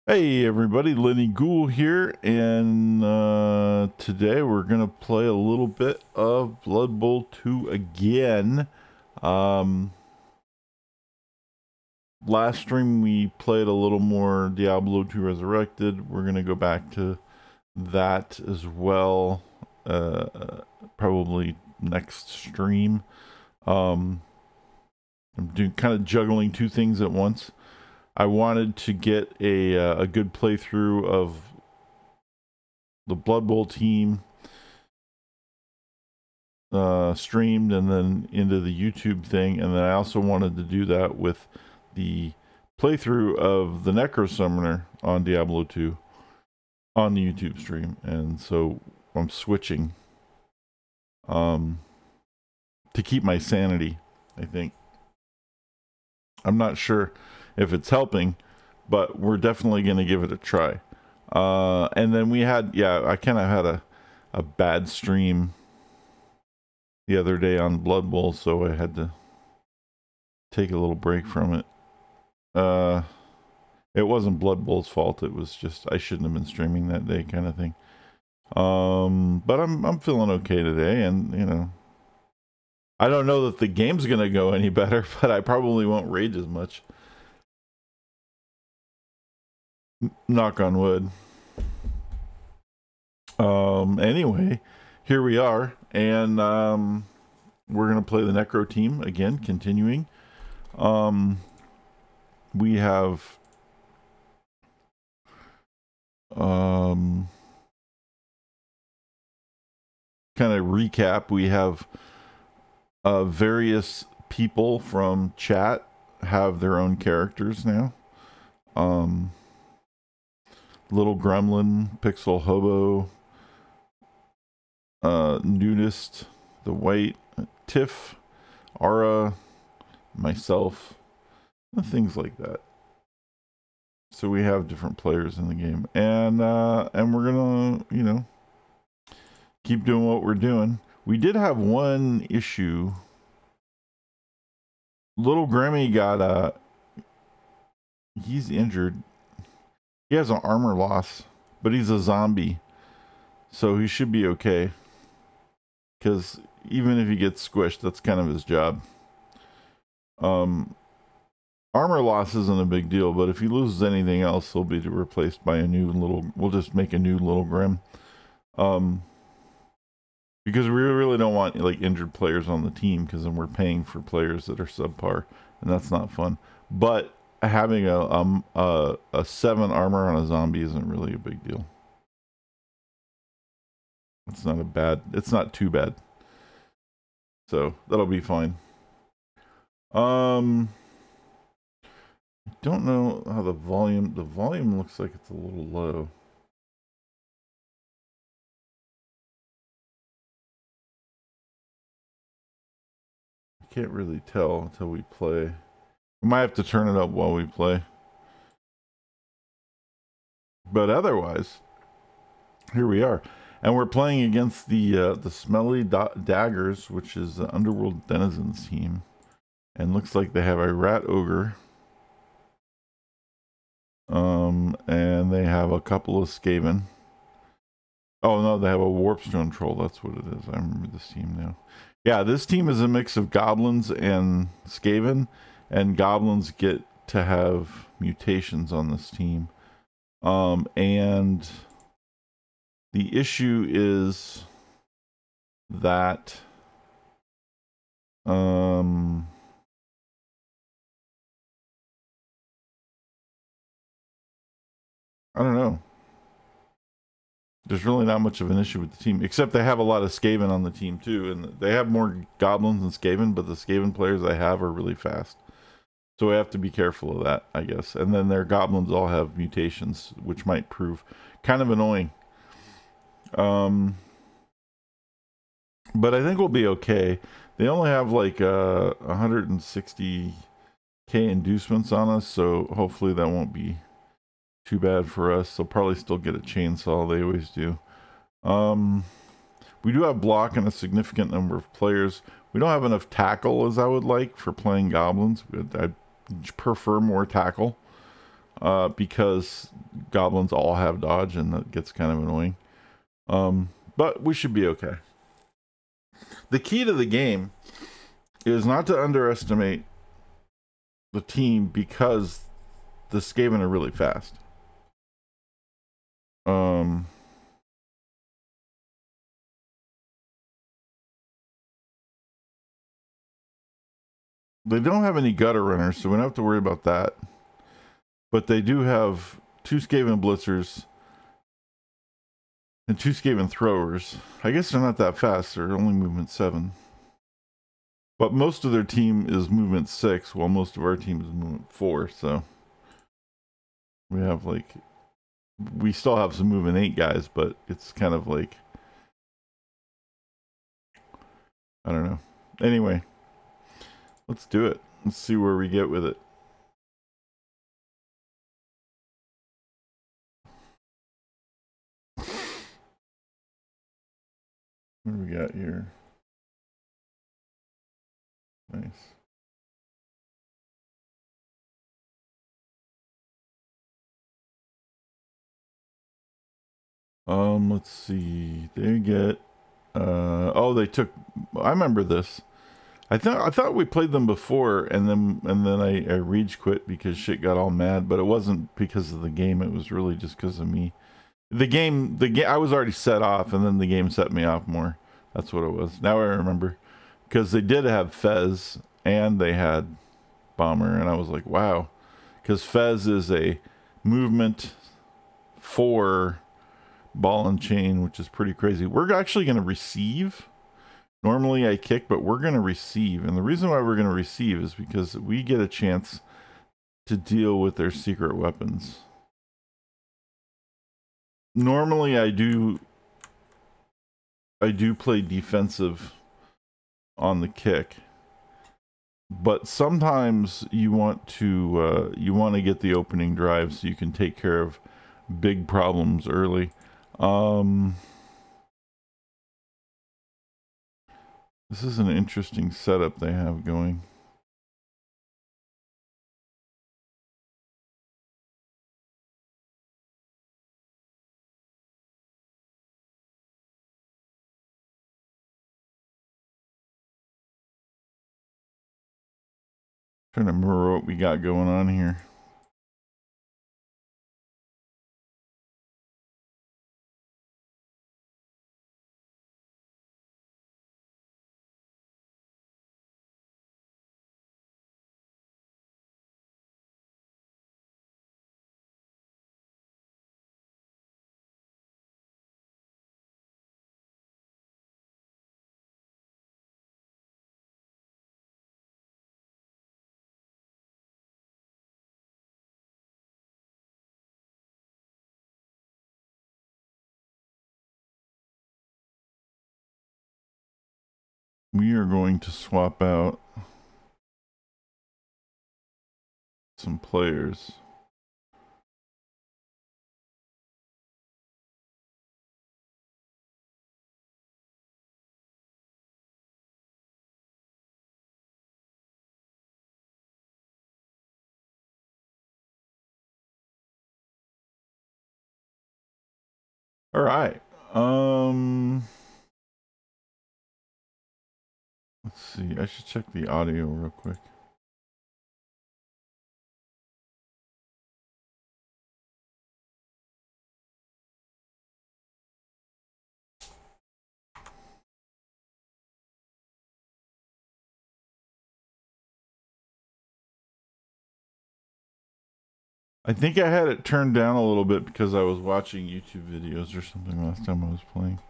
Hey everybody, Lenny Ghoul here, and today we're gonna play a little bit of Blood Bowl 2 again. Last stream we played a little more Diablo 2 Resurrected. We're gonna go back to that as well, probably next stream. I'm doing kind of juggling two things at once. I wanted to get a good playthrough of the Blood Bowl team streamed and then into the YouTube thing, and then I also wanted to do that with the playthrough of the Necro Summoner on Diablo 2 on the YouTube stream, and so I'm switching to keep my sanity. I think I'm not sure if it's helping, but we're definitely going to give it a try. And then we had, I kind of had a bad stream the other day on Blood Bowl, so I had to take a little break from it. It wasn't Blood Bowl's fault. It was just I shouldn't have been streaming that day, kind of thing. But I'm feeling okay today, and you know, I don't know that the game's gonna go any better, but I probably won't rage as much. Knock on wood. Anyway, here we are, and we're gonna play the Necro team again, continuing. We have kind of recap. We have various people from chat have their own characters now. Little Gremlin, Pixel Hobo, Nudist, The White, Tiff, Ara, myself, and things like that. So we have different players in the game, and we're gonna, you know, keep doing what we're doing. We did have one issue. Little Grammy got he's injured. He has an armor loss, but he's a zombie, so he should be okay. Because even if he gets squished, that's kind of his job. Armor loss isn't a big deal, but if he loses anything else, he'll be replaced by a new little. We'll just make a new Little Grim. Because we really don't want like injured players on the team, because then we're paying for players that are subpar, and that's not fun. But having a 7 armor on a zombie isn't really a big deal. It's not too bad. So that'll be fine. I don't know how the volume looks like it's a little low. I can't really tell until we play. We might have to turn it up while we play. But otherwise, here we are. And we're playing against the Smelly Daggers, which is the Underworld Denizens team. And looks like they have a Rat Ogre. And they have a couple of Skaven. Oh no, they have a Warpstone Troll. That's what it is. I remember this team now. Yeah, this team is a mix of Goblins and Skaven. And Goblins get to have mutations on this team. And the issue is that I don't know. There's really not much of an issue with the team, except they have a lot of Skaven on the team too, and they have more Goblins than Skaven, but the Skaven players they have are really fast. So we have to be careful of that, I guess. And then their Goblins all have mutations, which might prove kind of annoying. But I think we'll be okay. They only have like 160k inducements on us, so hopefully that won't be too bad for us. They'll probably still get a chainsaw. They always do. We do have block and a significant number of players. We don't have enough tackle as I would like for playing Goblins. I'd prefer more tackle. because goblins all have dodge, and that gets kind of annoying. But we should be okay. The key to the game is not to underestimate the team because the Skaven are really fast. They don't have any gutter runners, so we don't have to worry about that. But they do have 2 Skaven blitzers and 2 Skaven throwers. I guess they're not that fast. They're only movement 7. But most of their team is movement 6, while most of our team is movement 4. So we have like, we still have some movement 8 guys, but it's kind of like, I don't know. Anyway, let's do it. Let's see where we get with it. What do we got here? Nice. Let's see. They get oh, they took, I remember this. I thought we played them before, and then I rage quit because shit got all mad, but it wasn't because of the game, it was really just because of me. The game I was already set off, and then the game set me off more. That's what it was. Now I remember. Because they did have Fez and they had Bomber, and I was like, wow. Because Fez is a movement 4 ball and chain, which is pretty crazy. We're actually going to receive. Normally I kick, but we're going to receive. And the reason why we're going to receive is because we get a chance to deal with their secret weapons. Normally I do play defensive on the kick, but sometimes you want to get the opening drive so you can take care of big problems early. This is an interesting setup they have going. Trying to remember what we got going on here. We are going to swap out some players. All right. Let's see. I should check the audio real quick. I think I had it turned down a little bit because I was watching YouTube videos or something last time I was playing.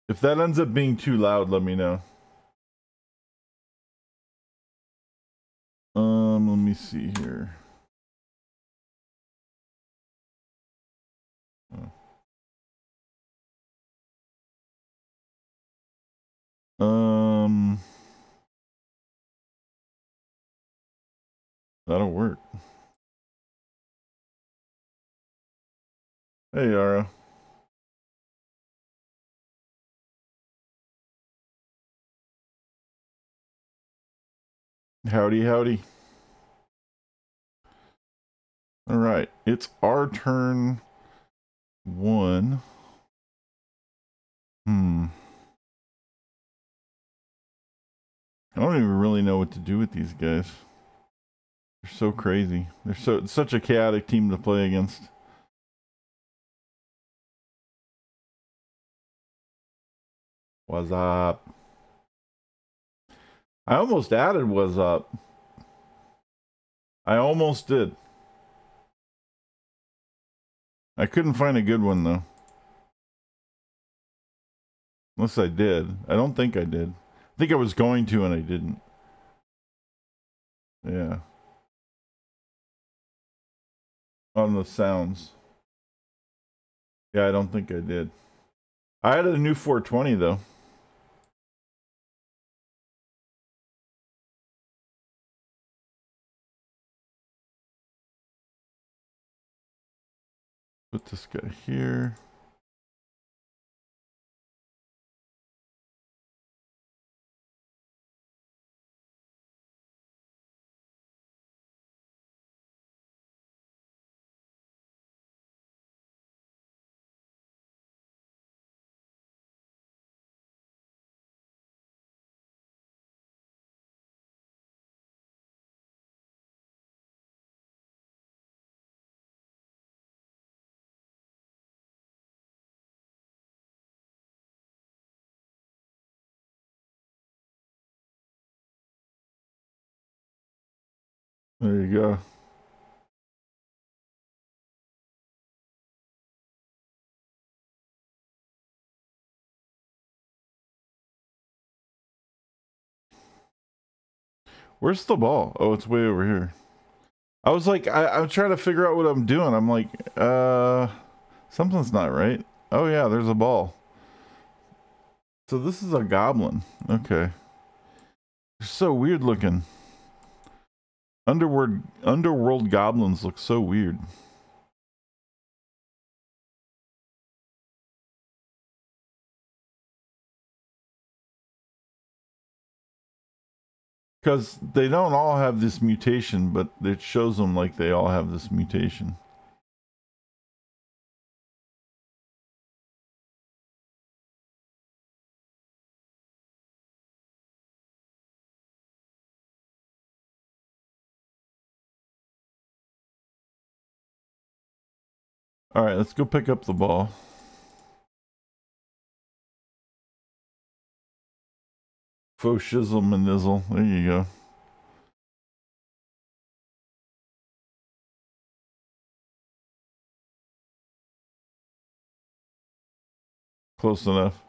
If that ends up being too loud, let me know. Let me see here. That'll work. Hey, Yara. Howdy, howdy. All right, it's our turn one. I don't even really know what to do with these guys. They're so crazy. They're such a chaotic team to play against. What's up? I almost added what's up. I almost did. I couldn't find a good one though. Unless I did. I don't think I did. I think I was going to and I didn't. Yeah. On the sounds. Yeah, I don't think I did. I added a new 420 though. Put this guy here. There you go. Where's the ball? Oh, it's way over here. I was like, I'm trying to figure out what I'm doing. I'm like, something's not right. Oh yeah, there's a ball. So this is a goblin. Okay. They're so weird looking. Underworld goblins look so weird. Because they don't all have this mutation, but it shows them like they all have this mutation. Alright, let's go pick up the ball. Faux shizzle manizzle. There you go. Close enough.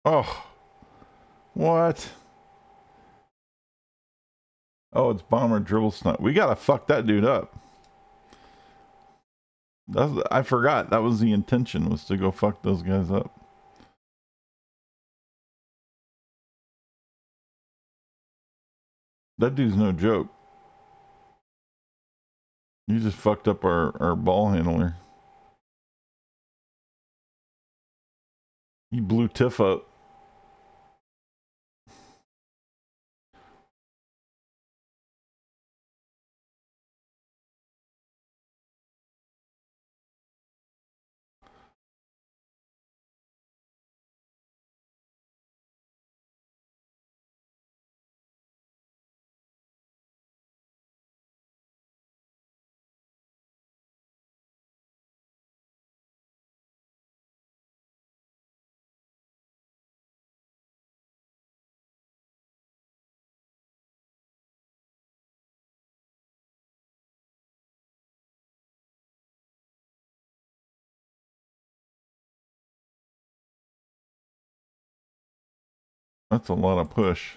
Oh. What? Oh, it's Bomber Dribble Snot. We gotta fuck that dude up. I forgot. That was the intention, was to go fuck those guys up. That dude's no joke. You just fucked up our ball handler. You blew Tiff up. That's a lot of push.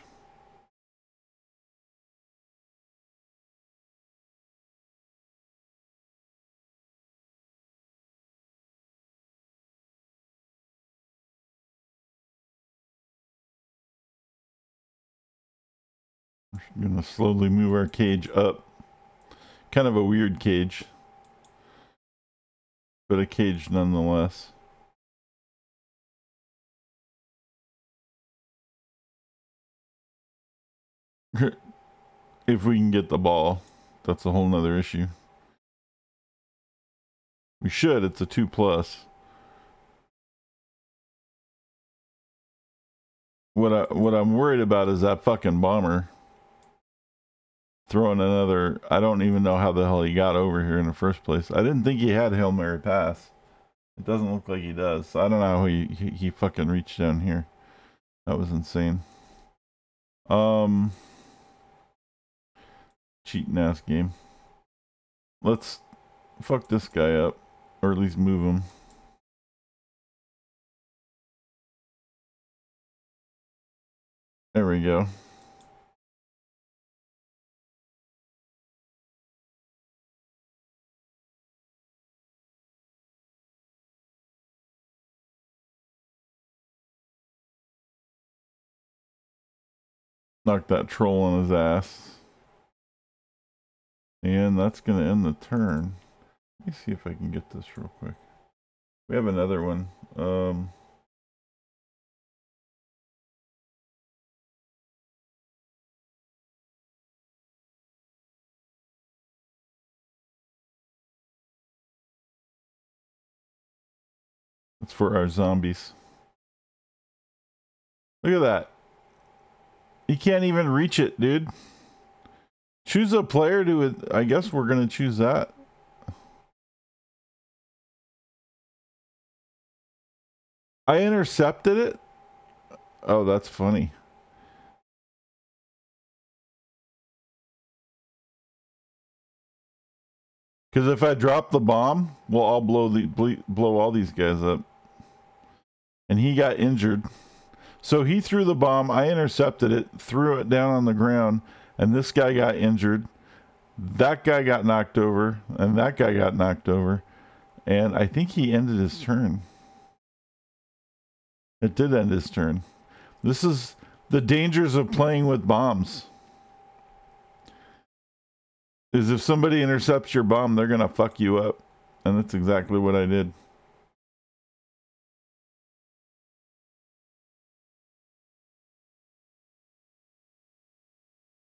We're gonna slowly move our cage up. Kind of a weird cage, but a cage nonetheless. If we can get the ball, that's a whole nother issue. We should. It's a 2+. What I'm worried about is that fucking bomber throwing another. I don't even know how the hell he got over here in the first place. I didn't think he had Hail Mary pass. It doesn't look like he does. So I don't know how he fucking reached down here. That was insane. Cheating ass game. Let's fuck this guy up, or at least move him. There we go. Knock that troll on his ass. And that's going to end the turn. Let me see if I can get this real quick. We have another one. It's for our zombies. Look at that. He can't even reach it, dude. Choose a player to... I guess we're going to choose that. I intercepted it? Oh, that's funny. Because if I drop the bomb, well, I'll blow all these guys up. And he got injured. So he threw the bomb. I intercepted it, threw it down on the ground, and this guy got injured. That guy got knocked over, and that guy got knocked over. And I think he ended his turn. It did end his turn. This is the dangers of playing with bombs. Is if somebody intercepts your bomb, they're going to fuck you up. And that's exactly what I did.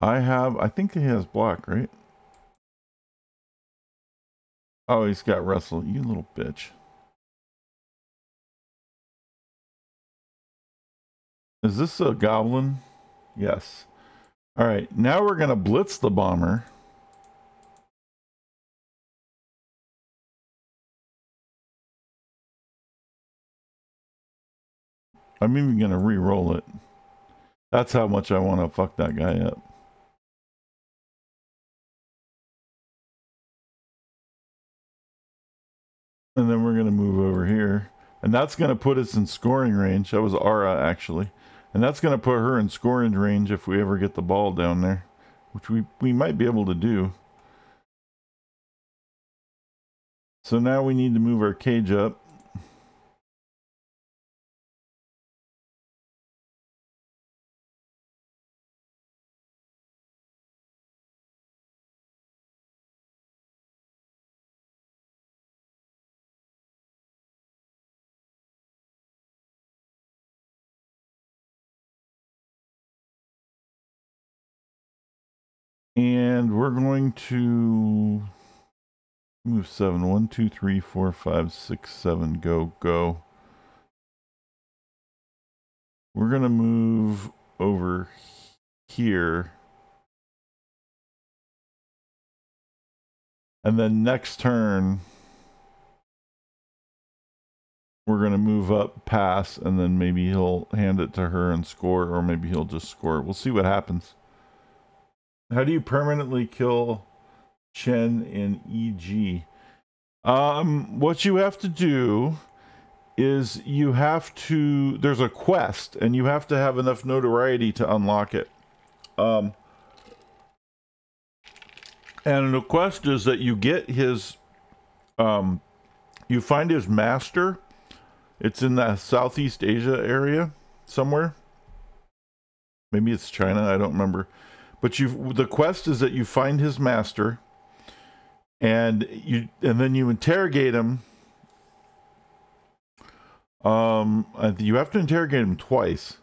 I think he has block, right? Oh, he's got wrestle. You little bitch. Is this a goblin? Yes. All right, now we're going to blitz the bomber. I'm even going to re-roll it. That's how much I want to fuck that guy up. And then we're going to move over here. And that's going to put us in scoring range. That was Ara, actually. And that's going to put her in scoring range if we ever get the ball down there. Which we might be able to do. So now we need to move our cage up. And we're going to move 7. 1, 2, 3, 4, 5, 6, 7. Go, go. We're going to move over here. And then next turn, we're going to move up, pass, and then maybe he'll hand it to her and score, or maybe he'll just score. We'll see what happens. How do you permanently kill Chen in EG? What you have to do is you have to, there's a quest, and you have to have enough notoriety to unlock it. And the quest is that you get his, you find his master. It's in the Southeast Asia area somewhere. Maybe it's China, I don't remember. But the quest is that you find his master, and then you interrogate him. You have to interrogate him twice.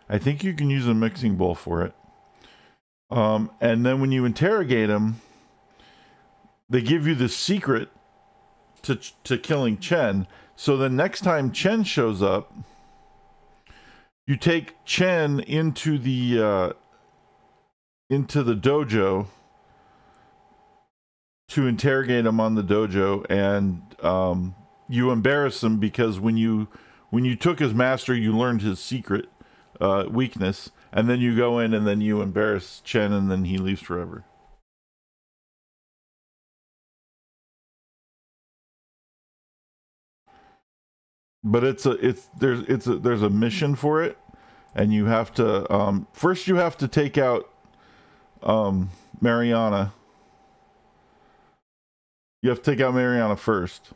I think you can use a mixing bowl for it. And then when you interrogate him, they give you the secret to killing Chen. So the next time Chen shows up, you take Chen into the dojo to interrogate him on the dojo, and you embarrass him because when you took his master, you learned his secret weakness, and then you go in and then you embarrass Chen, and then he leaves forever. But there's a mission for it, and you have to first you have to take out Mariana. You have to take out Mariana first.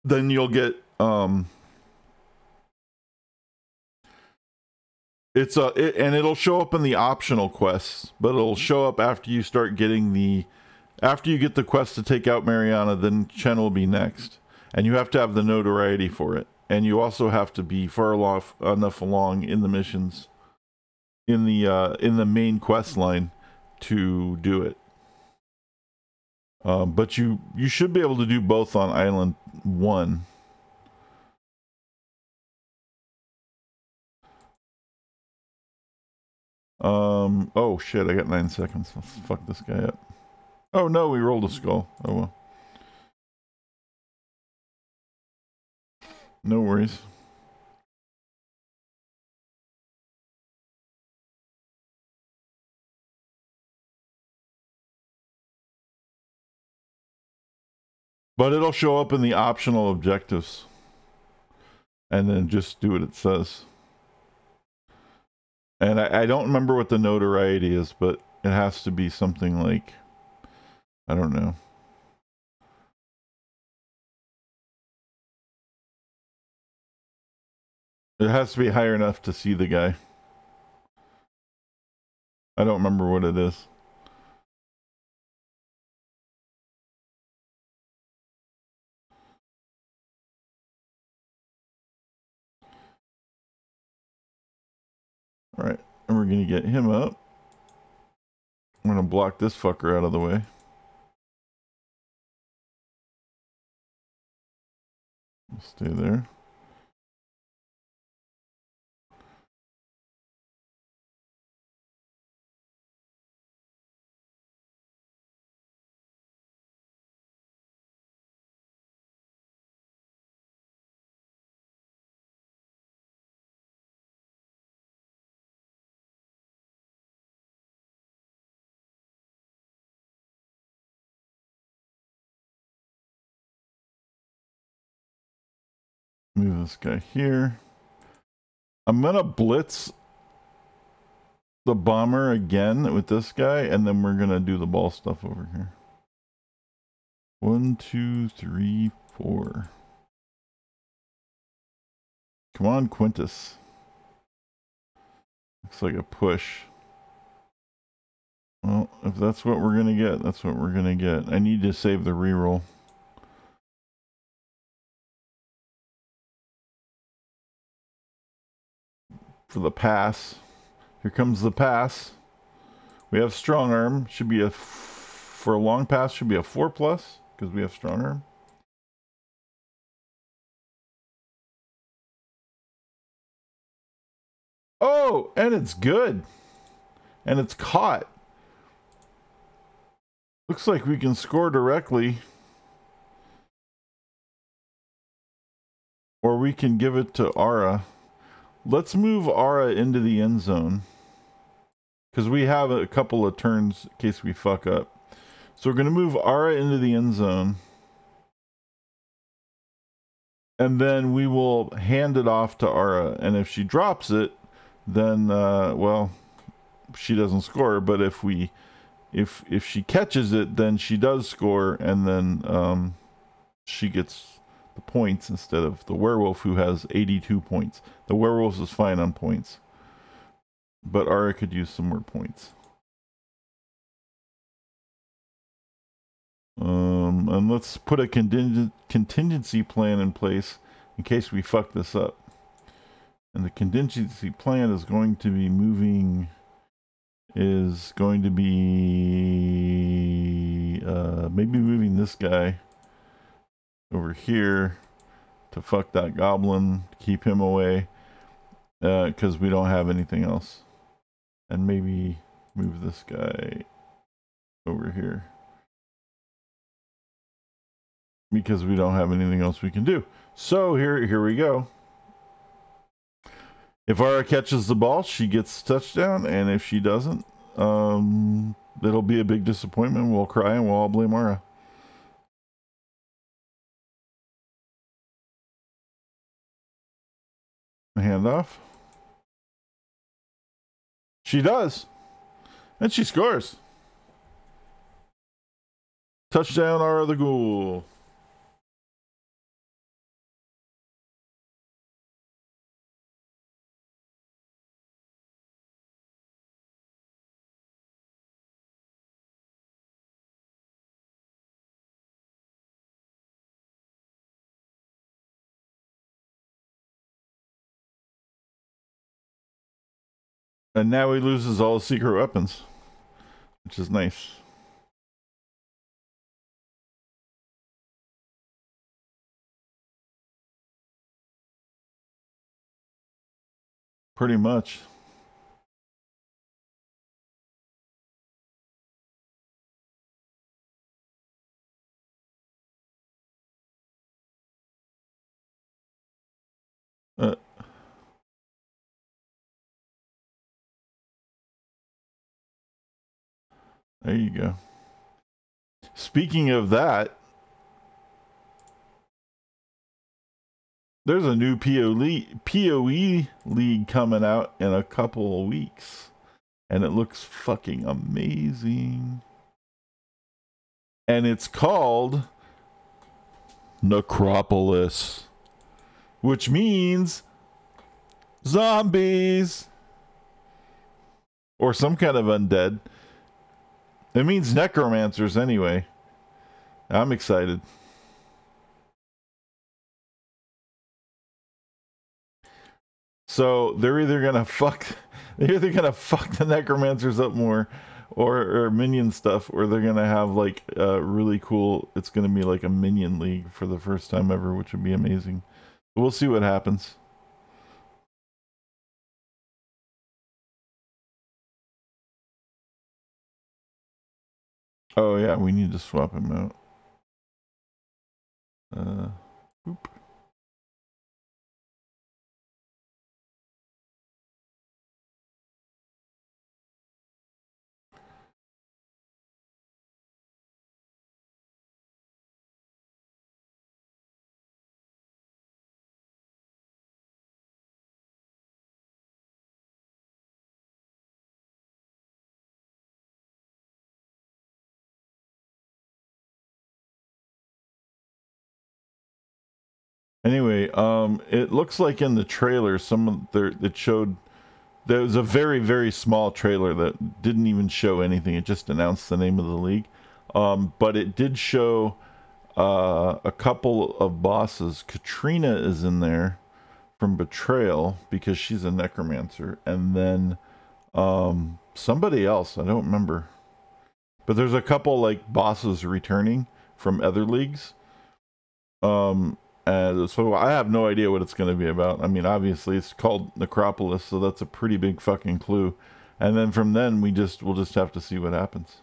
Then you'll get and it'll show up in the optional quests, but it'll show up after you start getting after you get the quest to take out Mariana. Then Chen will be next. And you have to have the notoriety for it. And you also have to be far enough along in the missions, in the main quest line, to do it. But you should be able to do both on Island 1. Oh shit, I got 9 seconds. Let's fuck this guy up. Oh no, we rolled a skull. Oh well. No worries. But it'll show up in the optional objectives. And then just do what it says. And I don't remember what the notoriety is, but it has to be something like, I don't know. It has to be higher enough to see the guy. I don't remember what it is. Alright, and we're gonna get him up. I'm gonna block this fucker out of the way. Stay there. Move this guy here. I'm gonna blitz the bomber again with this guy, and then we're gonna do the ball stuff over here. 1, 2, 3, 4. Come on, Quintus. Looks like a push. Well, if that's what we're gonna get, that's what we're gonna get. I need to save the reroll. For the pass. Here comes the pass. We have strong arm. Should be for a long pass, should be a 4+, because we have strong arm. Oh, and it's good. And it's caught. Looks like we can score directly. Or we can give it to Ara. Let's move Ara into the end zone. Because we have a couple of turns in case we fuck up. So we're going to move Ara into the end zone. And then we will hand it off to Ara. And if she drops it, then, well, she doesn't score. But if she catches it, then she does score. And then she gets the points instead of the werewolf, who has 82 points. The werewolf is fine on points. But Ara could use some more points. And let's put a contingency plan in place in case we fuck this up. And the contingency plan is going to be maybe moving this guy over here to fuck that goblin, keep him away, because we don't have anything else. And maybe move this guy over here, because we don't have anything else we can do. So here we go. If Ara catches the ball, she gets touchdown, and if she doesn't, it'll be a big disappointment. We'll cry and we'll all blame Ara. Handoff. She does, and she scores. Touchdown, Ara the Ghoul. And now he loses all his secret weapons, which is nice. Pretty much. There you go. Speaking of that, there's a new PoE league coming out in a couple of weeks, and it looks fucking amazing. And it's called Necropolis, which means zombies or some kind of undead. It means necromancers anyway. I'm excited. So they're either gonna fuck the necromancers up more, or minion stuff, or they're gonna have like really cool. It's gonna be like a minion league for the first time ever, which would be amazing. But we'll see what happens. Oh yeah, we need to swap him out. Oop. Anyway, it looks like in the trailer, it showed, there was a very, very small trailer that didn't even show anything. It just announced the name of the league. But it did show a couple of bosses. Katrina is in there from Betrayal because she's a necromancer. And then somebody else, I don't remember. But there's a couple like bosses returning from other leagues. And so I have no idea what it's going to be about. I mean, obviously it's called Necropolis, so that's a pretty big fucking clue. And then from then we'll just have to see what happens.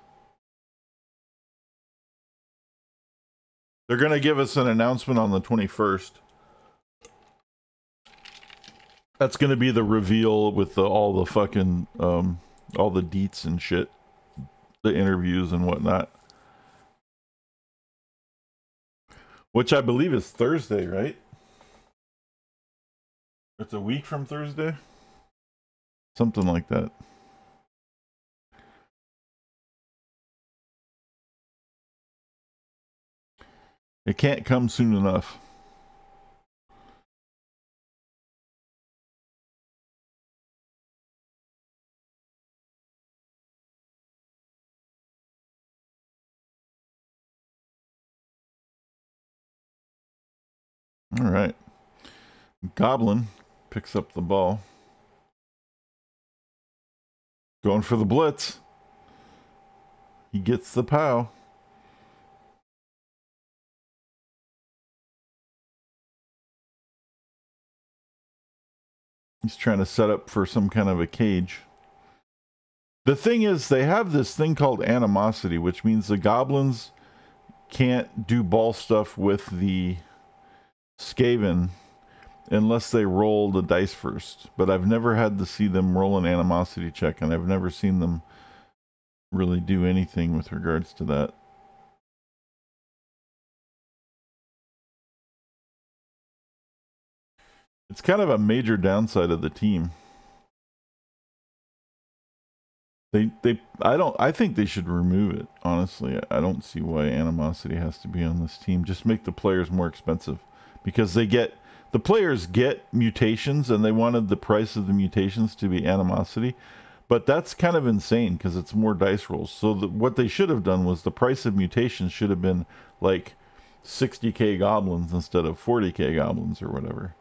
They're going to give us an announcement on the 21st. That's going to be the reveal with all the fucking all the deets and shit, the interviews and whatnot. Which I believe is Thursday, right? It's a week from Thursday? Something like that. It can't come soon enough. All right. Goblin picks up the ball. Going for the blitz. He gets the POW. He's trying to set up for some kind of a cage. The thing is, they have this thing called animosity, which means the goblins can't do ball stuff with the Skaven unless they roll the dice first. But I've never had to see them roll an animosity check, and I've never seen them really do anything with regards to that. It's kind of a major downside of the team. I think they should remove it, honestly. I don't see why animosity has to be on this team. Just make the players more expensive, because the players get mutations, and they wanted the price of the mutations to be animosity. But that's kind of insane, because it's more dice rolls. So what they should have done was the price of mutations should have been like 60k goblins instead of 40k goblins or whatever.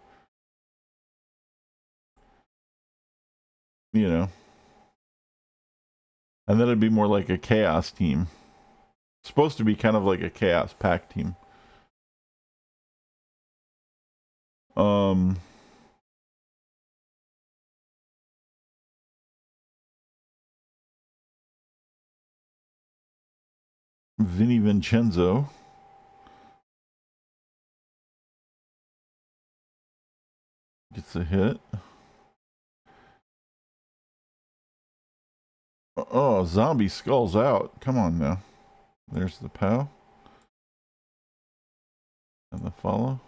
You know. And then it'd be more like a chaos team. It's supposed to be kind of like a chaos pack team. Vinny Vincenzo gets a hit. Oh, zombie skulls out. Come on now. There's the POW. And the follow.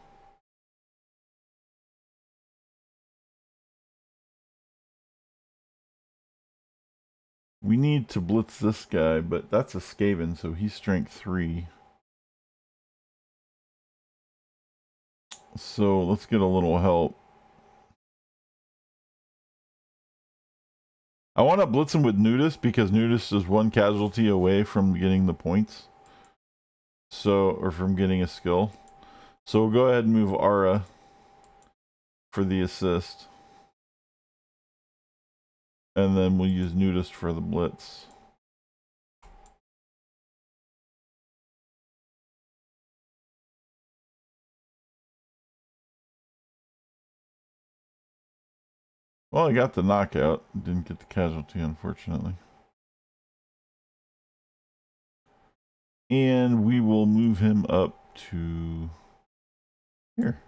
We need to blitz this guy, but that's a Skaven, so he's strength 3. So let's get a little help. I want to blitz him with Nudist, because Nudist is 1 casualty away from getting the points. Or from getting a skill. So we'll go ahead and move Ara for the assist. And then we'll use Nudist for the blitz. Well, I got the knockout. Didn't get the casualty, unfortunately. And we will move him up to here.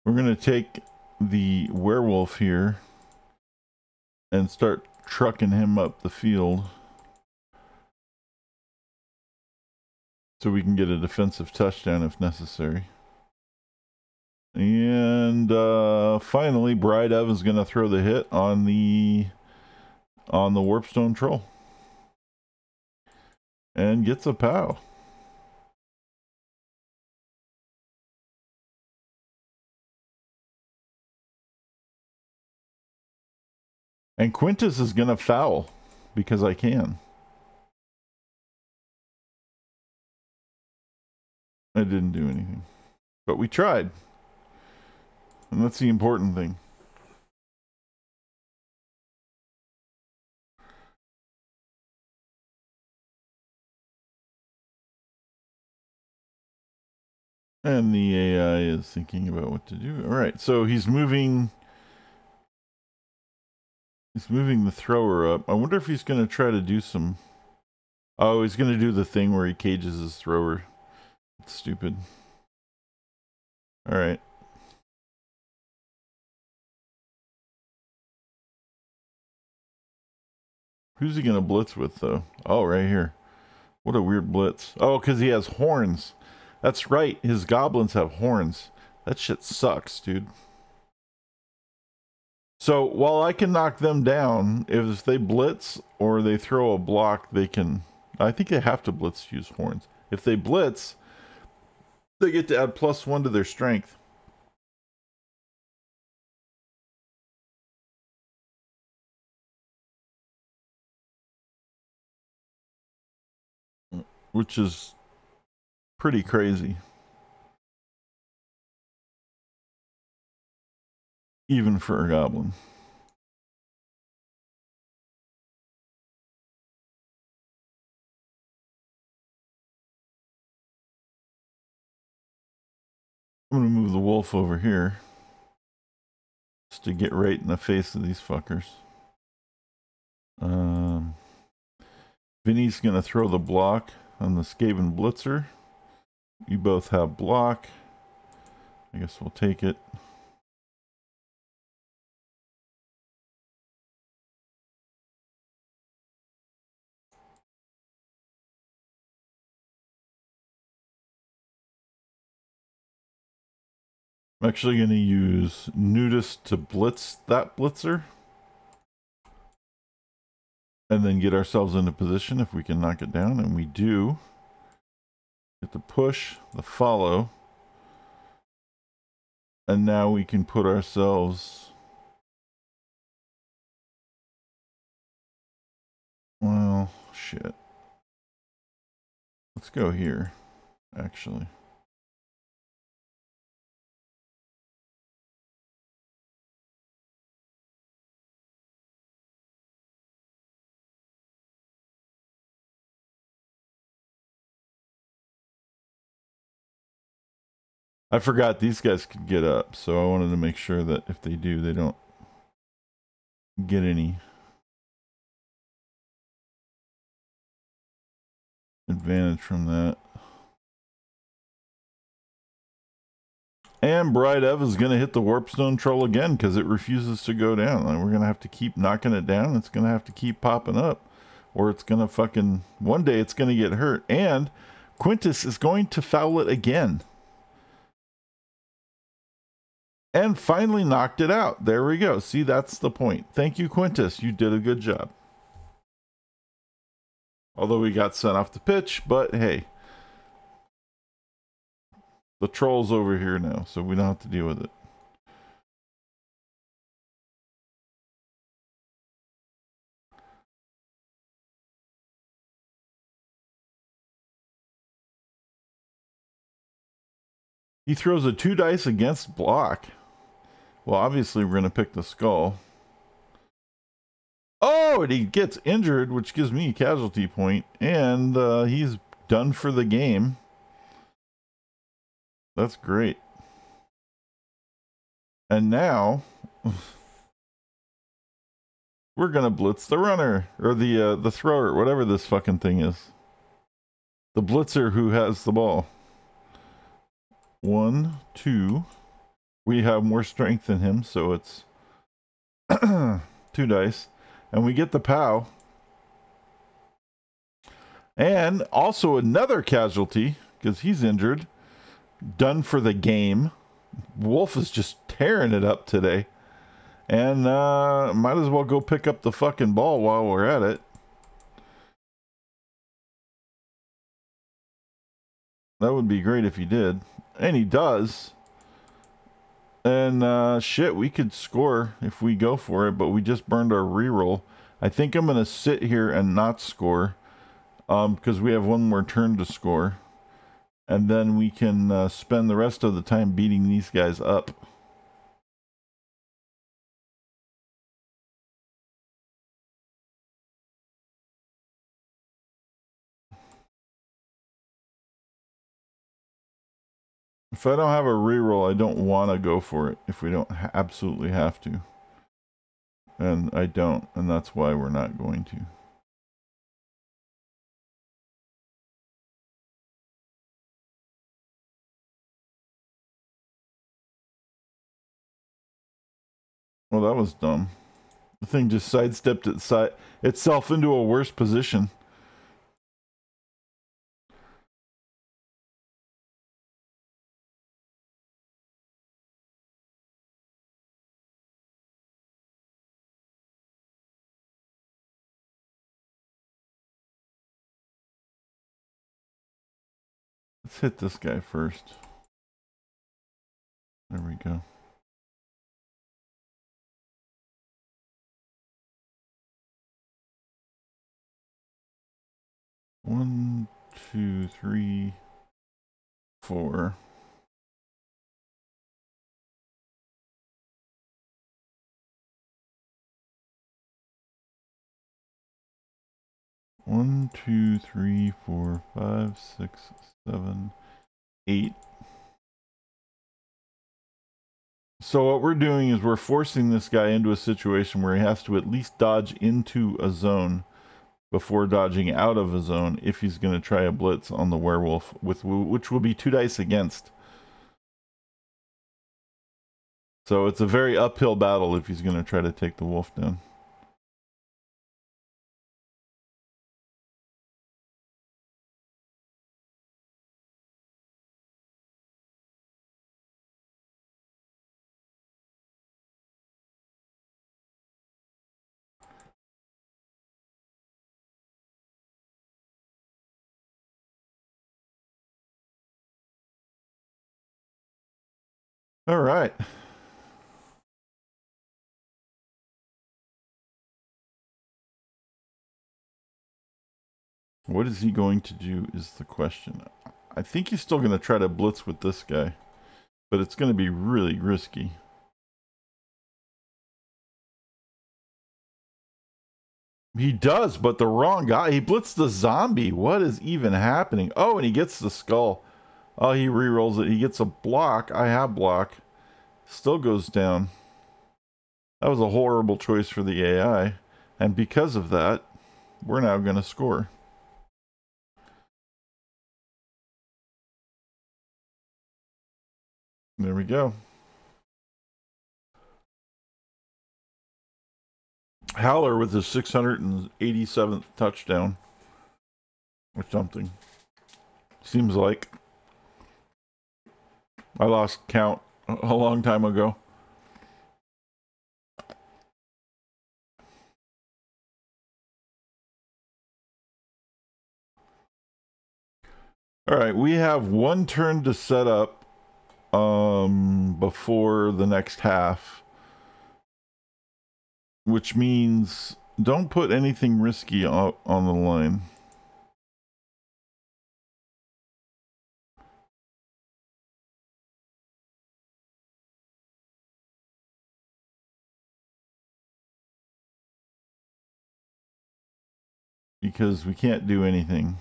We're going to take the werewolf here and start trucking him up the field so we can get a defensive touchdown if necessary. And finally, Bride of is going to throw the hit on the Warpstone Troll and gets a POW. And Quintus is going to foul because I can. I didn't do anything, but we tried. And that's the important thing. And the AI is thinking about what to do. All right, so he's moving the thrower up. I wonder if he's going to try to do some Oh, he's gonna do the thing where he cages his thrower. It's stupid. Alright. Who's he gonna blitz with, though? Oh, right here. What a weird blitz. Oh, because he has horns. That's right. His goblins have horns. That shit sucks, dude. So, while I can knock them down, if they blitz or they throw a block, they can... I think they have to blitz to use horns. If they blitz, they get to add +1 to their strength. Which is pretty crazy. Even for a goblin. I'm gonna move the wolf over here. Just to get right in the face of these fuckers. Vinny's gonna throw the block on the Skaven Blitzer. You both have block. I guess we'll take it. I'm actually going to use Nudist to blitz that blitzer. And then get ourselves into position if we can knock it down. And we do. Get the push, the follow. And now we can put ourselves... Well, shit. Let's go here, actually. I forgot these guys could get up, so I wanted to make sure that if they do, they don't get any advantage from that. And Bride Ev is going to hit the Warpstone Troll again because it refuses to go down. And we're going to have to keep knocking it down. It's going to have to keep popping up. Or it's going to fucking... One day it's going to get hurt. And Quintus is going to foul it again. And finally knocked it out. There we go. See, that's the point. Thank you, Quintus. You did a good job. Although we got sent off the pitch, but hey. The troll's over here now, so we don't have to deal with it. He throws a 2 dice against block. Well, obviously we're going to pick the skull. Oh, and he gets injured, which gives me a casualty point. And he's done for the game. That's great. And now we're gonna blitz the runner or the thrower, whatever this fucking thing is. The blitzer who has the ball. 1, 2. We have more strength than him, so it's 2 dice, and we get the POW. And also another casualty because he's injured. Done for the game. Wolf is just tearing it up today. And might as well go pick up the fucking ball while we're at it. That would be great if he did. And he does. And shit, we could score if we go for it, but we just burned our reroll. I think I'm going to sit here and not score. Because we have one more turn to score. And then we can spend the rest of the time beating these guys up. If I don't have a reroll, I don't want to go for it if we don't absolutely have to. And I don't, and that's why we're not going to. Well, that was dumb. The thing just sidestepped itself into a worse position. Let's hit this guy first. There we go. One, two, three, four. One, two, three, four, five, six, 7, 8. So what we're doing is we're forcing this guy into a situation where he has to at least dodge into a zone before dodging out of a zone if he's going to try a blitz on the werewolf, which will be 2 dice against. So it's a very uphill battle if he's going to try to take the wolf down. All right. What is he going to do is the question. I think he's still going to try to blitz with this guy, but it's going to be really risky. He does, but the wrong guy. He blitzed the zombie. What is even happening? Oh, and he gets the skull. Oh, he re-rolls it. He gets a block. I have block. Still goes down. That was a horrible choice for the AI. And because of that, we're now going to score. There we go. Howler with his 687th touchdown. Or something. Seems like. I lost count a long time ago. All right, we have one turn to set up before the next half, which means don't put anything risky on the line. Because we can't do anything.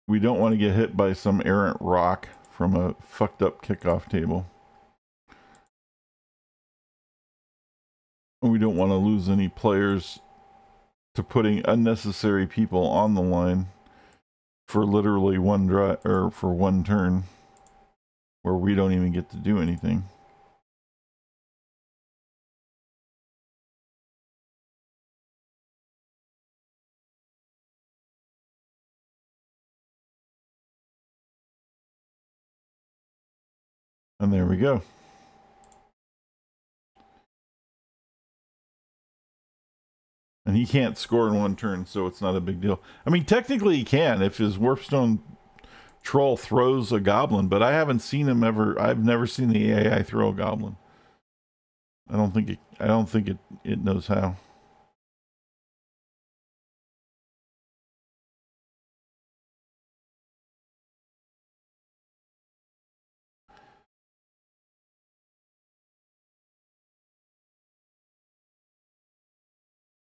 We don't want to get hit by some errant rock from a fucked up kickoff table. And we don't want to lose any players to putting unnecessary people on the line for literally one drive or for one turn where we don't even get to do anything. And there we go. And he can't score in one turn, so it's not a big deal. I mean, technically he can if his Warpstone Troll throws a goblin, but I haven't seen him ever. I've never seen the AI throw a goblin. I don't think it knows how.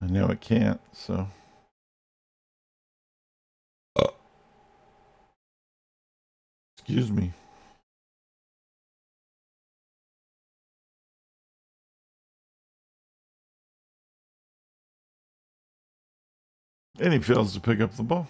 I know it can't, so. Excuse me. And he fails to pick up the ball.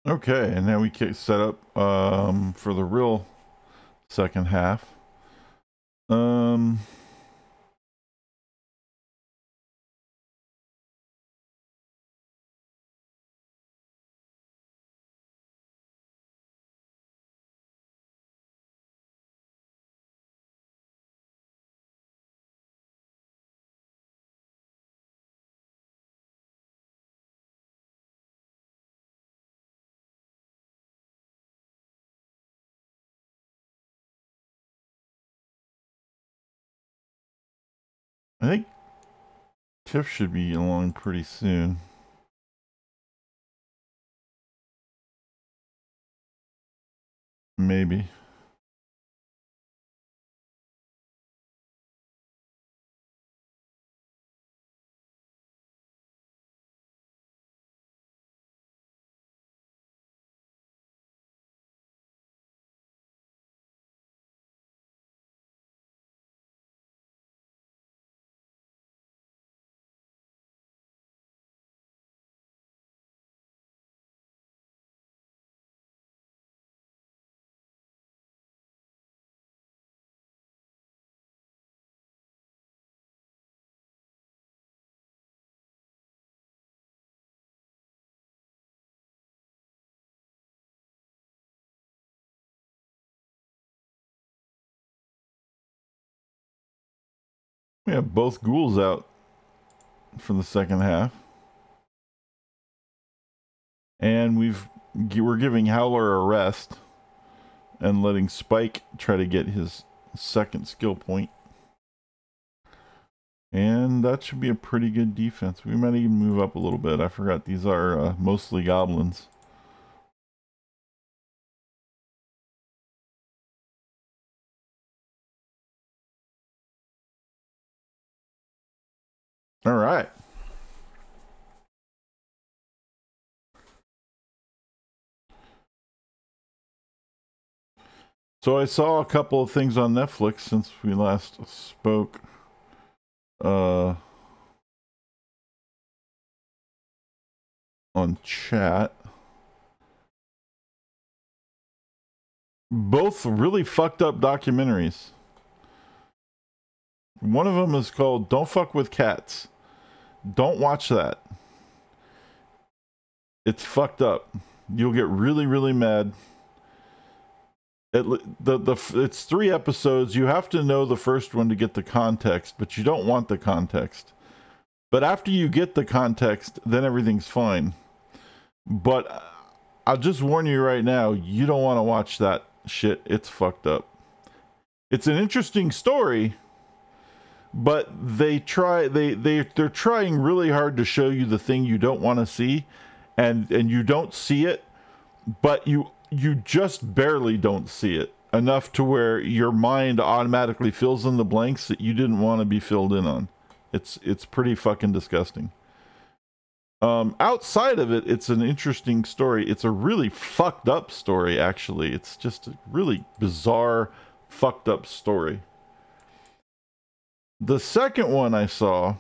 Okay, and now we get set up for the real second half. I think Tiff should be along pretty soon. Maybe. We have both ghouls out for the second half. And we're giving Howler a rest and letting Spike try to get his second skill point. And that should be a pretty good defense. We might even move up a little bit. I forgot these are mostly goblins. All right. So I saw a couple of things on Netflix since we last spoke. On chat. Both really fucked up documentaries. One of them is called Don't Fuck with Cats. Don't watch that. It's fucked up. You'll get really, really mad. It's 3 episodes. You have to know the first one to get the context, but you don't want the context. But after you get the context, then everything's fine. But I'll just warn you right now, you don't want to watch that shit. It's fucked up. It's an interesting story, but they're trying really hard to show you the thing you don't want to see, and you don't see it, but you just barely don't see it enough to where your mind automatically fills in the blanks that you didn't want to be filled in on. It's pretty fucking disgusting. Outside of it, it's an interesting story. It's a really fucked up story, actually. It's just a really bizarre, fucked up story. The second one I saw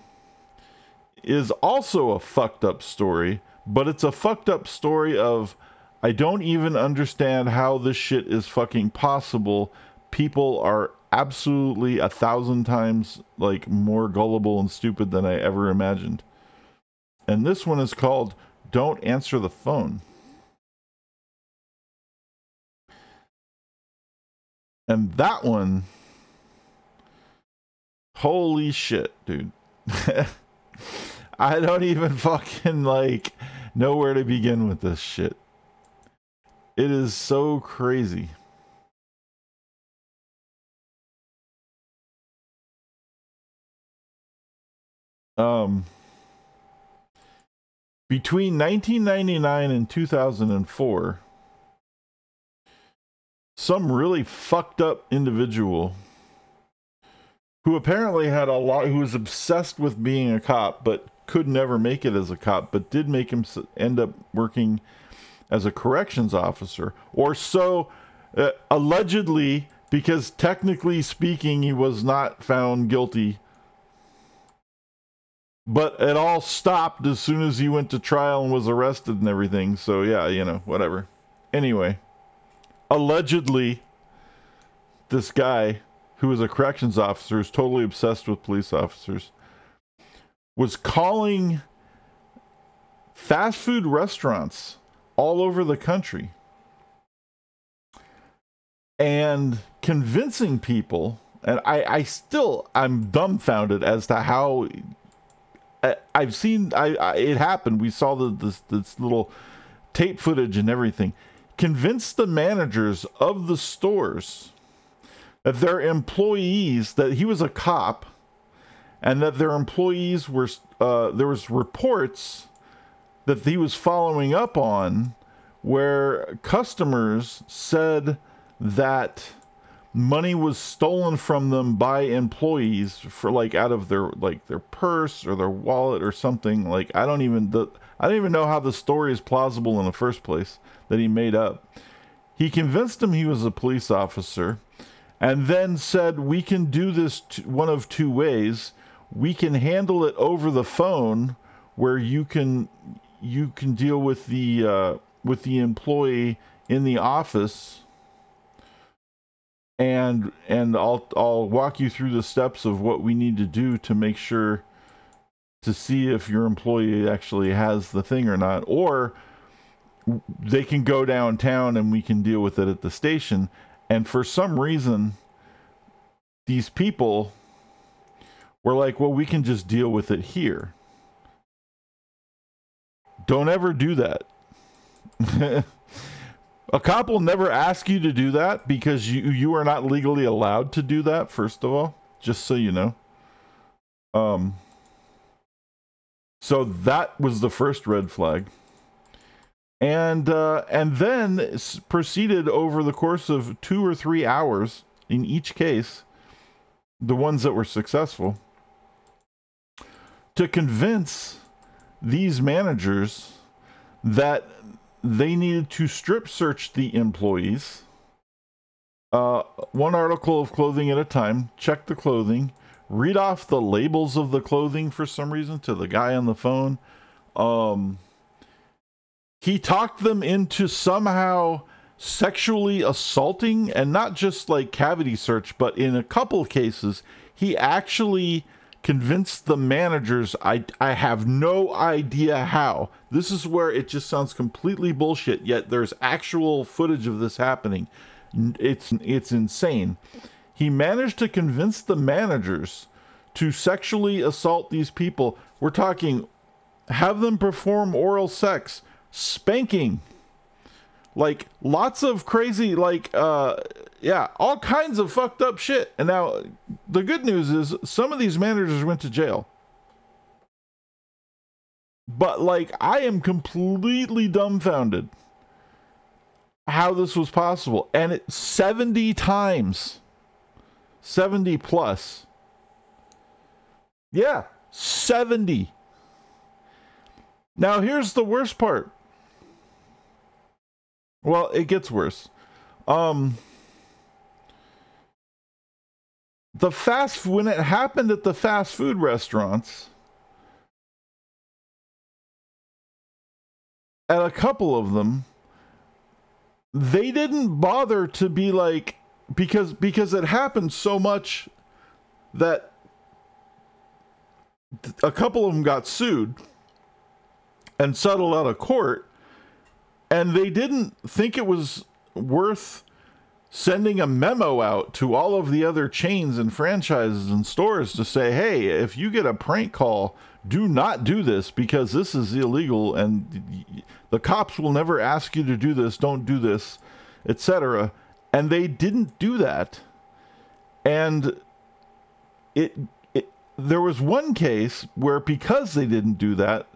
is also a fucked up story, but it's a fucked up story of, I don't even understand how this shit is fucking possible. People are absolutely 1,000 times like more gullible and stupid than I ever imagined. And this one is called Don't Answer the Phone. And that one, holy shit, dude. I don't even fucking like know where to begin with this shit. It is so crazy. Between 1999 and 2004, some really fucked up individual who apparently had who was obsessed with being a cop, but could never make it as a cop, but did make him end up working as a corrections officer, or so allegedly, because technically speaking, he was not found guilty. But it all stopped as soon as he went to trial and was arrested and everything. So yeah, you know, whatever. Anyway, allegedly, this guy who was a corrections officer, who's totally obsessed with police officers, was calling fast food restaurants all over the country and convincing people. And I'm dumbfounded as to how I've seen it happen. We saw this little tape footage and everything. Convinced the managers of the stores that their employees, that he was a cop, and that their employees were, there was reports that he was following up on where customers said that money was stolen from them by employees for like out of their purse or their wallet or something. Like I don't even know how the story is plausible in the first place that he made up. He convinced him he was a police officer and then said, we can do this one of two ways. We can handle it over the phone where you can deal with the employee in the office, and I'll walk you through the steps of what we need to do to make sure to see if your employee actually has the thing or not, or they can go downtown and we can deal with it at the station. And for some reason, these people were like, well, we can just deal with it here. Don't ever do that. A cop will never ask you to do that because you are not legally allowed to do that, first of all, just so you know. So that was the first red flag. And then proceeded over the course of 2 or 3 hours in each case, the ones that were successful, to convince these managers that they needed to strip search the employees, one article of clothing at a time, check the clothing, read off the labels of the clothing for some reason to the guy on the phone. He talked them into somehow sexually assaulting, and not just like cavity search, but in a couple of cases, he actually convinced the managers, I have no idea how. This is where it just sounds completely bullshit, yet there's actual footage of this happening. It's insane. He managed to convince the managers to sexually assault these people. We're talking have them perform oral sex, spanking, like lots of crazy, like yeah, all kinds of fucked up shit. And now the good news is some of these managers went to jail. But like, I am completely dumbfounded how this was possible. And it 70 times, 70 plus. Yeah, 70. Now here's the worst part. Well, it gets worse. When it happened at the fast food restaurants, at a couple of them, they didn't bother to be like, because it happened so much that a couple of them got sued and settled out of court, and they didn't think it was worth sending a memo out to all of the other chains and franchises and stores to say, hey, if you get a prank call, do not do this because this is illegal and the cops will never ask you to do this, don't do this, etc. And they didn't do that. And there was one case where, because they didn't do that,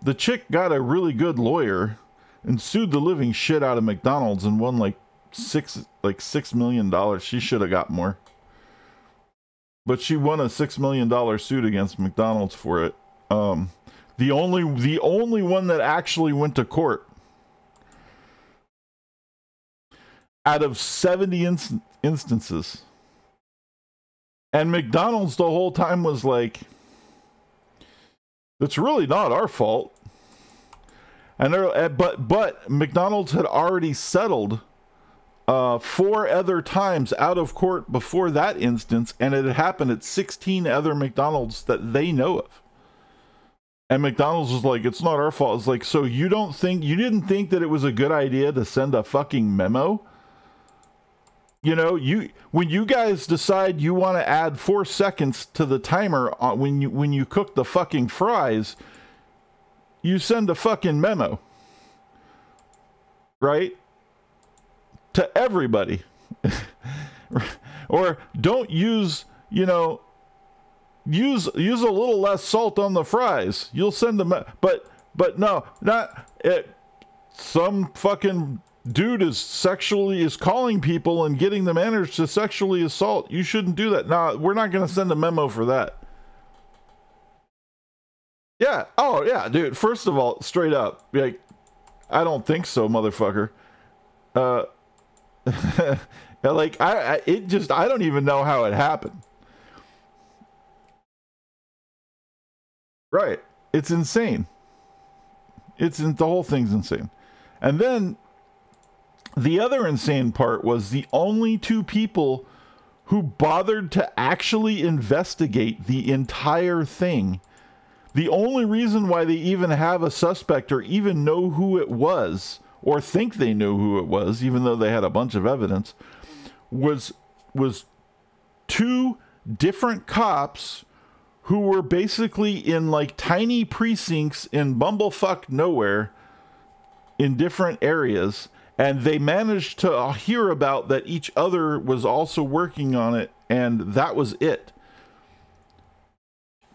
the chick got a really good lawyer and sued the living shit out of McDonald's and won like $6 million. She should have got more, but she won a $6 million suit against McDonald's for it. The only one that actually went to court out of 70 instances. And McDonald's the whole time was like, It's really not our fault. And but McDonald's had already settled 4 other times out of court before that instance, and it had happened at 16 other McDonald's that they know of. And McDonald's was like, it's not our fault. It's like, so you didn't think that it was a good idea to send a fucking memo? You know, when you guys decide you want to add 4 seconds to the timer when you cook the fucking fries, you send a fucking memo, right? To everybody. Or don't use, use a little less salt on the fries. You'll send them, but no, not it. Some fucking dude is calling people and getting the manager to sexually assault. You shouldn't do that. No, we're not going to send a memo for that. Yeah. Oh yeah, dude. First of all, straight up, like, I don't think so, motherfucker. Like I don't even know how it happened. Right. It's insane. The whole thing's insane. And then the other insane part was the only 2 people who bothered to actually investigate the entire thing. The only reason why they even have a suspect or even know who it was or think they know who it was, even though they had a bunch of evidence, was 2 different cops who were basically in like tiny precincts in bumblefuck nowhere in different areas, and they managed to hear about that each other was also working on it, and that was it.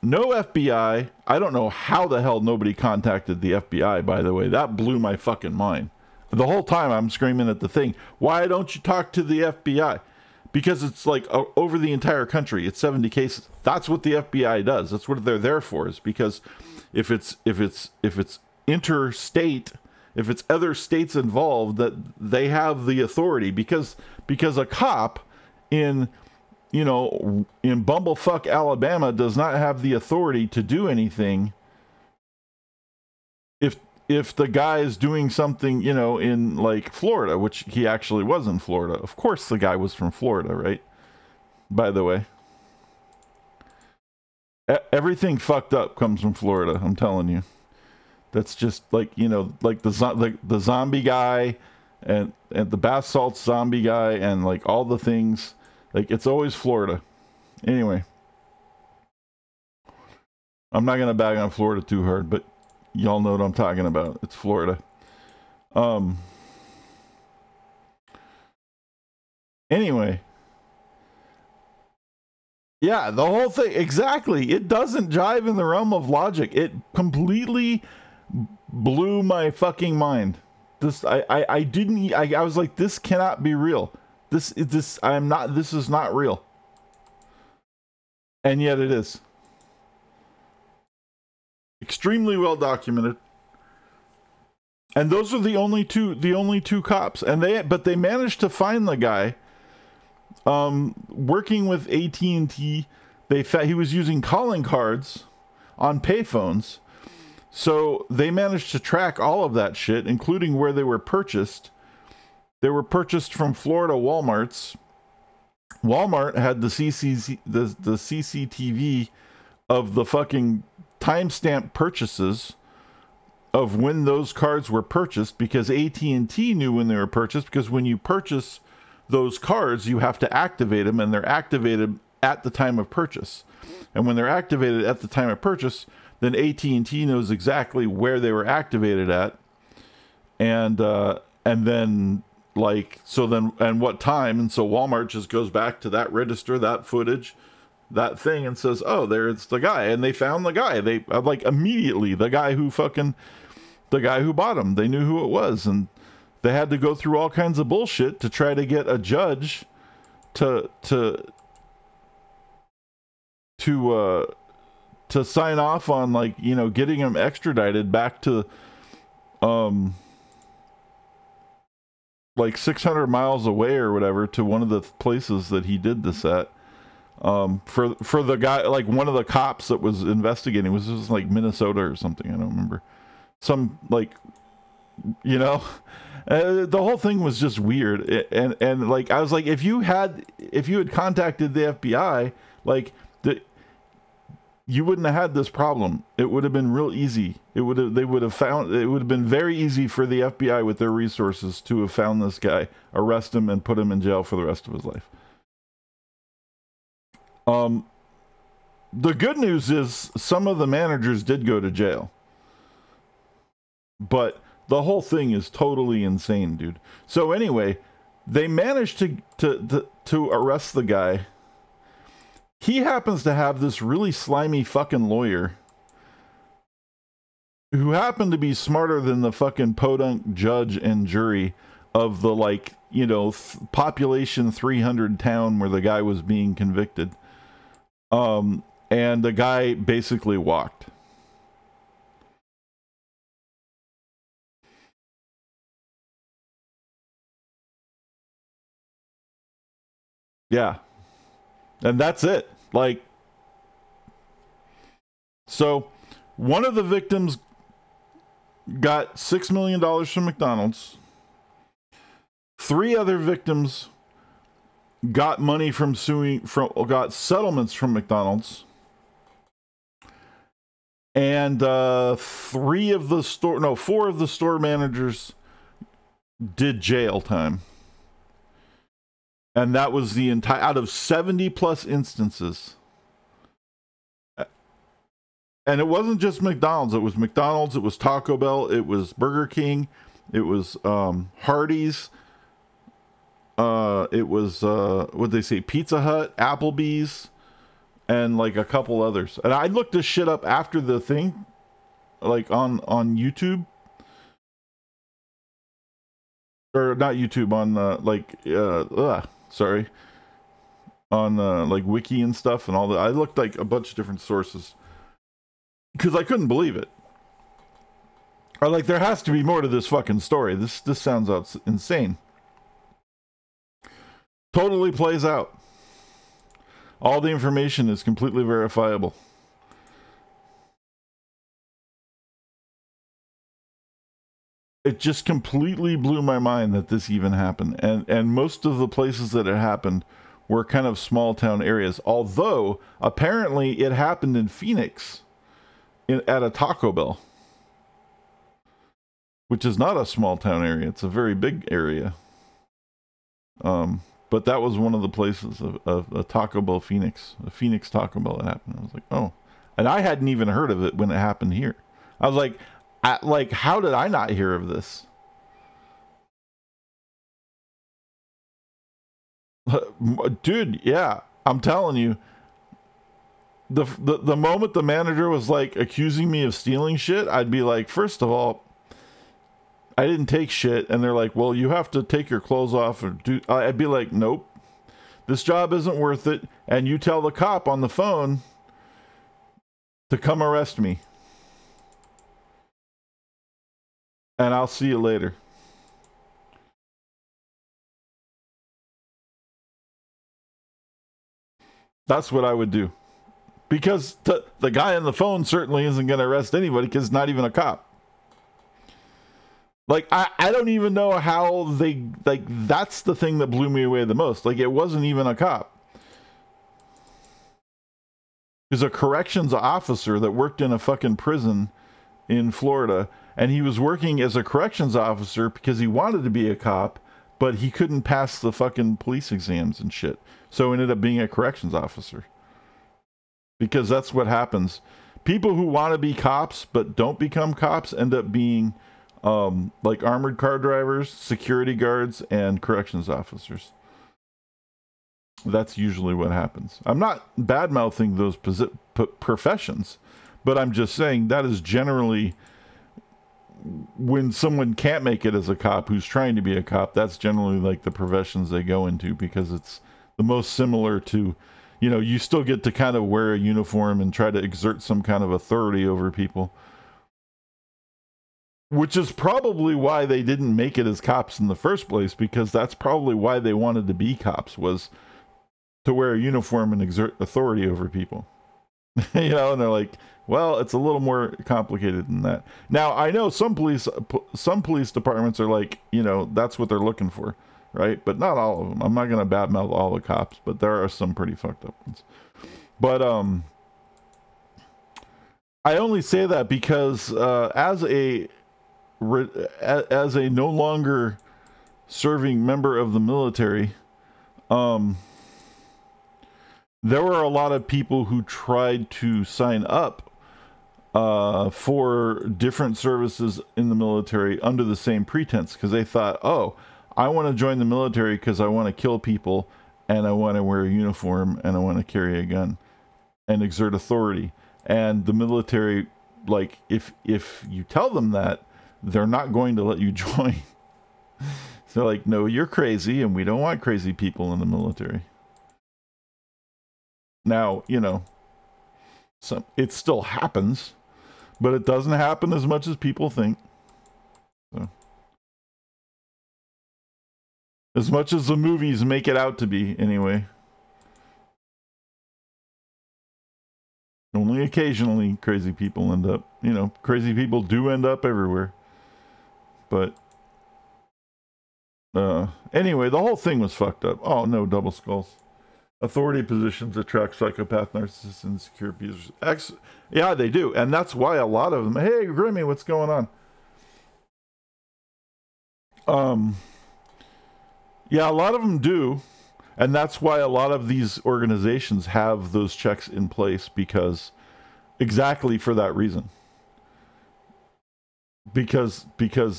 No FBI. I don't know how the hell nobody contacted the FBI, by the way. That blew my fucking mind. The whole time I'm screaming at the thing, why don't you talk to the FBI? Because it's like over the entire country, it's 70 cases. That's what the FBI does. That's what they're there for, is because if it's interstate, if it's other states involved, that they have the authority, because a cop in bumblefuck Alabama does not have the authority to do anything if the guy is doing something, in like Florida, which he actually was in Florida. Of course the guy was from Florida, right? By the way. Everything fucked up comes from Florida, I'm telling you. That's just like, like the zombie guy and the bath salts zombie guy and like all the things. Like, it's always Florida. Anyway. I'm not going to bag on Florida too hard, but y'all know what I'm talking about. It's Florida. Anyway. Yeah, the whole thing. Exactly. It doesn't jive in the realm of logic. It completely blew my fucking mind. I was like, this cannot be real. This is not real. And yet it is. Extremely well documented. And those are the only two cops. And they managed to find the guy working with AT&T. He was using calling cards on payphones. So they managed to track all of that shit, including where they were purchased. They were purchased from Florida Walmarts. Walmart had the CCTV of the fucking timestamp purchases of when those cards were purchased, because AT&T knew when they were purchased, because when you purchase those cards, you have to activate them, and they're activated at the time of purchase. And when they're activated at the time of purchase, then AT&T knows exactly where they were activated at, and then like, so then, and what time. And so Walmart just goes back to that register, that footage, that thing, and says, oh, there's the guy. And they found the guy. They like immediately, the guy who bought him, they knew who it was. And they had to go through all kinds of bullshit to try to get a judge to sign off on, like, getting him extradited back to like 600 miles away or whatever, to one of the places that he did this at. For the guy, like one of the cops that was investigating, was this like Minnesota or something, I don't remember, some like, you know, the whole thing was just weird. And like I was like, if you had contacted the FBI, like you wouldn't have had this problem. It would have been real easy. It would have been very easy for the FBI with their resources to have found this guy, arrest him, and put him in jail for the rest of his life. The good news is some of the managers did go to jail, but the whole thing is totally insane, dude. So anyway, they managed to arrest the guy. He happens to have this really slimy fucking lawyer who happened to be smarter than the fucking podunk judge and jury of the, like, you know, population 300 town where the guy was being convicted. And the guy basically walked. Yeah. And that's it. Like, so one of the victims got $6 million from McDonald's. 3 other victims got money got settlements from McDonald's. And 4 of the store managers did jail time. And that was the entire, out of 70 plus instances. And it wasn't just McDonald's. It was McDonald's, it was Taco Bell, it was Burger King, it was Hardee's, it was, what'd they say, Pizza Hut, Applebee's, and like a couple others. And I looked this shit up after the thing, like on YouTube. Or not YouTube, on on like Wiki and stuff and all that. I looked like a bunch of different sources because I couldn't believe it. Or like, there has to be more to this fucking story. This sounds insane. Totally plays out. All the information is completely verifiable. It just completely blew my mind that this even happened. And most of the places that it happened were kind of small town areas. Although, apparently, it happened in Phoenix at a Taco Bell. Which is not a small town area. It's a very big area. But that was one of the places of a Taco Bell Phoenix. A Phoenix Taco Bell that happened. I was like, oh. And I hadn't even heard of it when it happened here. I was like, how did I not hear of this? Dude, yeah, I'm telling you, the moment the manager was like accusing me of stealing shit, I'd be like, first of all, I didn't take shit. And they're like, well, you have to take your clothes off. I'd be like, nope, this job isn't worth it. And you tell the cop on the phone to come arrest me. And I'll see you later. That's what I would do. Because the guy on the phone certainly isn't going to arrest anybody because it's not even a cop. Like, I don't even know how they, like, that's the thing that blew me away the most. Like, it wasn't even a cop. It was a corrections officer that worked in a fucking prison in Florida. And he was working as a corrections officer because he wanted to be a cop, but he couldn't pass the fucking police exams and shit. So ended up being a corrections officer. Because that's what happens. People who want to be cops but don't become cops end up being like armored car drivers, security guards, and corrections officers. That's usually what happens. I'm not bad-mouthing those professions, but I'm just saying that is generally, when someone can't make it as a cop who's trying to be a cop, that's generally like the professions they go into because it's the most similar to, you know, you still get to kind of wear a uniform and try to exert some kind of authority over people. Which is probably why they didn't make it as cops in the first place, because that's probably why they wanted to be cops, was to wear a uniform and exert authority over people. You know, and they're like, well, it's a little more complicated than that. Now, I know some police departments are like, you know, that's what they're looking for, right? But not all of them. I'm not going to badmouth all the cops, but there are some pretty fucked up ones. But I only say that because as a no longer serving member of the military, there were a lot of people who tried to sign up for different services in the military under the same pretense, because they thought, oh, I want to join the military because I want to kill people and I want to wear a uniform and I want to carry a gun and exert authority. And the military, like, if you tell them that, they're not going to let you join. They're like, no, you're crazy and we don't want crazy people in the military. Now, you know, it still happens, but it doesn't happen as much as people think. So, as much as the movies make it out to be, anyway. Only occasionally crazy people end up, you know, crazy people do end up everywhere. But, anyway, the whole thing was fucked up. Oh, no, double skulls. Authority positions attract psychopath, narcissists, and insecure abusers. Yeah, they do. And that's why a lot of them, hey, Grimmy, what's going on? Yeah, a lot of them do. And that's why a lot of these organizations have those checks in place, because exactly for that reason. Because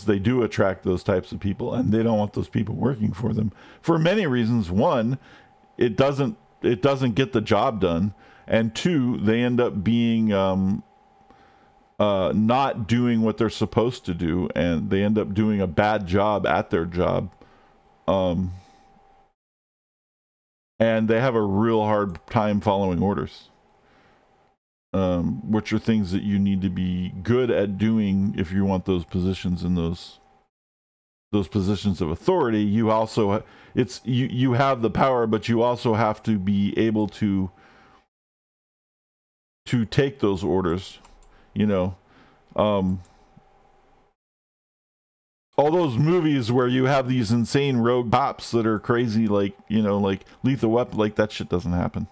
they do attract those types of people, and they don't want those people working for them for many reasons. One, it doesn't get the job done, and two, they end up being not doing what they're supposed to do, and they end up doing a bad job at their job, and they have a real hard time following orders, which are things that you need to be good at doing if you want those positions in those positions of authority. You also, you have the power, but you also have to be able to take those orders, you know. All those movies where you have these insane rogue cops that are crazy, like, you know, like Lethal Weapon, like that shit doesn't happen,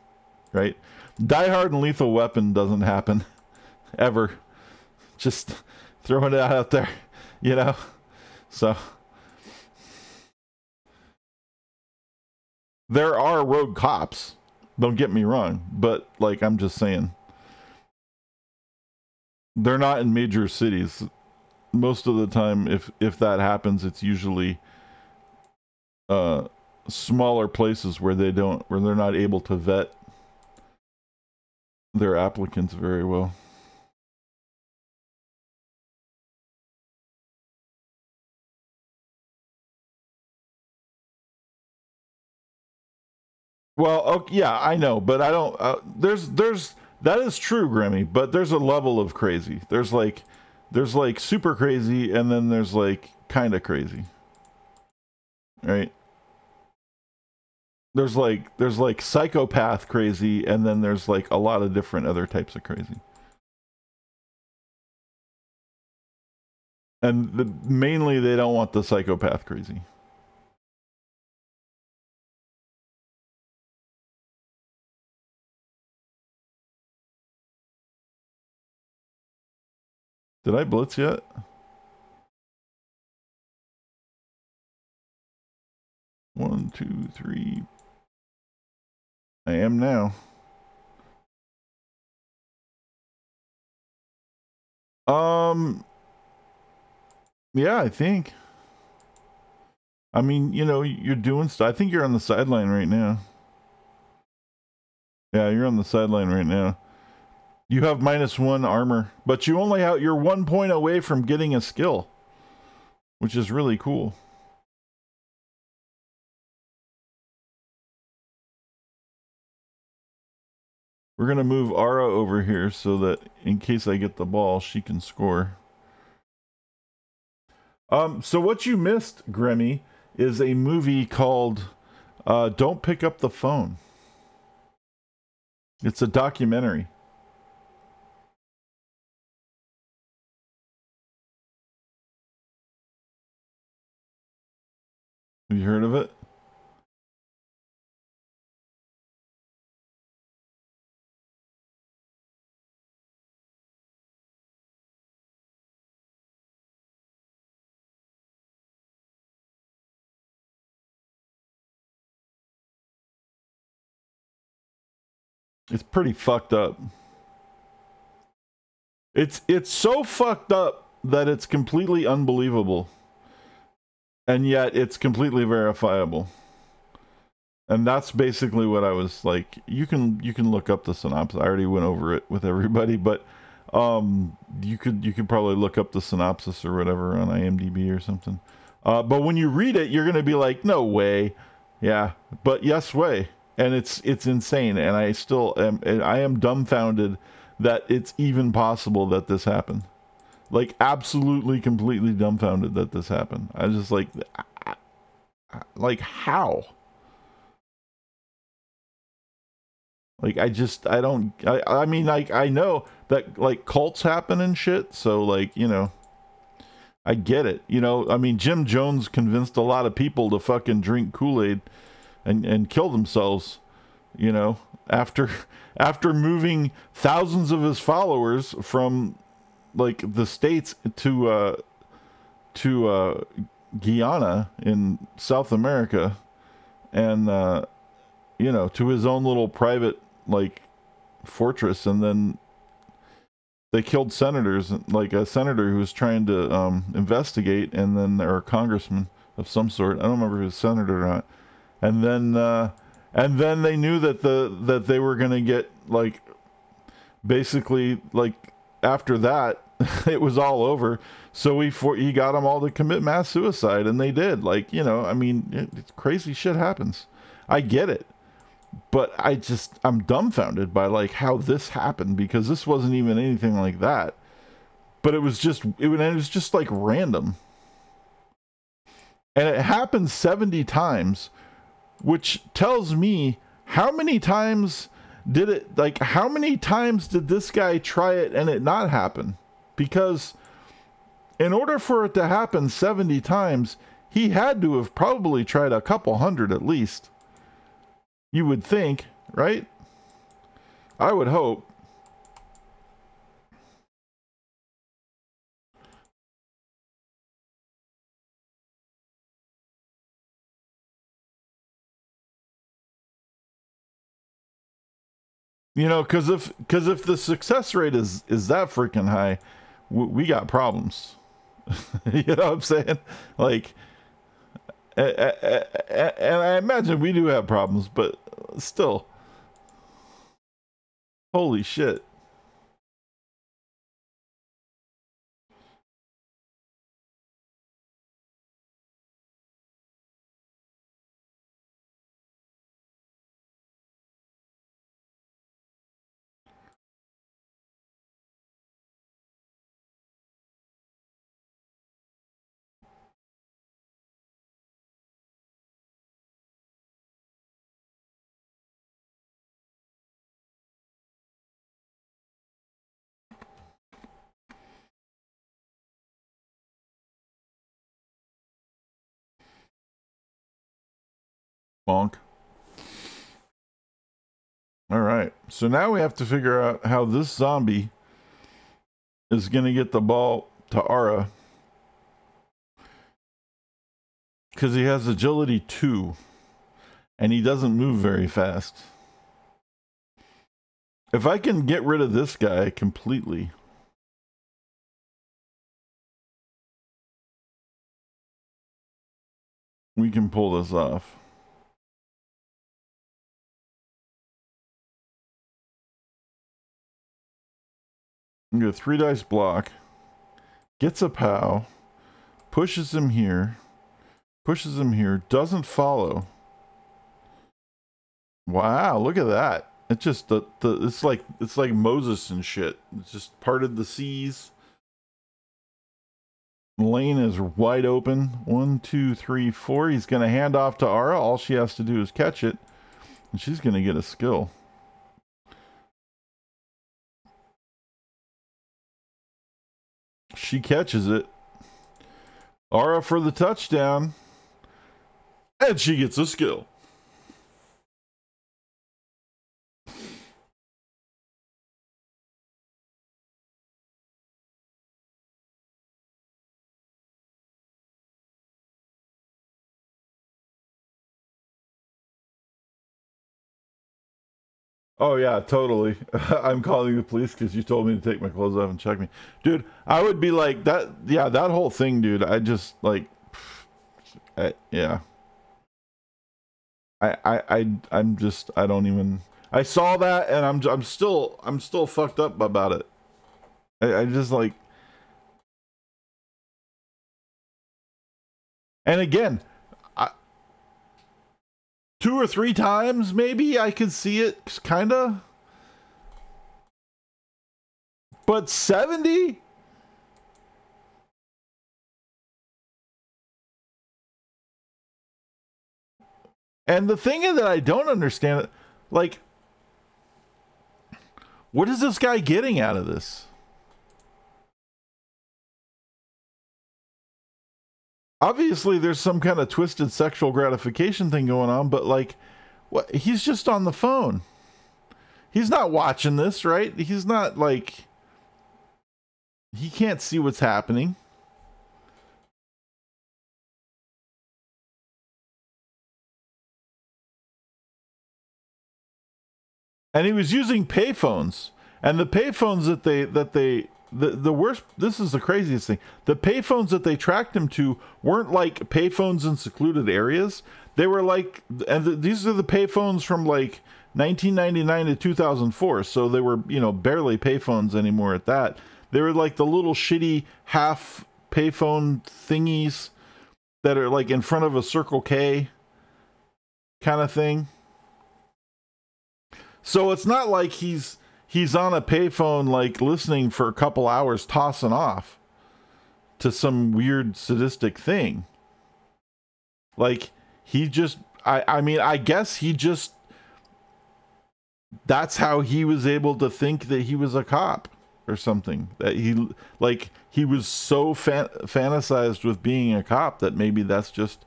right? Die Hard and Lethal Weapon doesn't happen ever. Just throwing it out there, you know. So there are rogue cops, don't get me wrong, but like, I'm just saying, they're not in major cities. Most of the time, if that happens, it's usually smaller places where they're not able to vet their applicants very well. Well, okay, yeah, I know, but I don't. That is true, Grammy. But there's a level of crazy. There's like super crazy, and then there's like kind of crazy, right? There's like psychopath crazy, and then there's like a lot of different other types of crazy. And mainly they don't want the psychopath crazy. Did I blitz yet? One, two, three. I am now. Yeah, I think. I mean, you know, you're doing stuff. I think you're on the sideline right now. Yeah, you're on the sideline right now. You have -1 armor, but you're 1 point away from getting a skill, which is really cool. We're going to move Ara over here so that in case I get the ball, she can score. So what you missed, Grimmy, is a movie called Don't Pick Up the Phone. It's a documentary. Have you heard of it? It's pretty fucked up. It's so fucked up that it's completely unbelievable. And yet it's completely verifiable. And that's basically what I was like. You can look up the synopsis. I already went over it with everybody, but you could probably look up the synopsis or whatever on IMDb or something. But when you read it, you're gonna be like, no way. Yeah, but yes way. And it's insane, and I am dumbfounded that it's even possible that this happened. Like, absolutely, completely dumbfounded that this happened. I was just like how? Like, I mean, like, I know that, like, cults happen and shit, so, like, you know, I get it. You know, I mean, Jim Jones convinced a lot of people to fucking drink Kool-Aid and kill themselves, you know, after moving thousands of his followers from, like, the States to Guyana in South America, and you know, to his own little private, like, fortress, and then they killed senators, like a senator who was trying to investigate, and then or a congressman of some sort. I don't remember if he was a senator or not. And then they knew that they were gonna get, like, basically, like, after that it was all over. So he got them all to commit mass suicide, and they did. Like, you know, I mean, it's crazy shit happens. I get it. But I'm dumbfounded by, like, how this happened, because this wasn't even anything like that. But it was just like random. And it happened 70 times, which tells me how many times did this guy try it and it not happen? Because in order for it to happen 70 times, he had to have probably tried a couple hundred at least. You would think, right? I would hope. You know, because if the success rate is that freaking high, we got problems. You know what I'm saying? Like, and I imagine we do have problems, but still, holy shit. Bonk. All right. So now we have to figure out how this zombie is going to get the ball to Ara. Because he has agility 2. And he doesn't move very fast. If I can get rid of this guy completely, we can pull this off. I'm going to 3 dice block. Gets a POW. Pushes him here. Pushes him here. Doesn't follow. Wow, look at that. It just it's like Moses and shit. It's just parted the seas. Lane is wide open. 1, 2, 3, 4. He's gonna hand off to Ara. All she has to do is catch it, and she's gonna get a skill. She catches it. Aura for the touchdown. And she gets a skill. Oh yeah, totally. I'm calling the police because you told me to take my clothes off and check me. Dude, I would be like that. Yeah, that whole thing, dude. I just like, yeah. I'm just, I don't even, I saw that and I'm still fucked up about it. I just like, and again, 2 or 3 times maybe I could see it kind of, but 70. And the thing is that I don't understand it, like, what is this guy getting out of this? Obviously there's some kind of twisted sexual gratification thing going on, but like, what? He's just on the phone. He's not watching this, right? He's not like, he can't see what's happening. And he was using payphones, and the payphones the worst, this is the craziest thing. The payphones that they tracked him to weren't like payphones in secluded areas. They were like, and these are the payphones from like 1999 to 2004. So they were, you know, barely payphones anymore at that. They were like the little shitty half payphone thingies that are like in front of a Circle K kind of thing. So it's not like he's on a payphone like listening for a couple hours tossing off to some weird sadistic thing. Like he just, I mean, I guess he just, that's how he was able to think that he was a cop or something. That he was so fantasized with being a cop that maybe that's just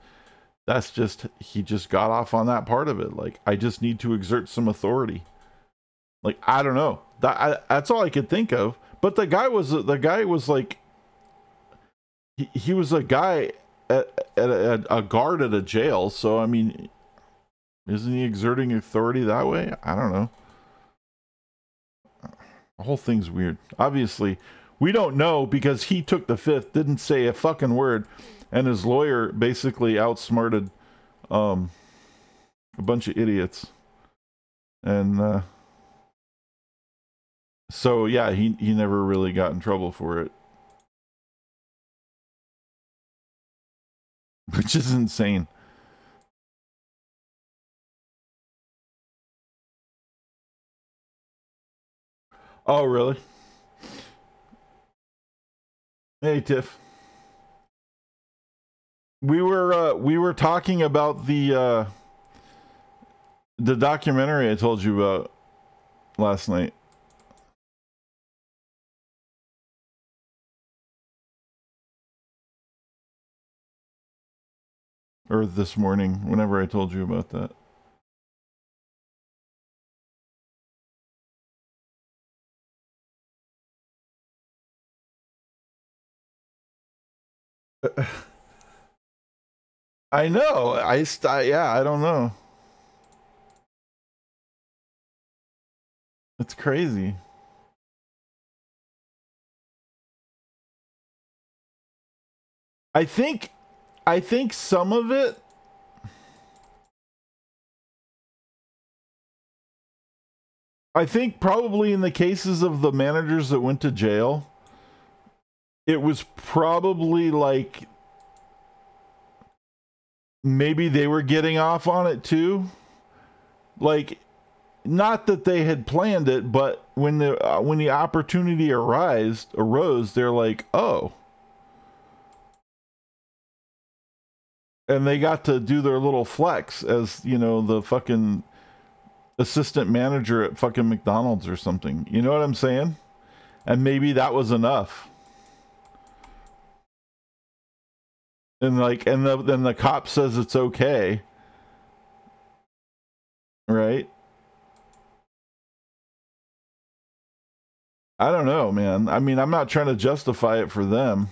he just got off on that part of it. Like, I just need to exert some authority. Like, I don't know. That's all I could think of. But the guy was like, he was a guy at a guard at a jail. So I mean, isn't he exerting authority that way? I don't know. The whole thing's weird. Obviously, we don't know because he took the fifth, didn't say a fucking word, and his lawyer basically outsmarted a bunch of idiots. And so yeah, he never really got in trouble for it, which is insane. Oh really? Hey Tiff. We were talking about the documentary I told you about last night. Or this morning, whenever I told you about that. I know. Yeah, I don't know. It's crazy. I think some of it, I think probably in the cases of the managers that went to jail, it was probably like maybe they were getting off on it too. Like, not that they had planned it, but when the opportunity arose, they're like, oh. And they got to do their little flex as, you know, the fucking assistant manager at fucking McDonald's or something. You know what I'm saying? And maybe that was enough. And like, then the cop says it's okay, right? I don't know, man. I mean, I'm not trying to justify it for them,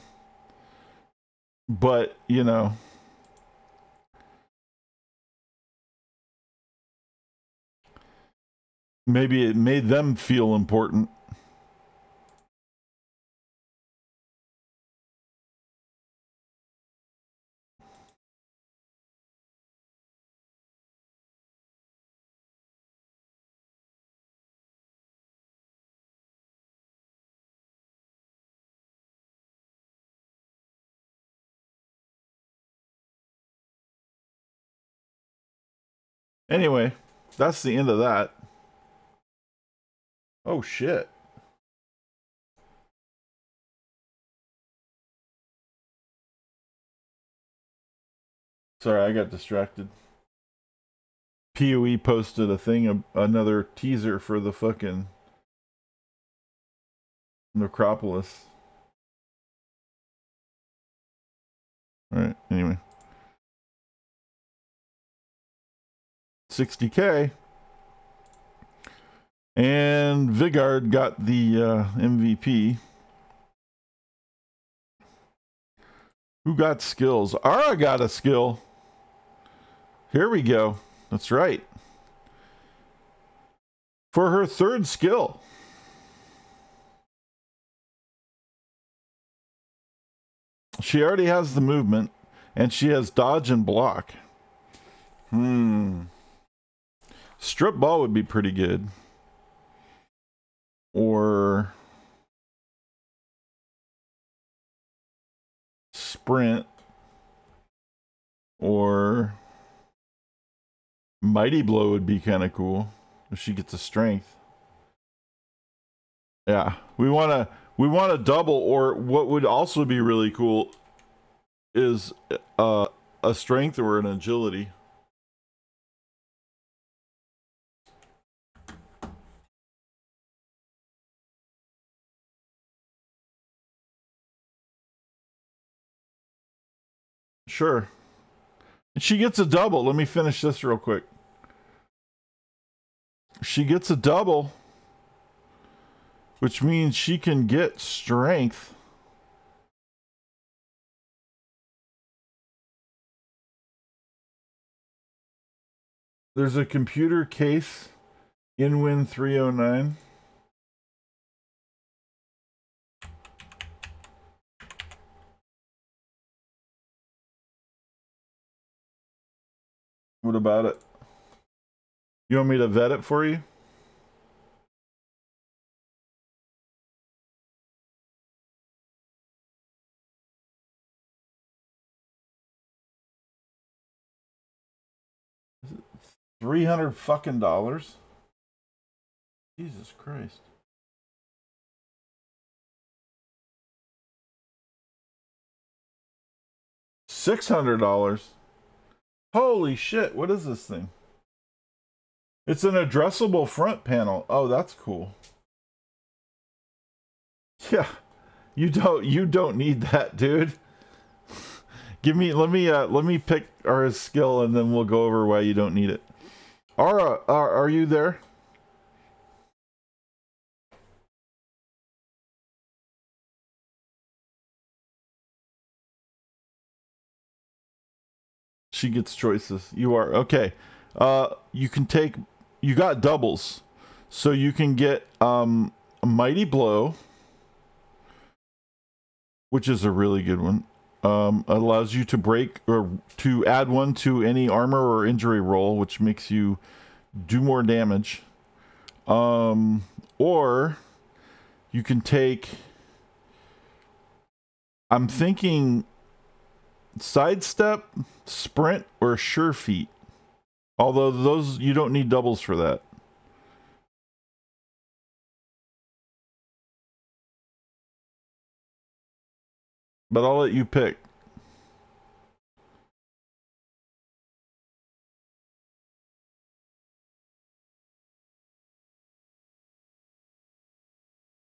but you know, maybe it made them feel important. Anyway, that's the end of that. Oh shit. Sorry, I got distracted. PoE posted a thing, another teaser for the fucking Necropolis. Alright, anyway. 60k. And Vigard got the MVP. Who got skills? Ara got a skill. Here we go. That's right. For her third skill. She already has the movement, and she has dodge and block. Strip ball would be pretty good. Or sprint. Or mighty blow would be kind of cool if she gets a strength. Yeah, we want to double, or what would also be really cool is a strength or an agility. Sure. She gets a double. Let me finish this real quick. She gets a double, which means she can get strength. There's a computer case in Win 309. What about it? You want me to vet it for you? $300 fucking dollars? Jesus Christ. $600. Holy shit, what is this thing? It's an addressable front panel. Oh, that's cool. Yeah. You don't need that, dude. Let me pick our skill and then we'll go over why you don't need it. Ara, are you there? She gets choices. You are okay. You got doubles. So you can get a mighty blow, which is a really good one. Allows you to break or to add one to any armor or injury roll, which makes you do more damage. Or you can take, I'm thinking sidestep, sprint, or sure feet. Although those, you don't need doubles for that. But I'll let you pick.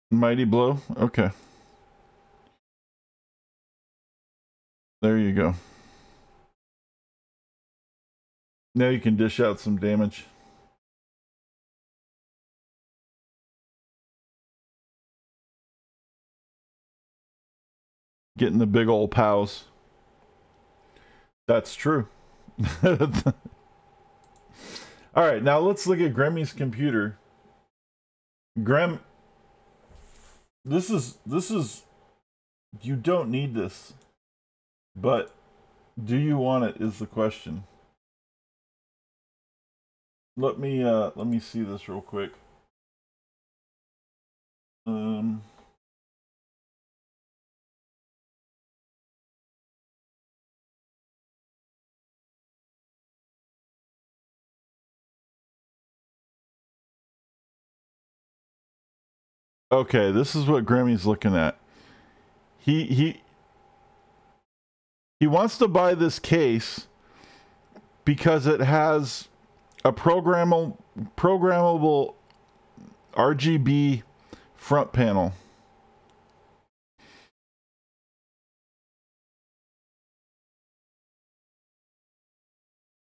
Mighty blow? Okay. There you go. Now you can dish out some damage. Getting the big old pows. That's true. All right, now let's look at Gremmy's computer. Grem, this is you don't need this, but do you want it is the question. Let me see this real quick. Okay, this is what Grammy's looking at. He wants to buy this case because it has a programmable RGB front panel.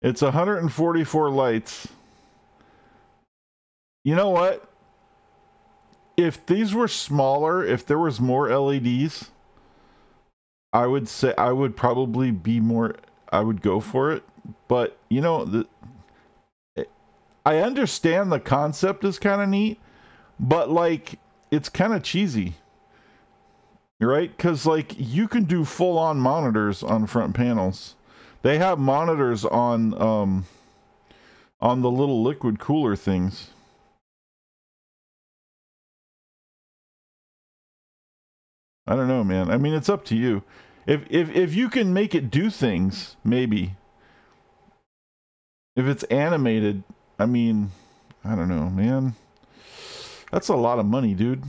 It's 144 lights. You know what? If these were smaller, if there was more LEDs, I would say I would probably be more, I would go for it. But, you know, I understand the concept is kind of neat, but like, it's kind of cheesy. Right? Because like, you can do full-on monitors on front panels. They have monitors on the little liquid cooler things. I don't know, man. I mean, it's up to you. If you can make it do things, maybe. If it's animated, I mean, I don't know, man. That's a lot of money, dude.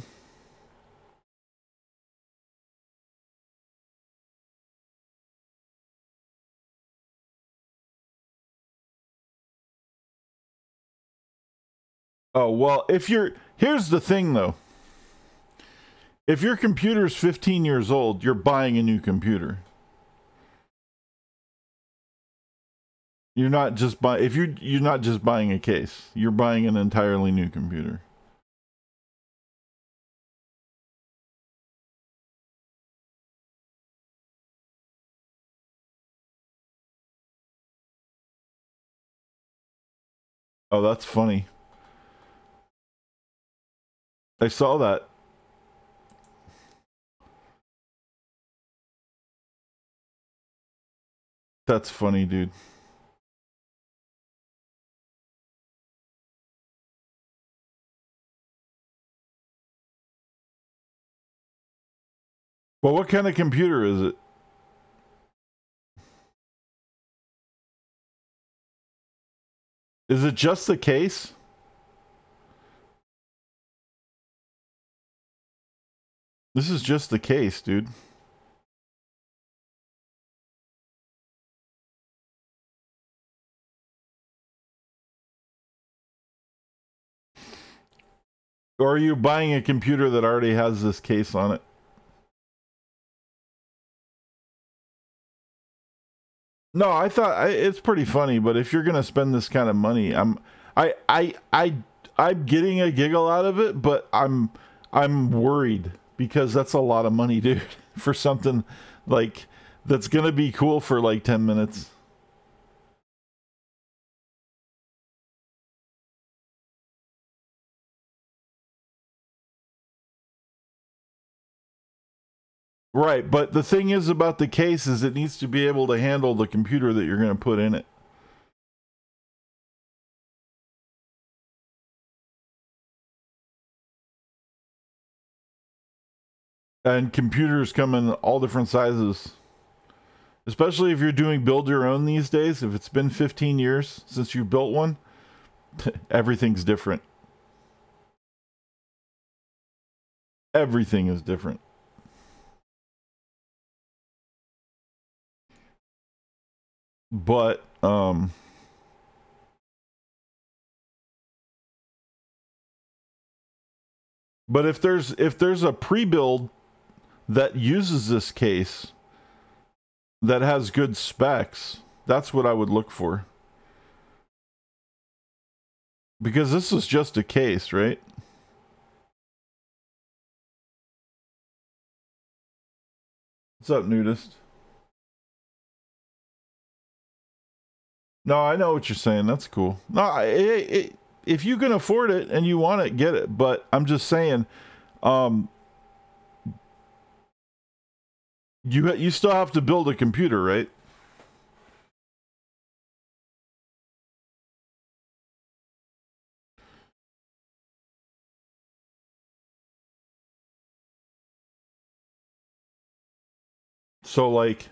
Oh, well, here's the thing though. If your computer's 15 years old, you're buying a new computer. You're not just you're not just buying a case. You're buying an entirely new computer. Oh, that's funny. I saw that. That's funny, dude. Well, what kind of computer is it? Is it just the case? This is just the case, dude. Or are you buying a computer that already has this case on it? No, I thought it's pretty funny, but if you're gonna spend this kind of money, I'm getting a giggle out of it, but I'm worried because that's a lot of money, dude, for something like that's gonna be cool for like 10 minutes. Right, but the thing is about the case is it needs to be able to handle the computer that you're gonna put in it. And computers come in all different sizes. Especially if you're doing build your own these days. If it's been 15 years since you built one, everything's different. Everything is different. But if there's a pre-build that uses this case, that has good specs. That's what I would look for. Because this is just a case, right? What's up, nudist? No, I know what you're saying. That's cool. No, if you can afford it and you want it, get it. But I'm just saying, you still have to build a computer, right? So like,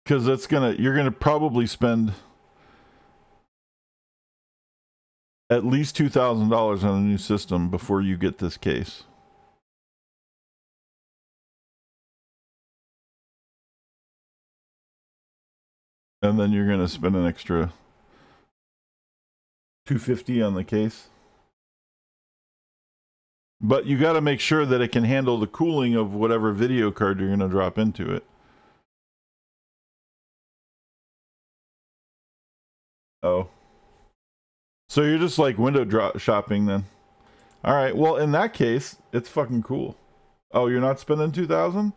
because you're gonna probably spend at least $2,000 on a new system before you get this case. And then you're gonna spend an extra $250 on the case. But you got to make sure that it can handle the cooling of whatever video card you're going to drop into it. Oh. So you're just like window shopping then. All right. Well, in that case, it's fucking cool. Oh, you're not spending 2,000?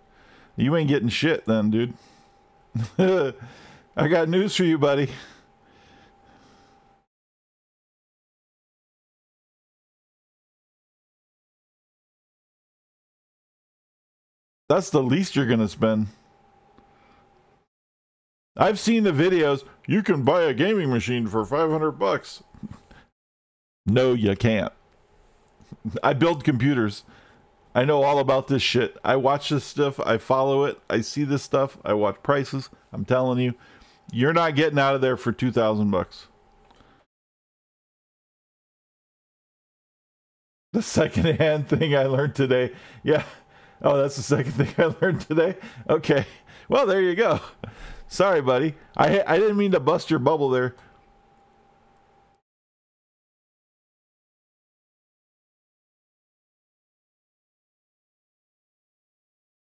You ain't getting shit then, dude. I got news for you, buddy. That's the least you're going to spend. I've seen the videos. You can buy a gaming machine for $500. No, you can't. I build computers. I know all about this shit. I watch this stuff. I follow it. I see this stuff. I watch prices. I'm telling you, you're not getting out of there for $2,000. The secondhand thing I learned today. Yeah. Oh, that's the second thing I learned today. Okay. Well, there you go. Sorry, buddy. I didn't mean to bust your bubble there.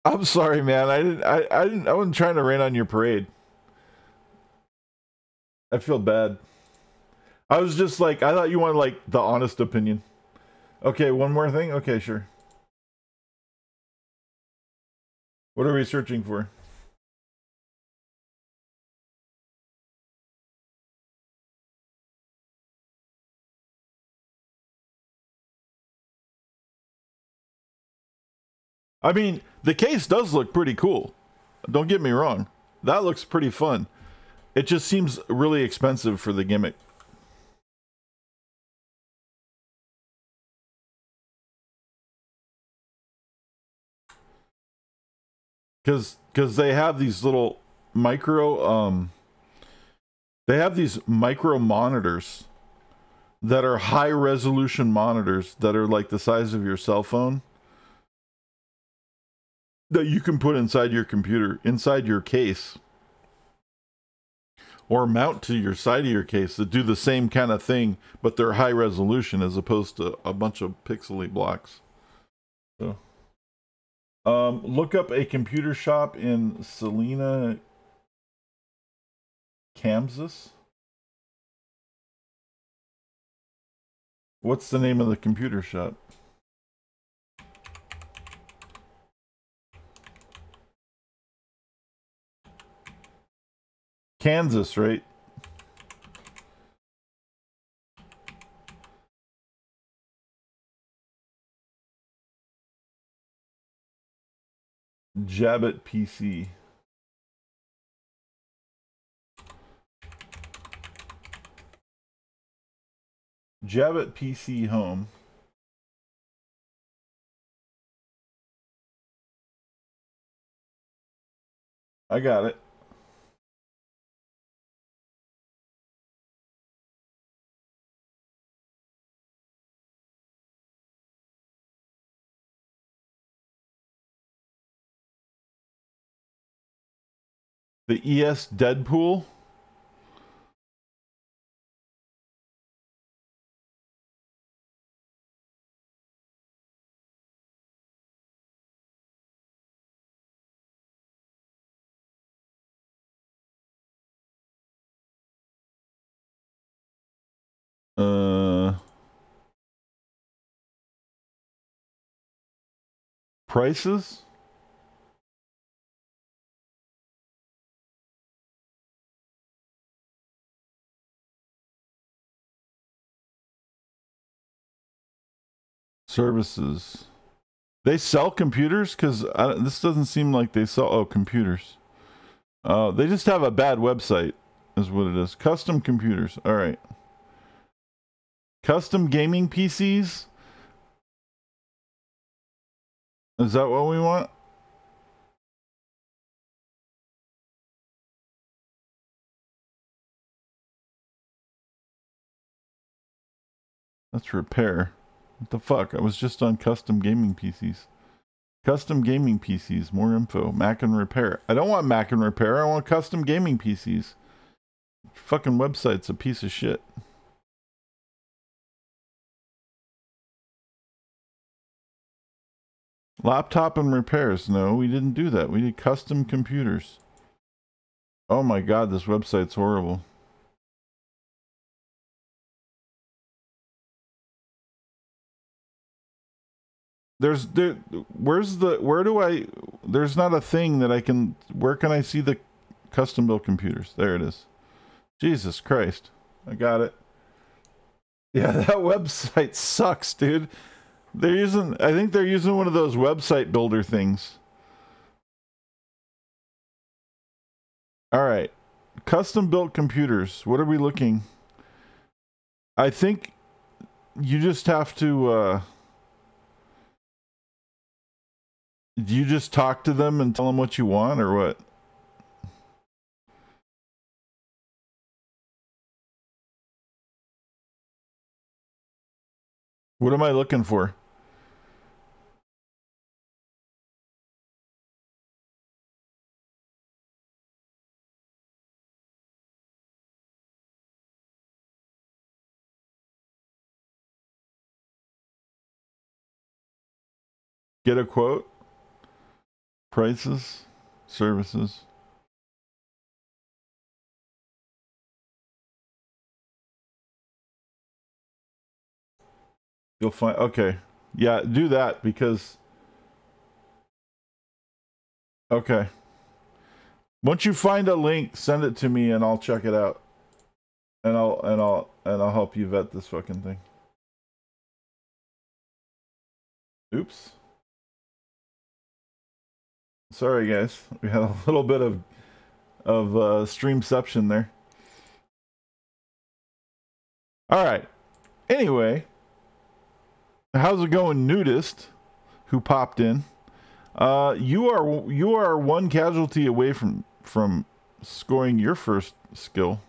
I'm sorry, man. I wasn't trying to rain on your parade. I feel bad. I was just like, I thought you wanted like the honest opinion. Okay, one more thing? Okay, sure. What are we searching for? I mean, the case does look pretty cool. Don't get me wrong. That looks pretty fun. It just seems really expensive for the gimmick. Because they have these little they have these micro monitors that are high resolution monitors that are like the size of your cell phone that you can put inside your computer, inside your case, or mount to your side of your case that do the same kind of thing, but they're high resolution as opposed to a bunch of pixely blocks. So, look up a computer shop in Salina, Kansas. What's the name of the computer shop? Kansas, right? Jabbit PC. Jabbit PC Home. I got it. The ES Deadpool. Prices? Services. They sell computers? Because this doesn't seem like they sell... Oh, computers. They just have a bad website, is what it is. Custom computers. All right. Custom gaming PCs? Is that what we want? Let's repair. What the fuck? I was just on custom gaming PCs. Custom gaming PCs. More info. Mac and repair. I don't want Mac and repair. I want custom gaming PCs. Fucking website's a piece of shit. Laptop and repairs. No, we didn't do that. We did custom computers. Oh my god, this website's horrible. There's not a thing that I can, where can I see the custom built computers? There it is. Jesus Christ. I got it. Yeah, that website sucks, dude. I think they're using one of those website builder things. All right. Custom built computers. What are we looking? I think you just have to, do you just talk to them and tell them what you want or what? What am I looking for? Get a quote? Prices? Services? You'll find, okay. Yeah, do that because, okay. Once you find a link, send it to me and I'll check it out. And I'll help you vet this fucking thing. Oops. Sorry guys. We had a little bit of streamception there. All right. Anyway, how's it going, nudist who popped in? You are one casualty away from scoring your first skill.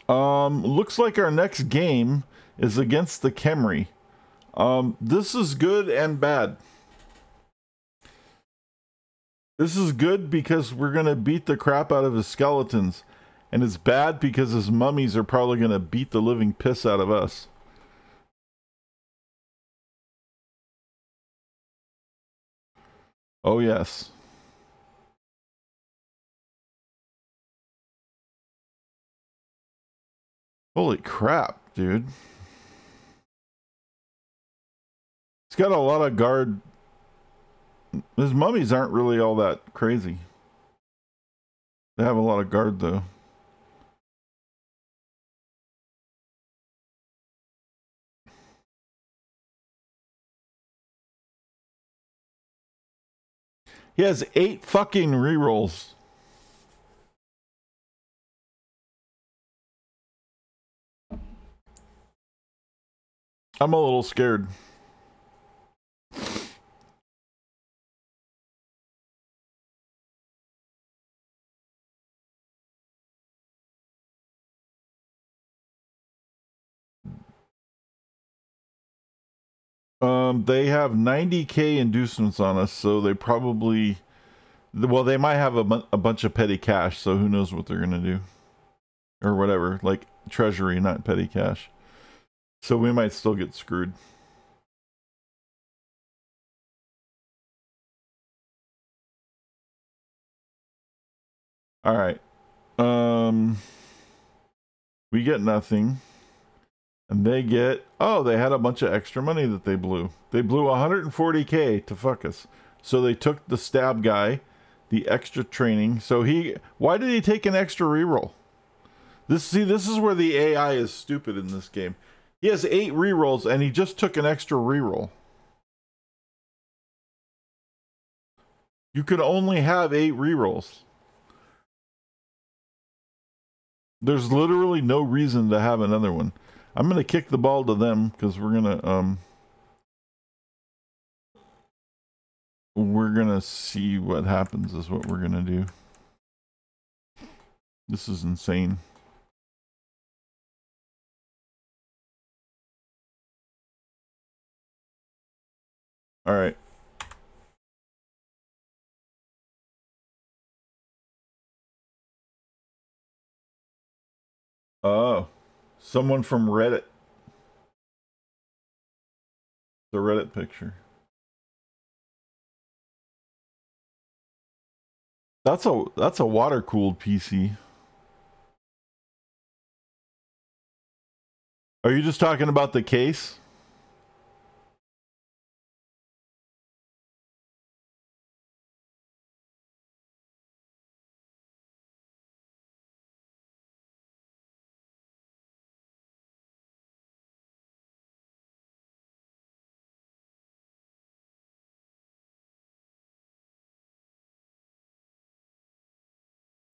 Looks like our next game is against the Khemri. This is good and bad. This is good because we're gonna beat the crap out of his skeletons, and it's bad because his mummies are probably gonna beat the living piss out of us. Oh yes. Holy crap, dude. He's got a lot of guard. His mummies aren't really all that crazy. They have a lot of guard though. He has 8 fucking rerolls. I'm a little scared. They have 90k inducements on us, so they probably, well, they might have a bunch of petty cash, so who knows what they're gonna do. Or whatever, like treasury, not petty cash. So we might still get screwed. All right. We get nothing. And they get, oh, they had a bunch of extra money that they blew. They blew 140K to fuck us. So they took the stab guy, the extra training. So why did he take an extra reroll? This is where the AI is stupid in this game. He has 8 rerolls and he just took an extra reroll. You could only have 8 rerolls. There's literally no reason to have another one. I'm going to kick the ball to them because we're going to see what happens is what we're going to do. This is insane. All right. Oh, someone from Reddit. The Reddit picture. That's a water-cooled PC. Are you just talking about the case?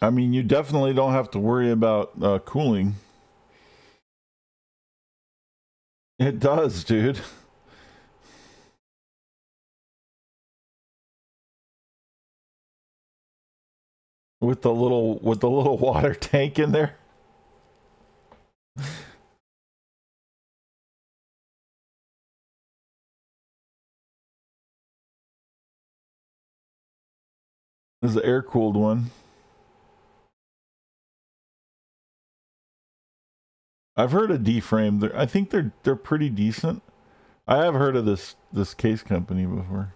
I mean, you definitely don't have to worry about cooling. It does, dude. With the little water tank in there. This is the air-cooled one. I've heard of D-Frame. I think they're pretty decent. I have heard of this case company before.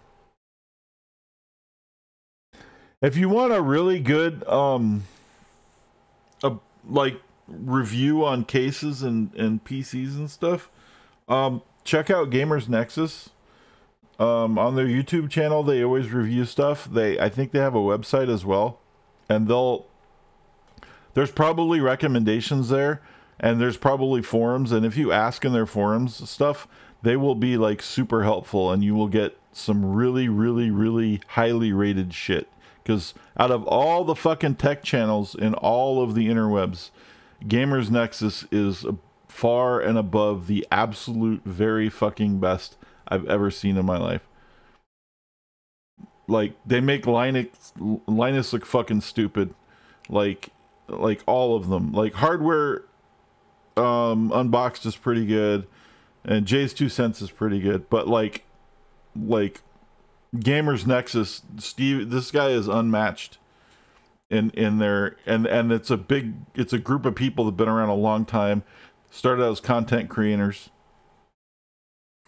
If you want a really good like review on cases and PCs and stuff, check out Gamers Nexus. On their YouTube channel, they always review stuff. I think they have a website as well, and there's probably recommendations there, and there's probably forums, and if you ask in their forums stuff, they will be like super helpful, and you will get some really, really, really highly rated shit. Because out of all the fucking tech channels in all of the interwebs, Gamers Nexus is far and above the absolute very fucking best I've ever seen in my life. Like, they make Linus look fucking stupid. Like all of them. Like, Hardware Unboxed is pretty good, and Jay's 2 cents is pretty good, but like Gamers Nexus, Steve, this guy is unmatched in there, and it's a group of people that've been around a long time, started out as content creators,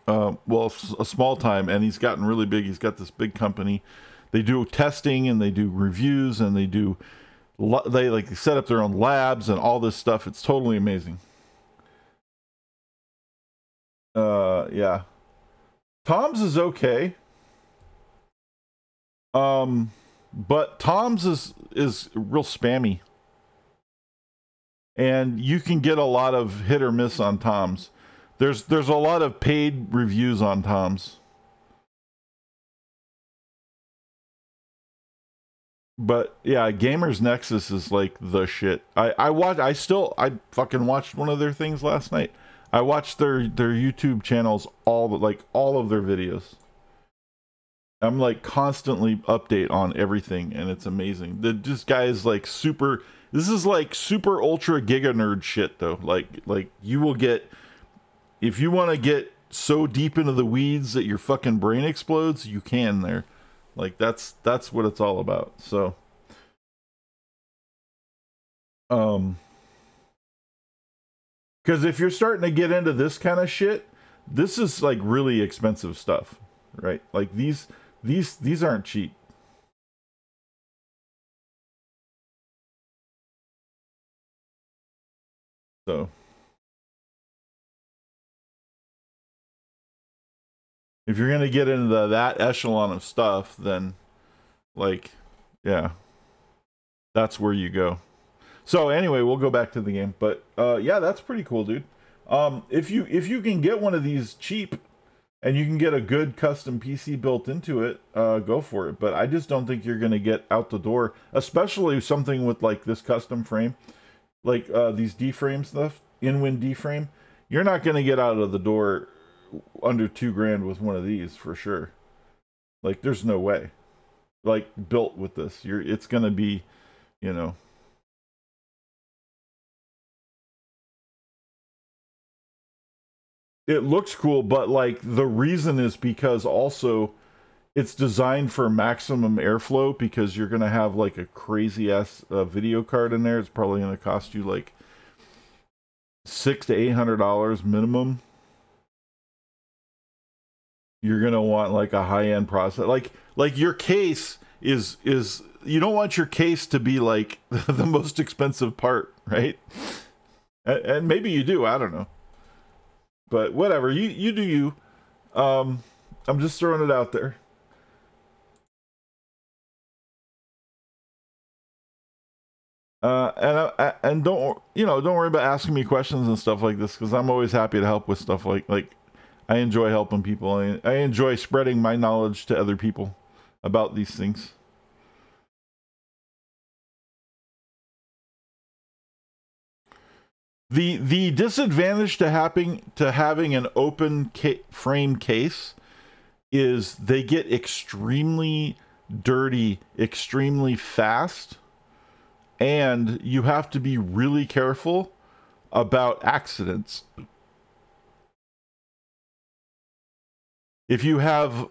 well, a small time, and he's gotten really big. He's got this big company. They do testing and they do reviews and they set up their own labs and all this stuff. It's totally amazing. Yeah, Tom's is okay. But Tom's is real spammy, and you can get a lot of hit or miss on Tom's. There's a lot of paid reviews on Tom's, but yeah, Gamers Nexus is like the shit. I fucking watched one of their things last night. I watched their YouTube channels, all of their videos. I'm like constantly update on everything, and it's amazing. This guy is like super. This is like super ultra giga nerd shit though. Like you will get, if you want to get so deep into the weeds that your fucking brain explodes, you can there. Like that's what it's all about. So because if you're starting to get into this kind of shit, this is like really expensive stuff, right? Like these aren't cheap. So if you're gonna get into that echelon of stuff, then like, yeah, that's where you go. So anyway, we'll go back to the game, but yeah, that's pretty cool, dude. If you can get one of these cheap, and you can get a good custom PC built into it, go for it. But I just don't think you're gonna get out the door, especially something with like this custom frame, like these D-frame stuff, in-wind D-frame. You're not gonna get out of the door under $2,000 with one of these for sure. Like, there's no way. Like, built with this, it's gonna be, you know. It looks cool, but like the reason is because also it's designed for maximum airflow, because you're gonna have like a crazy ass video card in there. It's probably gonna cost you like $600 to $800 minimum. You're gonna want like a high end processor. Like your case is you don't want your case to be like the most expensive part, right? And maybe you do. I don't know. But whatever, you do you. I'm just throwing it out there. And don't worry about asking me questions and stuff like this, because I'm always happy to help with stuff like I enjoy helping people. I enjoy spreading my knowledge to other people about these things. The disadvantage to having an open frame case is they get extremely dirty extremely fast, and you have to be really careful about accidents. If you have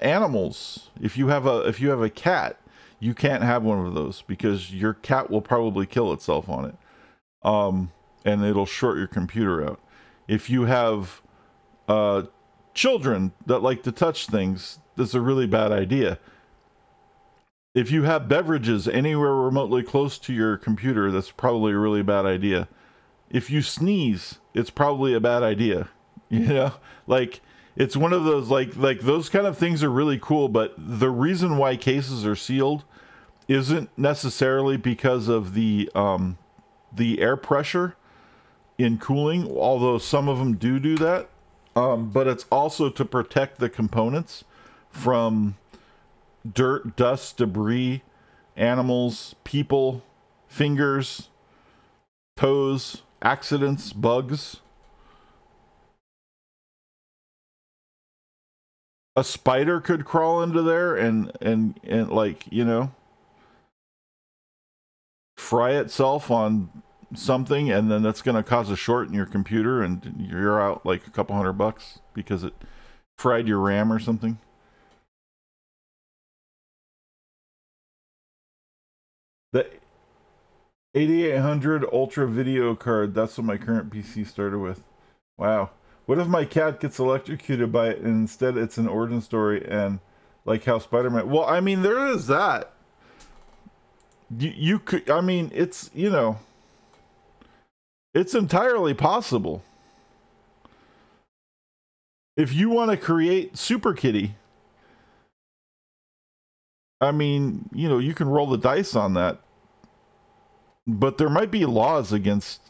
animals, if you have a cat, you can't have one of those, because your cat will probably kill itself on it, and it'll short your computer out. If you have children that like to touch things, that's a really bad idea. If you have beverages anywhere remotely close to your computer, that's probably a really bad idea. If you sneeze, it's probably a bad idea. You know, like, it's one of those, like those kind of things are really cool, but the reason why cases are sealed isn't necessarily because of the air pressure in cooling, although some of them do that. But it's also to protect the components from dirt, dust, debris, animals, people, fingers, toes, accidents, bugs. A spider could crawl into there and like, fry itself on something, and then that's going to cause a short in your computer, and you're out like a couple $100 because it fried your RAM or something. The 8800 Ultra video card, that's what my current PC started with. Wow. What if my cat gets electrocuted by it, and instead it's an origin story, and like how Spider-Man... Well, I mean, there is that. You could... I mean, it's, it's entirely possible. If you want to create Super Kitty, I mean, you can roll the dice on that. But there might be laws against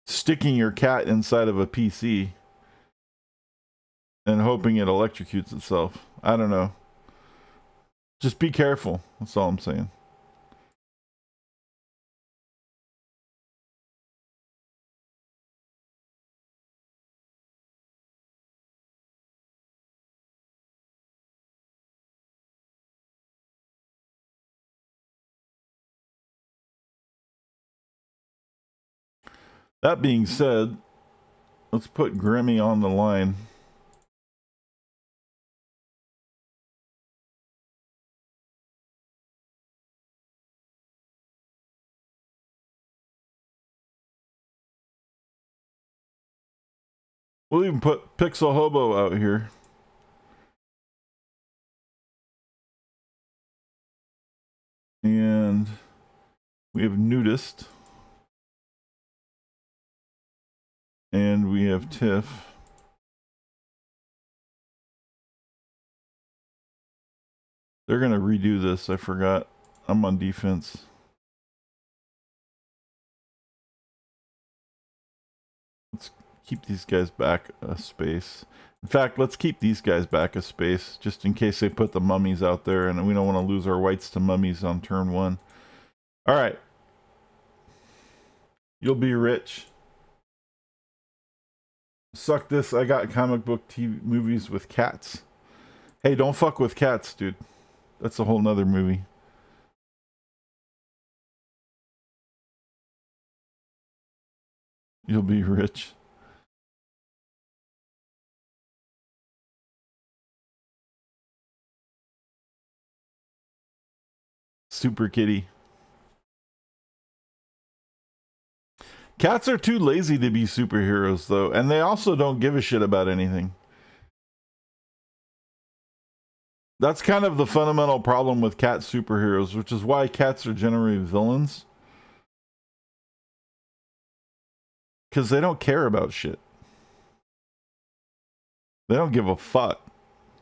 sticking your cat inside of a PC and hoping it electrocutes itself. I don't know. Just be careful. That's all I'm saying. That being said, let's put Grimmy on the line. We'll even put Pixel Hobo out here. And we have Nudist. And we have Tiff. They're going to redo this. I forgot. I'm on defense. Let's keep these guys back a space. In fact, let's keep these guys back a space just in case they put the mummies out there, and we don't want to lose our whites to mummies on turn 1. All right. You'll be rich. Suck this. I got comic book TV movies with cats. Hey, don't fuck with cats, dude. That's a whole nother movie. You'll be rich. Super kitty. Cats are too lazy to be superheroes, though, and they also don't give a shit about anything. That's kind of the fundamental problem with cat superheroes, which is why cats are generally villains. Because they don't care about shit. They don't give a fuck.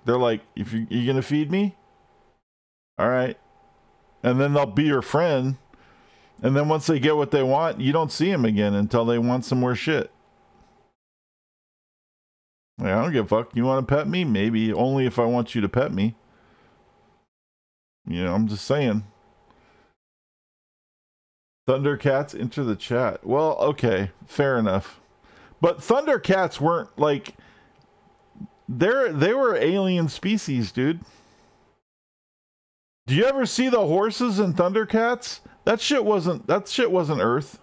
They're like, if you're gonna feed me? Alright. And then they'll be your friend. And then once they get what they want, you don't see them again until they want some more shit. Like, I don't give a fuck. You want to pet me? Maybe. Only if I want you to pet me. You know, I'm just saying. Thundercats enter the chat. Well, okay. Fair enough. But Thundercats weren't like... They were alien species, dude. Do you ever see the horses in Thundercats? That shit wasn't Earth.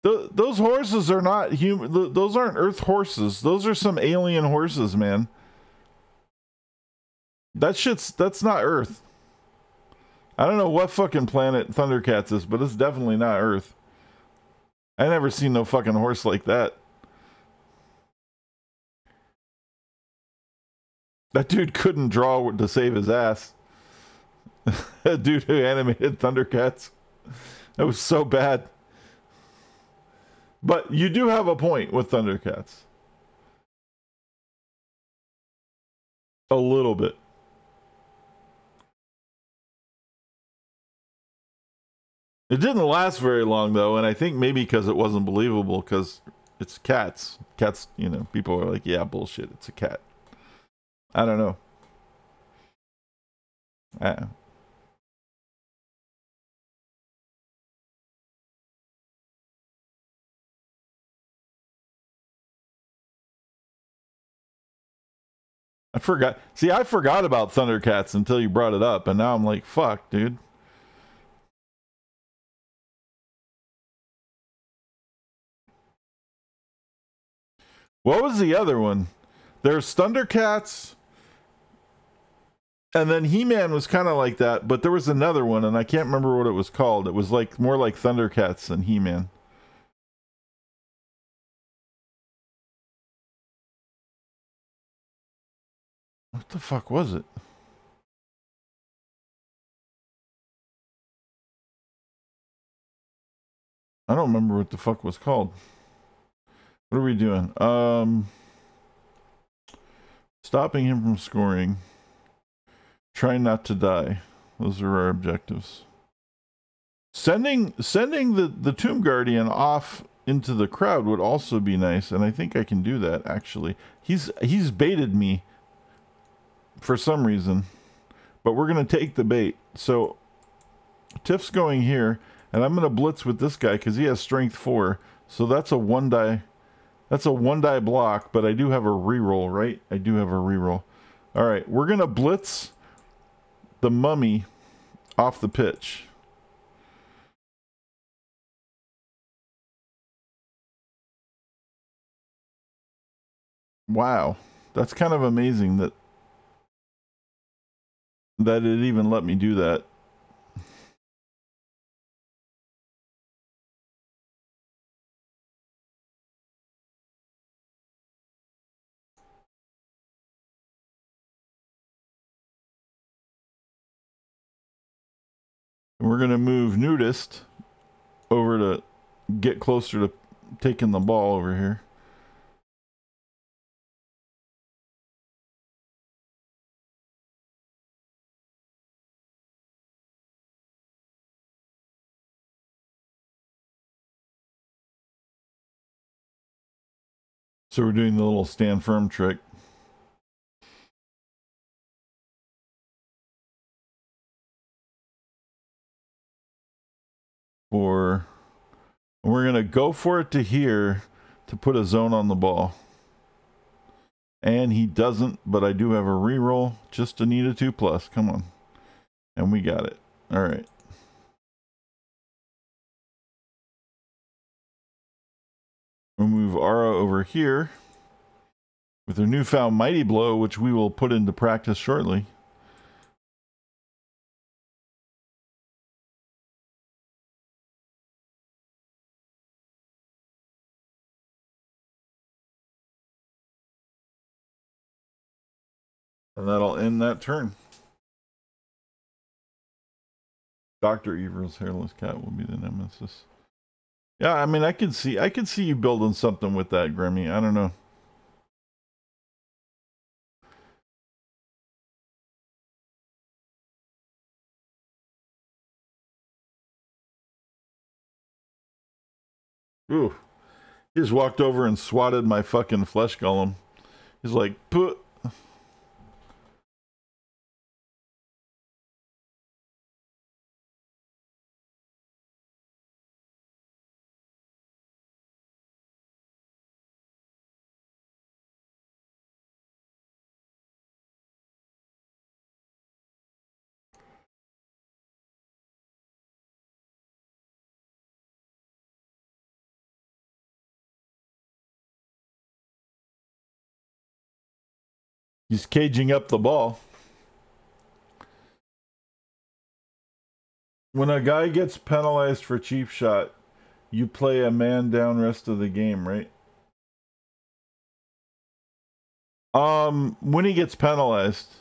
Those horses are not human. Those aren't Earth horses. Those are some alien horses, man. That's not Earth. I don't know what fucking planet Thundercats is, but it's definitely not Earth. I never seen no fucking horse like that. That dude couldn't draw to save his ass. That dude who animated Thundercats. That was so bad. But you do have a point with Thundercats. A little bit. It didn't last very long, though, and I think maybe because it wasn't believable, because it's cats. Cats, you know, people are like, yeah, bullshit, it's a cat. I don't know. I forgot. See, I forgot about Thundercats until you brought it up, and now I'm like, fuck, dude. What was the other one? There's Thundercats, and then He-Man was kind of like that, but there was another one, and I can't remember what it was called. It was like more like Thundercats than He-Man. What the fuck was it? I don't remember what the fuck was called. What are we doing? Stopping him from scoring. Try not to die. Those are our objectives. Sending the Tomb Guardian off into the crowd would also be nice, and I think I can do that, actually. He's baited me for some reason, but we're going to take the bait. So Tiff's going here, and I'm going to blitz with this guy because he has strength 4. So that's a 1-die. That's a 1-die block, but I do have a reroll, right? I do have a reroll. All right, we're going to blitz the mummy off the pitch. Wow, that's kind of amazing that it even let me do that. And we're going to move Nudist over to get closer to taking the ball over here. So we're doing the little stand firm trick. We're going to go for it to here to put a zone on the ball. And he doesn't, but I do have a reroll just to need a 2+. Come on. And we got it. All right. We'll move Aura over here with her newfound Mighty Blow, which we will put into practice shortly. And that'll end that turn. Dr. Ever's hairless cat will be the nemesis. Yeah, I mean, I could see you building something with that, Grimmy. I don't know. Ooh. He just walked over and swatted my fucking flesh golem. He's like, put. He's caging up the ball. When a guy gets penalized for cheap shot, you play a man down rest of the game, right? When he gets penalized,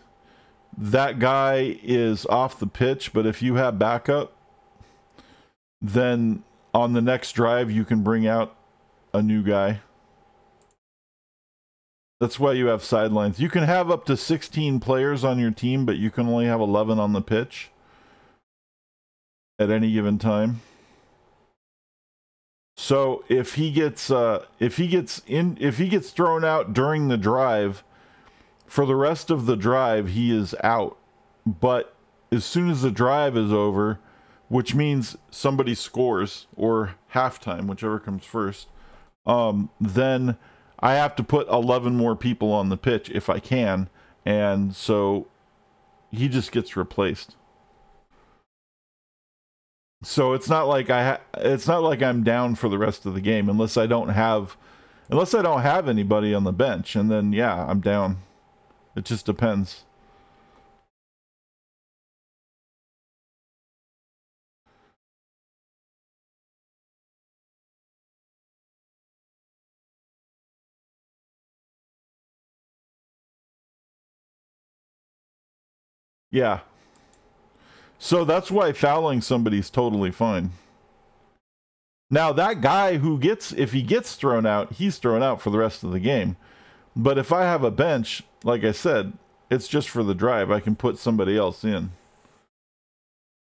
that guy is off the pitch, but if you have backup, then on the next drive you can bring out a new guy. That's why you have sidelines. You can have up to 16 players on your team, but you can only have 11 on the pitch at any given time. So if he gets thrown out during the drive, for the rest of the drive he is out. But as soon as the drive is over, which means somebody scores or halftime, whichever comes first, then I have to put 11 more people on the pitch if I can, and so he just gets replaced. So it's not like I'm down for the rest of the game unless I don't have anybody on the bench, and then yeah, I'm down. It just depends. Yeah. So that's why fouling somebody's totally fine. Now that guy if he gets thrown out, he's thrown out for the rest of the game. But if I have a bench, like I said, it's just for the drive. I can put somebody else in.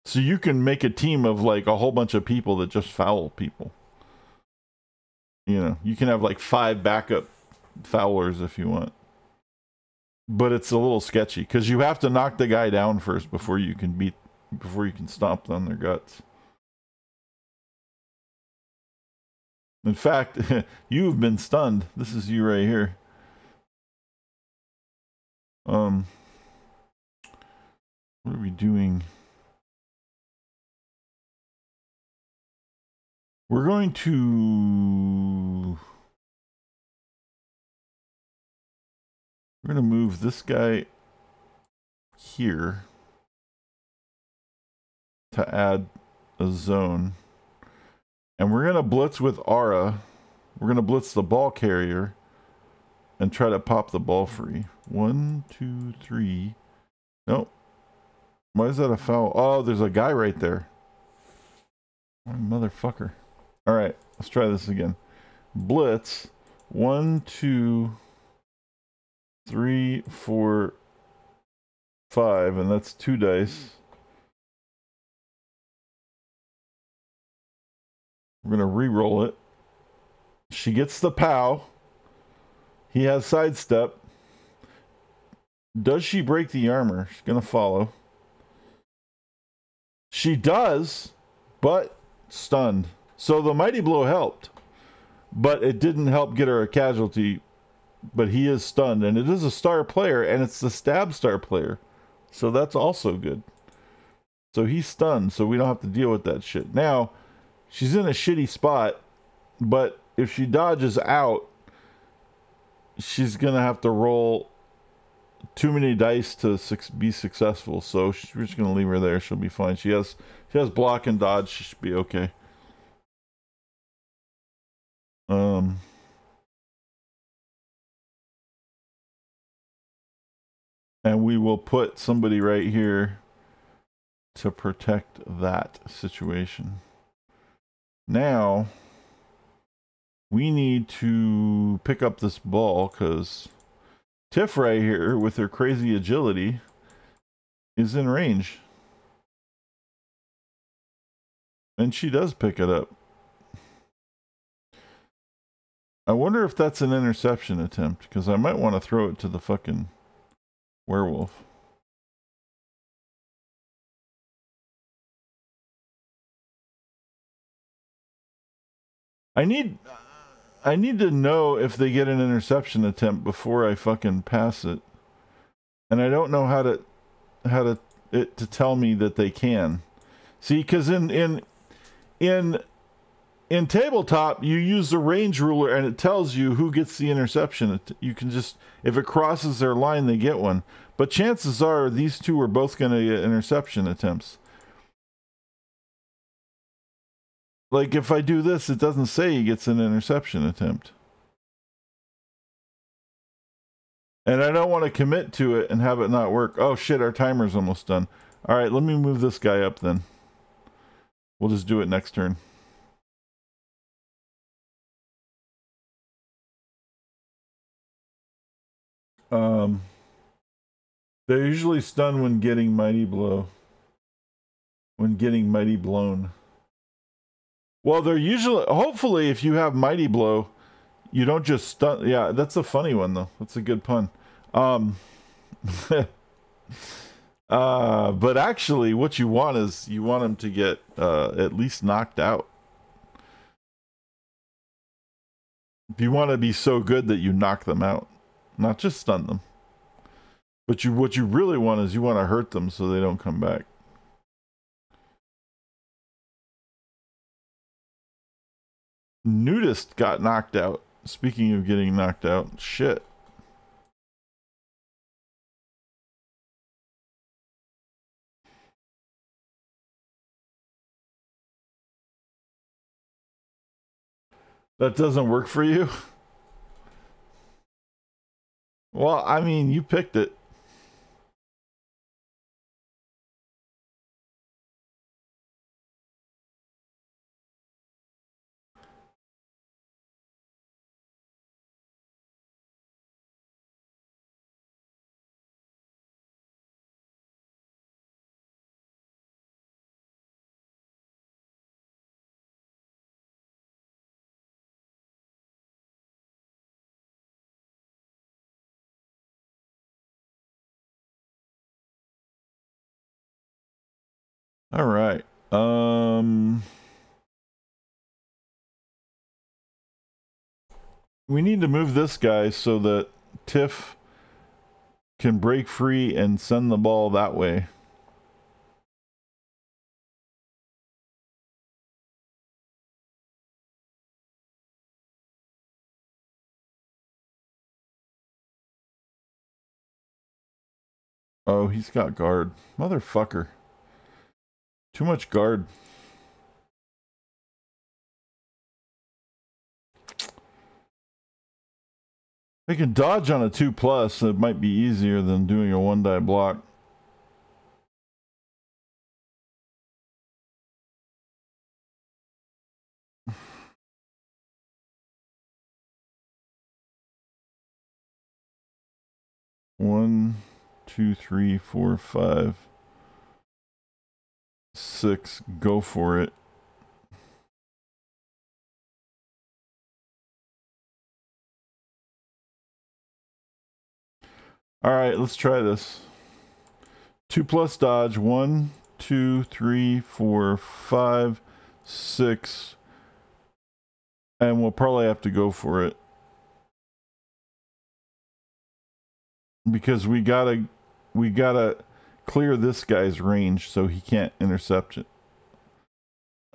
So you can make a team of like a whole bunch of people that just foul people. You know, you can have like 5 backup foulers if you want. But it's a little sketchy because you have to knock the guy down first before you can stomp on their guts. In fact, you've been stunned. This is you right here. What are we doing? We're going to move this guy here to add a zone. And we're going to blitz with Aura. We're going to blitz the ball carrier and try to pop the ball free. 1, 2, 3. Nope. Why is that a foul? Oh, there's a guy right there. Motherfucker. Alright, let's try this again. Blitz. 1, 2, 3, 4, 5, and that's 2 dice. We're gonna re-roll it. She gets the POW. He has sidestep. Does she break the armor? She's gonna follow. She does, but stunned. So the mighty blow helped, but it didn't help get her a casualty. But he is stunned, and it is a star player, and it's the stab star player, so that's also good. So he's stunned, so we don't have to deal with that shit. Now, she's in a shitty spot, but if she dodges out, she's gonna have to roll too many dice to be successful. So we're just gonna leave her there. She'll be fine. She has block and dodge. She should be okay. And we will put somebody right here to protect that situation. Now, we need to pick up this ball because Tiff right here with her crazy agility is in range. And she does pick it up. I wonder if that's an interception attempt because I might want to throw it to the fucking werewolf. I need to know if they get an interception attempt before I fucking pass it. And I don't know how to tell me that they can. See, because in tabletop you use the range ruler and it tells you who gets the interception. You can just, if it crosses their line, they get one. But chances are these two are both going to get interception attempts. Like if I do this, it doesn't say he gets an interception attempt. And I don't want to commit to it and have it not work. Oh shit, our timer's almost done. All right, let me move this guy up then. We'll just do it next turn. They're usually stunned when getting mighty blow. When getting mighty blown. Well, they're usually, hopefully if you have mighty blow, you don't just stun. Yeah, that's a funny one though. That's a good pun. But actually what you want is you want them to get at least knocked out. You want to be so good that you knock them out, not just stun them. But what you really want is you want to hurt them so they don't come back. Nudist got knocked out. Speaking of getting knocked out, shit. That doesn't work for you? Well, I mean, you picked it. All right. We need to move this guy so that Tiff can break free and send the ball that way. Oh, he's got guard. Motherfucker. Too much guard. They can dodge on a 2+. It might be easier than doing a 1-die block. 1, 2, 3, 4, 5, 6. Go for it. All right, let's try this. 2 plus dodge. 1, 2, 3, 4, 5, 6. And we'll probably have to go for it. Because we gotta clear this guy's range so he can't intercept it.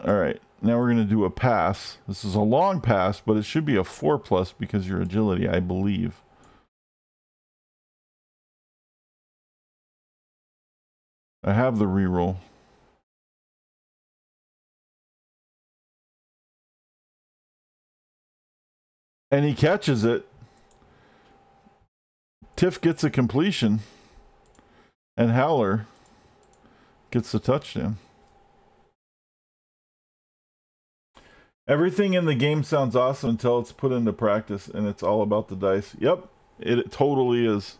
All right, now we're gonna do a pass. This is a long pass, but it should be a 4+ because your agility, I believe. I have the reroll. And he catches it. Tiff gets a completion. And Howler gets the touchdown. Everything in the game sounds awesome until it's put into practice and it's all about the dice. Yep, it totally is.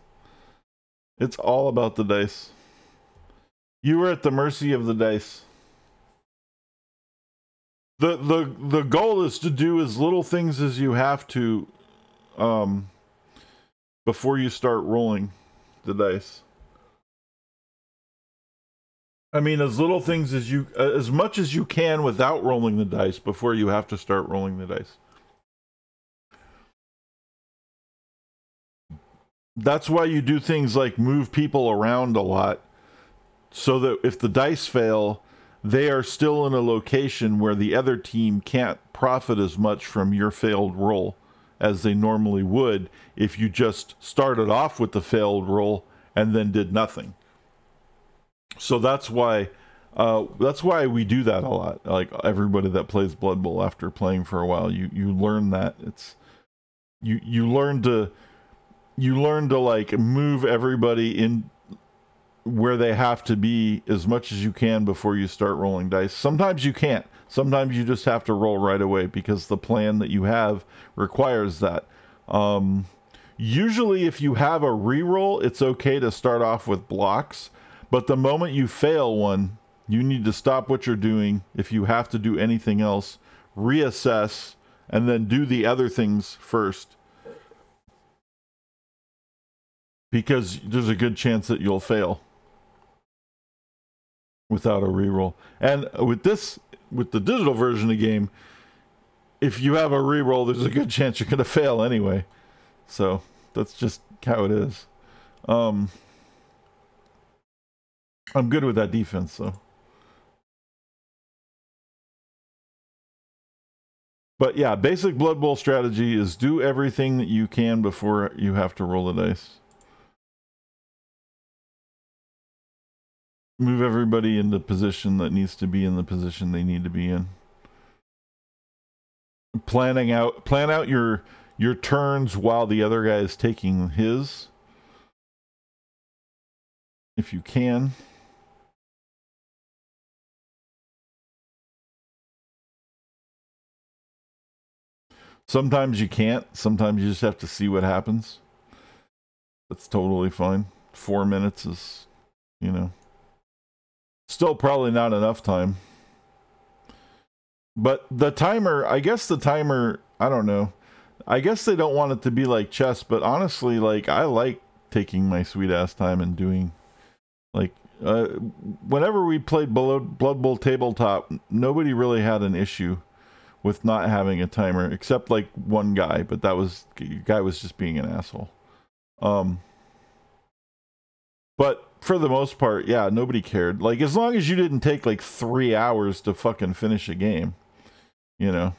It's all about the dice. You are at the mercy of the dice. The goal is to do as little things as you have to before you start rolling the dice. I mean, as little things as you, as much as you can without rolling the dice before you have to start rolling the dice. That's why you do things like move people around a lot, so that if the dice fail, they are still in a location where the other team can't profit as much from your failed roll as they normally would if you just started off with the failed roll and then did nothing. So that's why we do that a lot. Like everybody that plays Blood Bowl, after playing for a while, you learn that it's you learn to like move everybody in where they have to be as much as you can before you start rolling dice. Sometimes you can't. Sometimes you just have to roll right away because the plan that you have requires that. Usually if you have a reroll, it's okay to start off with blocks. But the moment you fail one, you need to stop what you're doing. If you have to do anything else, reassess, and then do the other things first. Because there's a good chance that you'll fail without a reroll. And with the digital version of the game, if you have a reroll, there's a good chance you're going to fail anyway. So that's just how it is. I'm good with that defense, though. But yeah, basic Blood Bowl strategy is do everything that you can before you have to roll the dice. Move everybody in the position that needs to be in the position they need to be in. Plan out your turns while the other guy is taking his, if you can. Sometimes you can't. Sometimes you just have to see what happens. That's totally fine. 4 minutes is, you know, still probably not enough time. But the timer, I guess the timer, I don't know. I guess they don't want it to be like chess, but honestly, like, I like taking my sweet ass time and doing, like, whenever we played Blood Bowl tabletop, nobody really had an issue with not having a timer, except like one guy, but that was, guy was just being an asshole. But for the most part, yeah, nobody cared. Like, as long as you didn't take like 3 hours to fucking finish a game, you know.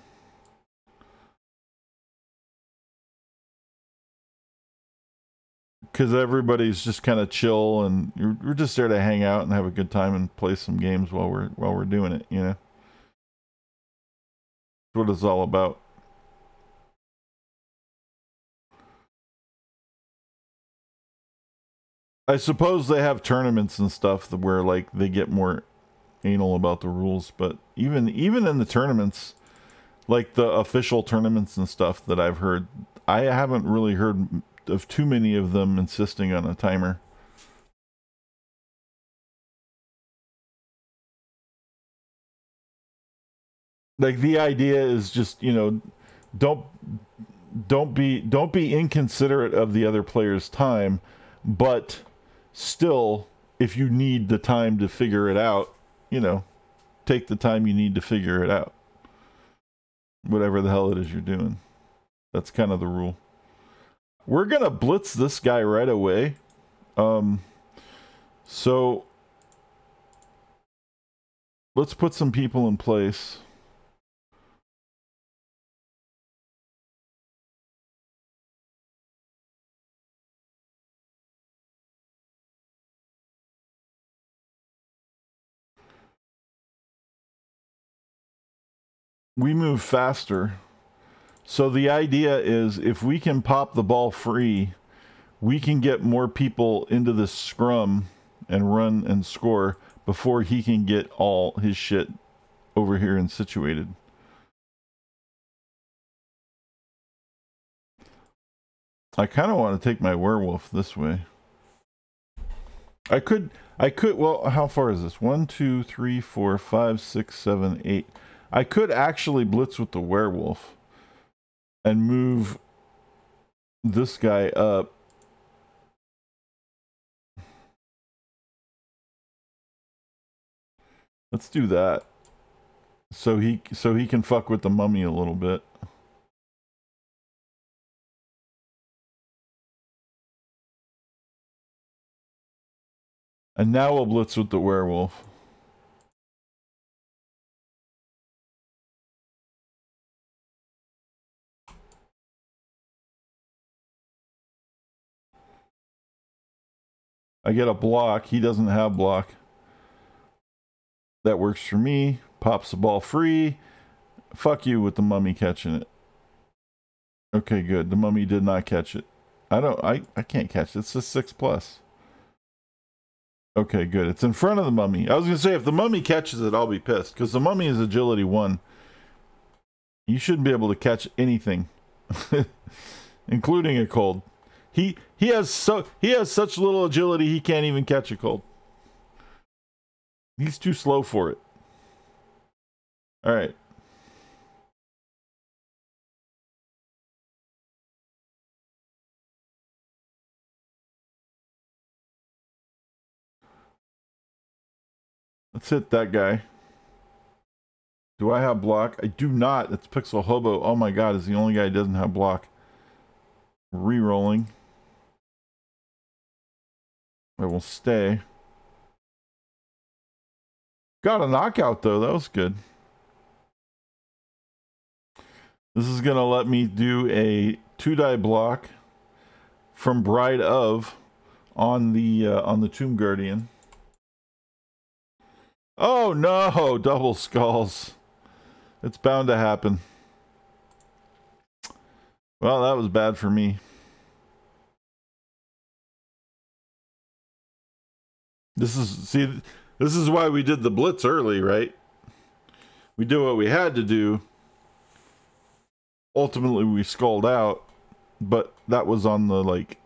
Because everybody's just kind of chill, and we're just there to hang out and have a good time and play some games while we're doing it, you know. That's what it's all about. I suppose they have tournaments and stuff where like they get more anal about the rules, but even in the tournaments, like the official tournaments and stuff that I've heard, I haven't really heard of too many of them insisting on a timer. Like, the idea is just, you know, don't be inconsiderate of the other player's time, but still, if you need the time to figure it out, you know, take the time you need to figure it out. Whatever the hell it is you're doing. That's kind of the rule. We're gonna blitz this guy right away. So let's put some people in place. We move faster. So the idea is, if we can pop the ball free, we can get more people into this scrum and run and score before he can get all his shit over here and situated. I kind of want to take my werewolf this way. I could, well, how far is this? 1, 2, 3, 4, 5, 6, 7, 8. I could actually blitz with the werewolf and move this guy up. Let's do that. So he can fuck with the mummy a little bit. And now we'll blitz with the werewolf. I get a block. He doesn't have block. That works for me. Pops the ball free. Fuck you with the mummy catching it. Okay, good. The mummy did not catch it. I can't catch it. It's a 6+. Okay, good. It's in front of the mummy. I was going to say, if the mummy catches it, I'll be pissed. Because the mummy is agility 1. You shouldn't be able to catch anything. Including a cold. He has such little agility, he can't even catch a cold. He's too slow for it. All right. Let's hit that guy. Do I have block? I do not. It's Pixel Hobo. Oh my god, is the only guy who doesn't have block. Re-rolling. I will stay. Got a knockout though. That was good. This is gonna let me do a 2-die block from Bride of on the Tomb Guardian. Oh no! Double skulls. It's bound to happen. Well, that was bad for me. This is why we did the blitz early, right? We did what we had to do. Ultimately, we skulled out, but that was on the, like,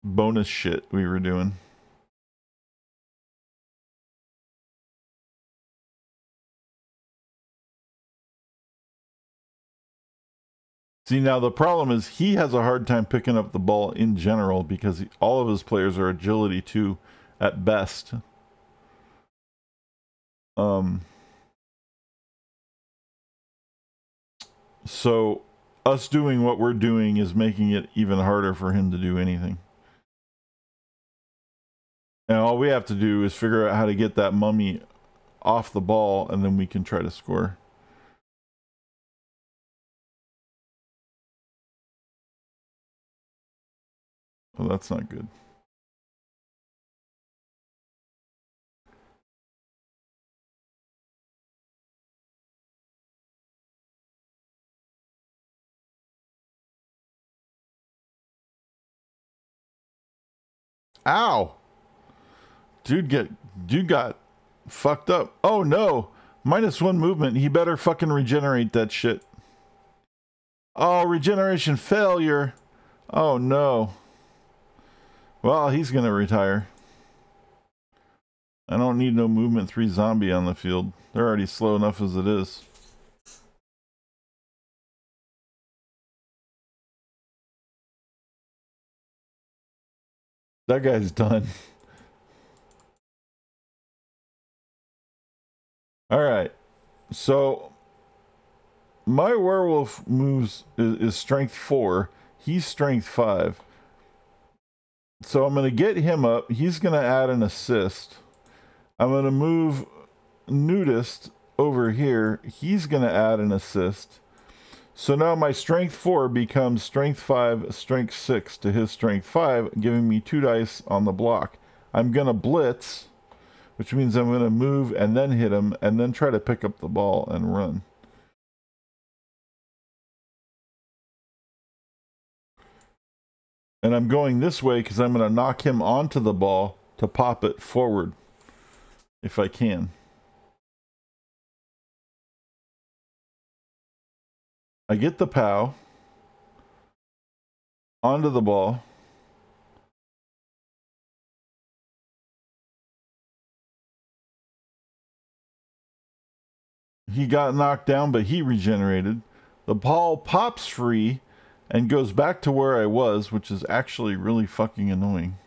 bonus shit we were doing. See, now the problem is he has a hard time picking up the ball in general because all of his players are agility 2 at best. So us doing what we're doing is making it even harder for him to do anything. And all we have to do is figure out how to get that mummy off the ball, and then we can try to score. Oh, that's not good. Ow! Dude got fucked up. Oh no! -1 movement. He better fucking regenerate that shit. Oh, regeneration failure. Oh no. Well, he's gonna retire. I don't need no movement 3 zombie on the field. They're already slow enough as it is. That guy's done. Alright. So my werewolf moves is strength 4. He's strength 5. So I'm going to get him up. He's going to add an assist. I'm going to move Nudist over here. He's going to add an assist. So now my strength 4 becomes strength 5, strength 6 to his strength 5, giving me 2 dice on the block. I'm going to blitz, which means I'm going to move and then hit him and then try to pick up the ball and run. And I'm going this way because I'm going to knock him onto the ball to pop it forward if I can. I get the POW onto the ball. He got knocked down, but he regenerated. The ball pops free and goes back to where I was, which is actually really fucking annoying.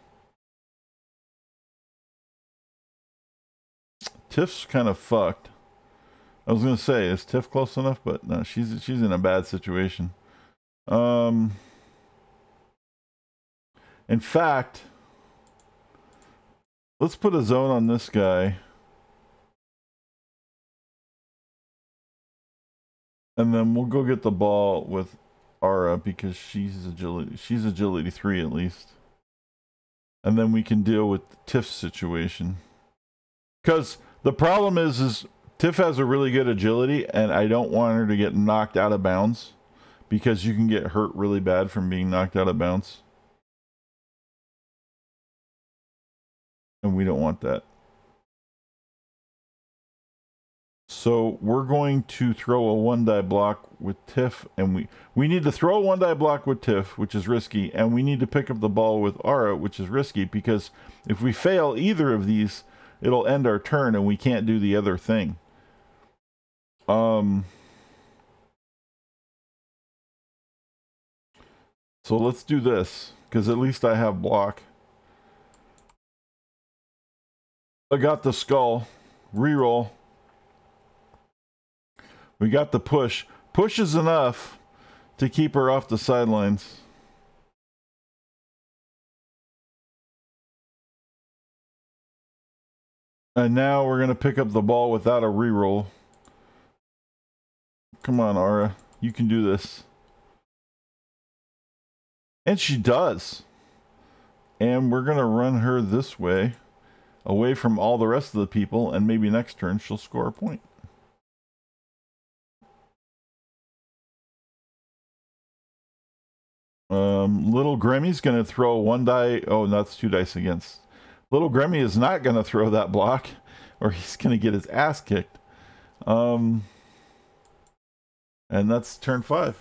Tiff's kind of fucked. I was gonna say, is Tiff close enough? But no, she's in a bad situation. In fact, let's put a zone on this guy. And then we'll go get the ball with Ara because she's agility 3 at least. And then we can deal with Tiff's situation. Because the problem is Tiff has a really good agility and I don't want her to get knocked out of bounds because you can get hurt really bad from being knocked out of bounds. And we don't want that. So we're going to throw a 1-die block with Tiff, and we need to throw a 1-die block with Tiff, which is risky, and we need to pick up the ball with Ara, which is risky, because if we fail either of these, it'll end our turn and we can't do the other thing. So let's do this, because at least I have block. I got the skull. Reroll. We got the push. Push is enough to keep her off the sidelines. And now we're going to pick up the ball without a reroll. Come on, Ara. You can do this. And she does. And we're going to run her this way, away from all the rest of the people, and maybe next turn she'll score a point. Little Gremmy's going to throw 1 die. Oh, that's 2 dice against. Little Grammy is not going to throw that block, or he's going to get his ass kicked. And that's turn 5.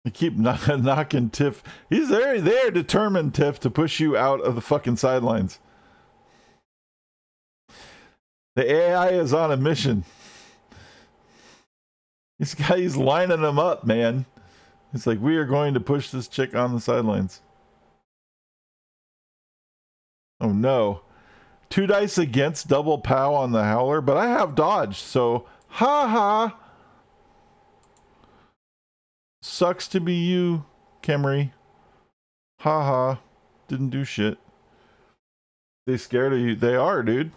I keep knocking Tiff. He's there, determined, Tiff, to push you out of the fucking sidelines. The AI is on a mission. This guy's lining them up, man. It's like, we are going to push this chick on the sidelines. Oh no. 2 dice against double POW on the Howler, but I have dodge, so ha. Sucks to be you, Camry. Ha. Didn't do shit. They scared of you. They are, dude.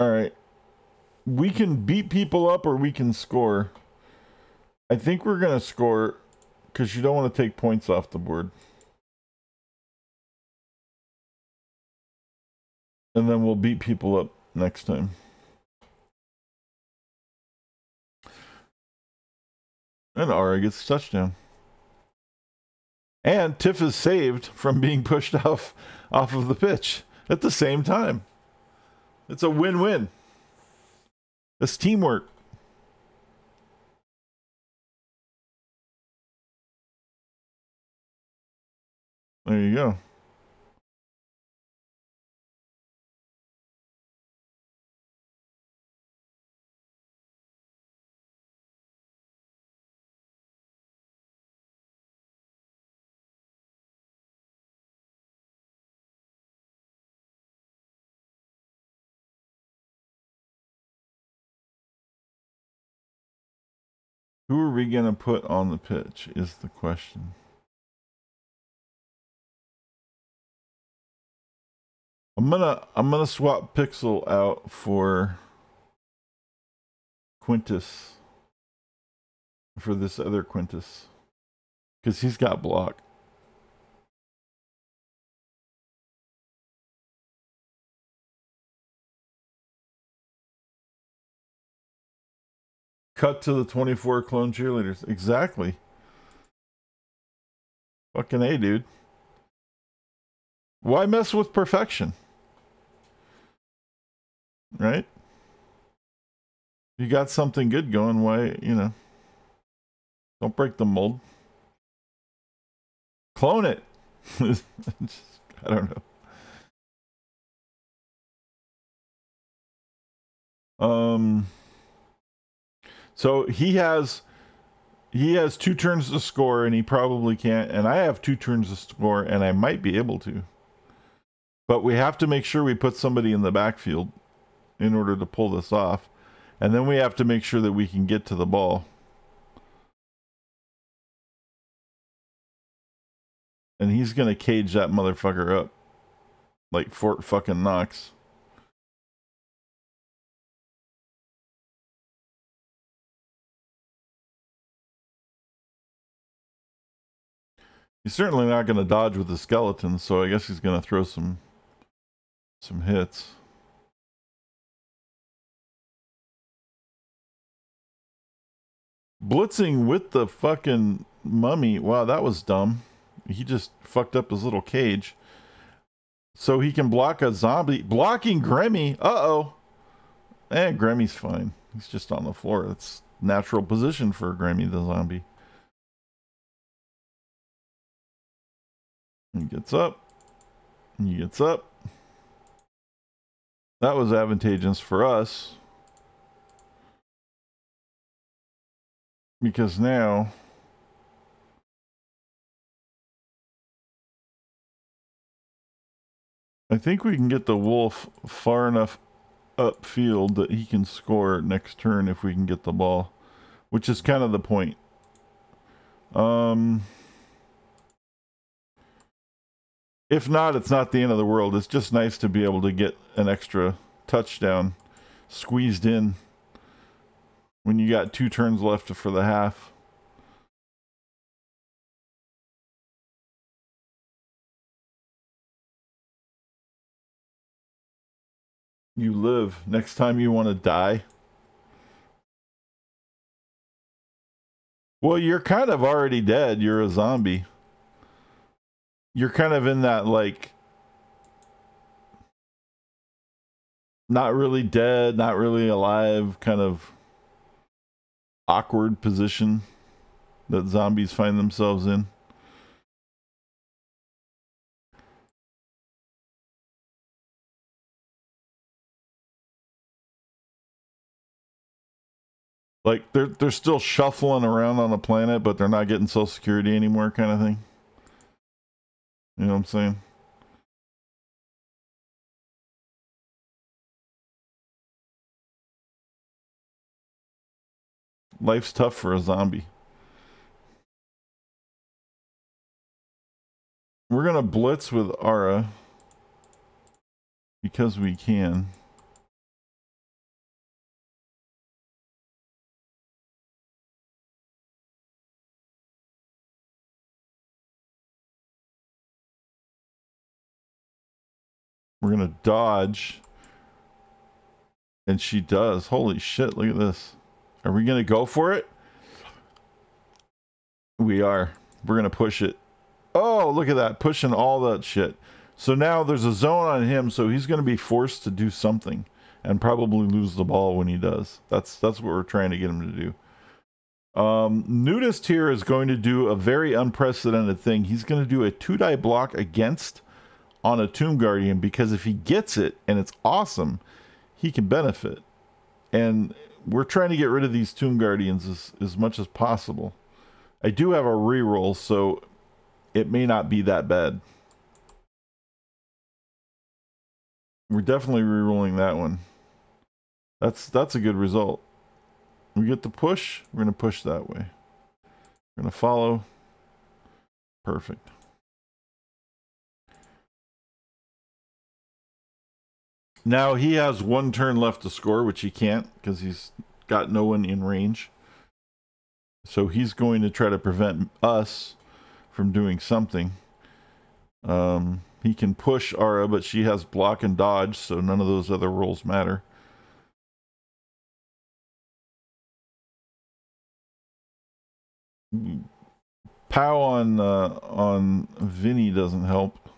All right. We can beat people up or we can score. I think we're going to score because you don't want to take points off the board. And then we'll beat people up next time. And Ara gets a touchdown. And Tiff is saved from being pushed off of the pitch at the same time. It's a win-win. It's teamwork. There you go. Who are we going to put on the pitch is the question. I'm gonna swap Pixel out for Quintus, for this other Quintus, because he's got block. Cut to the 24 clone cheerleaders. Exactly. Fucking A, dude. Why mess with perfection? Right? You got something good going, why, you know, don't break the mold. Clone it. I don't know. So he has 2 turns to score and he probably can't, and I have 2 turns to score and I might be able to. But we have to make sure we put somebody in the backfield in order to pull this off. And then we have to make sure that we can get to the ball. And he's going to cage that motherfucker up. Like Fort fucking Knox. He's certainly not going to dodge with the skeleton, so I guess he's going to throw some hits. Blitzing with the fucking mummy. Wow, that was dumb. He just fucked up his little cage. So he can block a zombie. Blocking Grammy. Uh-oh. And Grammy's fine. He's just on the floor. That's natural position for Grammy the zombie. He gets up. He gets up. That was advantageous for us. Because now I think we can get the wolf far enough upfield that he can score next turn if we can get the ball, which is kind of the point. If not, it's not the end of the world. It's just nice to be able to get an extra touchdown squeezed in when you got 2 turns left for the half. You live. Next time you want to die. Well, you're kind of already dead. You're a zombie. You're kind of in that, like, not really dead, not really alive, kind of awkward position that zombies find themselves in. Like, they're still shuffling around on the planet, but they're not getting Social Security anymore, kind of thing. You know what I'm saying? Life's tough for a zombie. We're gonna blitz with Ara because we can. We're going to dodge. And she does. Holy shit, look at this. Are we going to go for it? We are. We're going to push it. Oh, look at that. Pushing all that shit. So now there's a zone on him, so he's going to be forced to do something. And probably lose the ball when he does. That's what we're trying to get him to do. Nudist here is going to do a very unprecedented thing. He's going to do a 2-die block against on a Tomb Guardian, because if he gets it and it's awesome, he can benefit. And we're trying to get rid of these Tomb Guardians as much as possible. I do have a reroll, so it may not be that bad. We're definitely rerolling that one. That's a good result. We get the push. We're going to push that way. We're going to follow. Perfect. Now he has 1 turn left to score, which he can't because he's got no one in range. So he's going to try to prevent us from doing something. He can push Ara, but she has block and dodge, so none of those other rolls matter. Pow on Vinny doesn't help,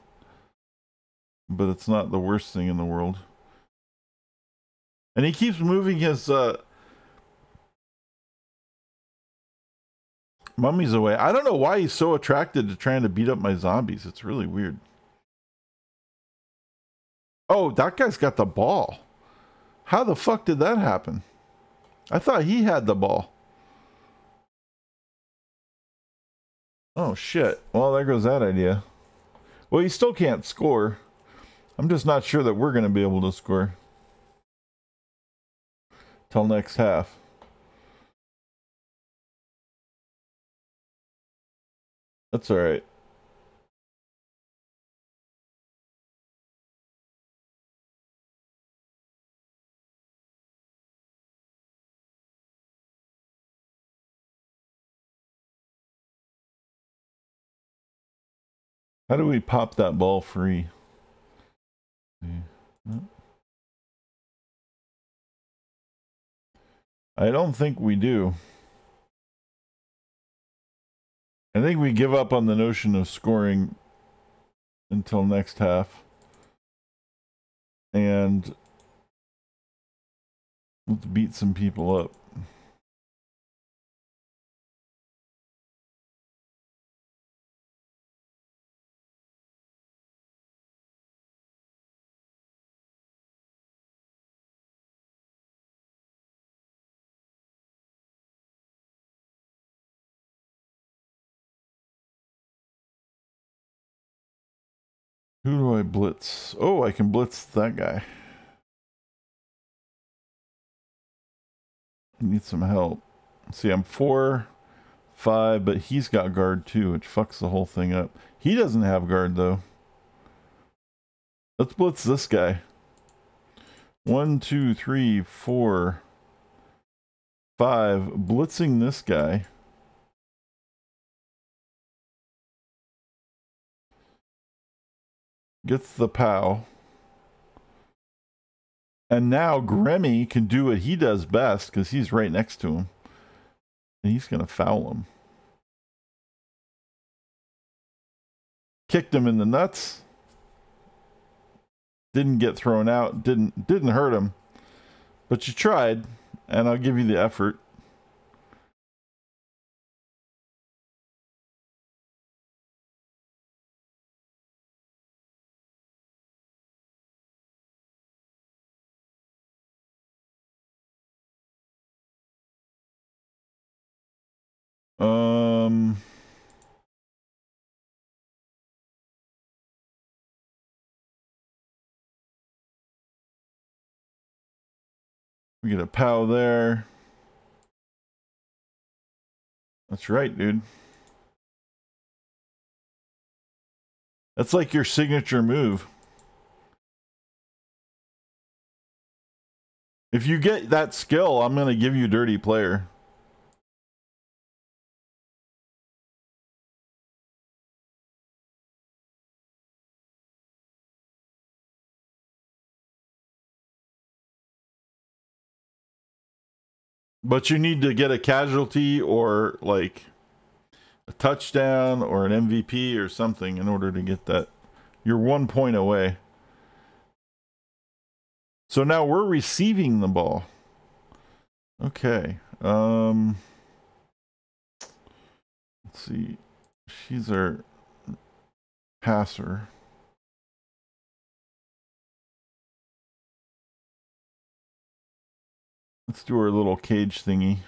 but it's not the worst thing in the world. And he keeps moving his mummies away. I don't know why he's so attracted to trying to beat up my zombies. It's really weird. Oh, that guy's got the ball. How the fuck did that happen? I thought he had the ball. Oh, shit. Well, there goes that idea. Well, he still can't score. I'm just not sure that we're going to be able to score. Till next half. That's all right. How do we pop that ball free? I don't think we do. I think we give up on the notion of scoring until next half. And let's beat some people up. Who do I blitz? Oh, I can blitz that guy. I need some help. See, I'm 4, 5, but he's got guard too, which fucks the whole thing up. He doesn't have guard though. Let's blitz this guy. 1, 2, 3, 4, 5. Blitzing this guy. Gets the POW. And now Grimmy can do what he does best because he's right next to him. And he's going to foul him. Kicked him in the nuts. Didn't get thrown out. Didn't hurt him. But you tried, and I'll give you the effort. We get a POW there. That's right, dude. That's like your signature move. If you get that skill, I'm going to give you Dirty Player. But you need to get a casualty or like a touchdown or an MVP or something in order to get that. You're 1 point away. So now we're receiving the ball. Okay. Let's see. She's our passer. Let's do our little cage thingy.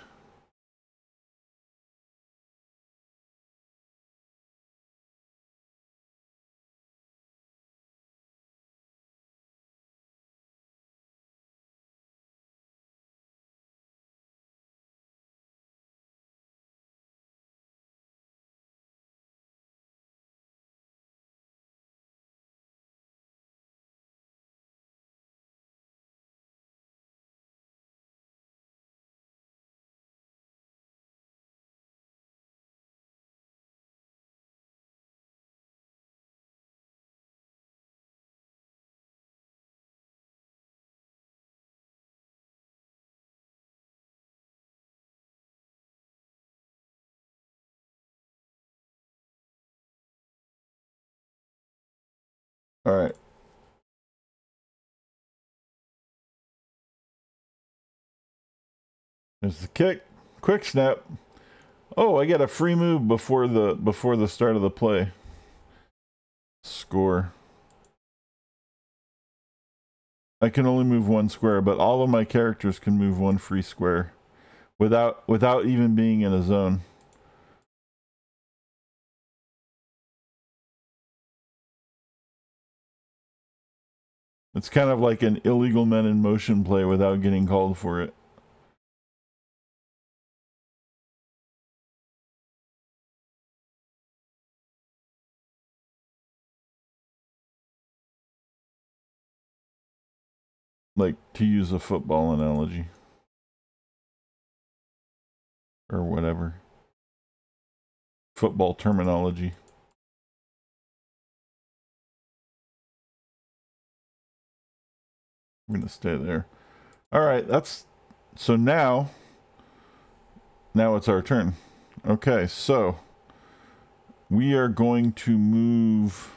All right. There's the kick. Quick snap. Oh, I got a free move before the start of the play. Score. I can only move one square, but all of my characters can move one free square without even being in a zone. It's kind of like an illegal men in motion play without getting called for it. Like, to use a football analogy. Or whatever. Football terminology. I'm going to stay there. All right, so now it's our turn. Okay, so we are going to move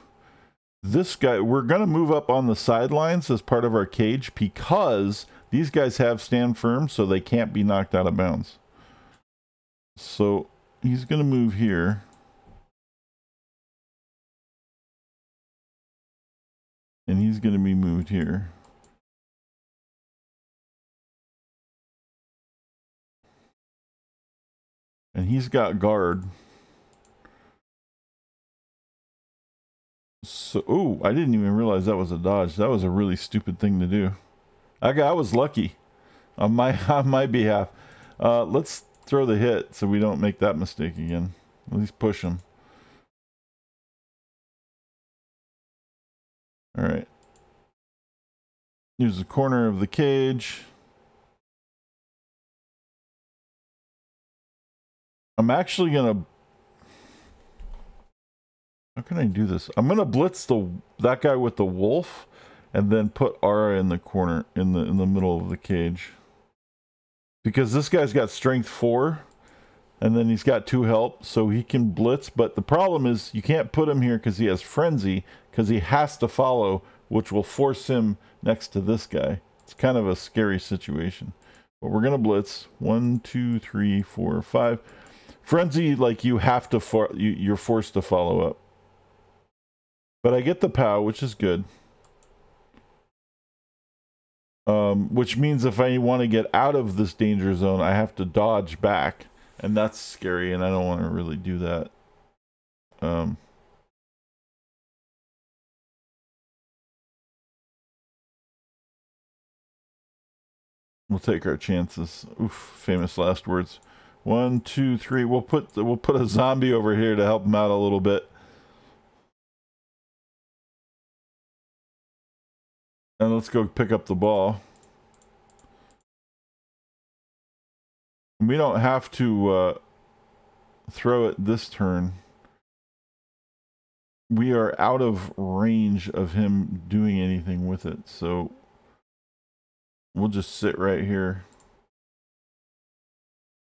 this guy. We're going to move up on the sidelines as part of our cage because these guys have stand firm, so they can't be knocked out of bounds. So he's going to move here. And he's going to be moved here. And he's got guard. So, oh, I didn't even realize that was a dodge. That was a really stupid thing to do. I was lucky on my behalf. Let's throw the hit so we don't make that mistake again. At least push him. All right. Here's the corner of the cage. I'm actually gonna. How can I do this? I'm gonna blitz that guy with the wolf, and then put Ara in the corner in the middle of the cage. Because this guy's got strength 4, and then he's got 2 help, so he can blitz. But the problem is you can't put him here because he has frenzy, because he has to follow, which will force him next to this guy. It's kind of a scary situation. But we're gonna blitz 1, 2, 3, 4, 5. Frenzy, like you have to you're forced to follow up. But I get the POW, which is good. Which means if I want to get out of this danger zone, I have to dodge back. And that's scary, and I don't want to really do that. We'll take our chances. Oof, famous last words. 1, 2, 3. We'll put a zombie over here to help him out a little bit. And let's go pick up the ball. We don't have to throw it this turn. We are out of range of him doing anything with it, so we'll just sit right here.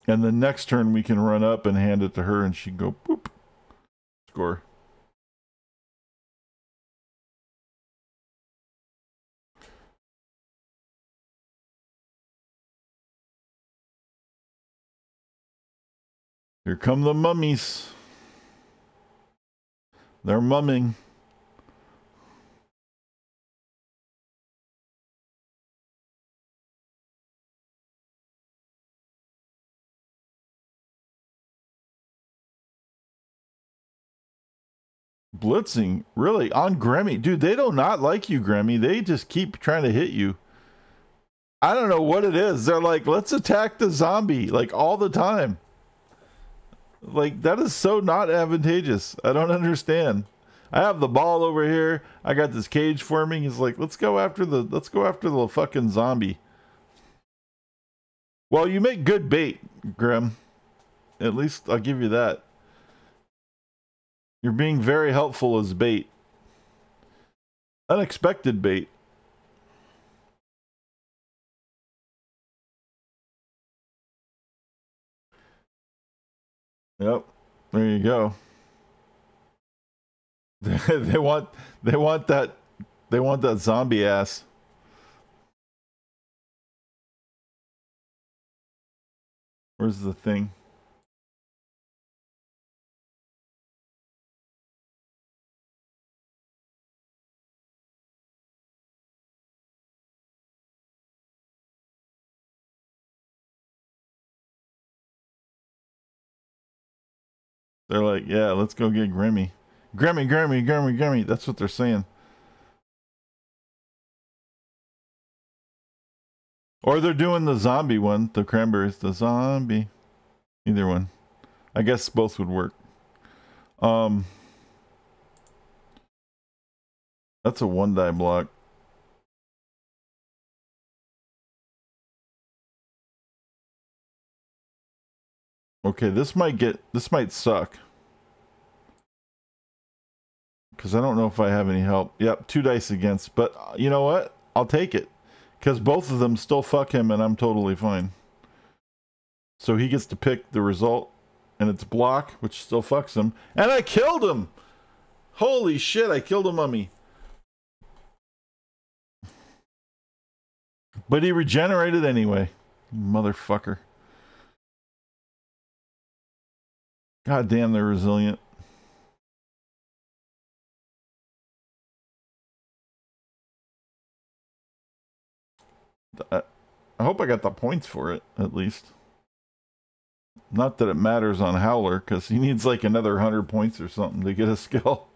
And the next turn we can run up and hand it to her and she'd go boop. Score. Here come the mummies. They're mumming. Blitzing, really, on Grammy. Dude, they do not like you, Grammy. They just keep trying to hit you. I don't know what it is. They're like, let's attack the zombie, like, all the time. Like, that is so not advantageous. I don't understand. I have the ball over here. I got this cage forming. He's like, let's go after the fucking zombie. Well, you make good bait, Grim. At least I'll give you that. You're being very helpful as bait. Unexpected bait. Yep. There you go. they want that zombie ass. Where's the thing? They're like, yeah, let's go get Grimmy. Grimmy. That's what they're saying. Or they're doing the zombie one, the cranberries, the zombie. Either one. I guess both would work. That's a 1-die block. Okay, this might suck. Because I don't know if I have any help. Yep, 2 dice against. But you know what? I'll take it. Because both of them still fuck him and I'm totally fine. So he gets to pick the result. And it's block, which still fucks him. And I killed him! Holy shit, I killed a mummy. But he regenerated anyway. Motherfucker. God damn, they're resilient. I hope I got the points for it, at least. Not that it matters on Howler, because he needs like another 100 points or something to get a skill.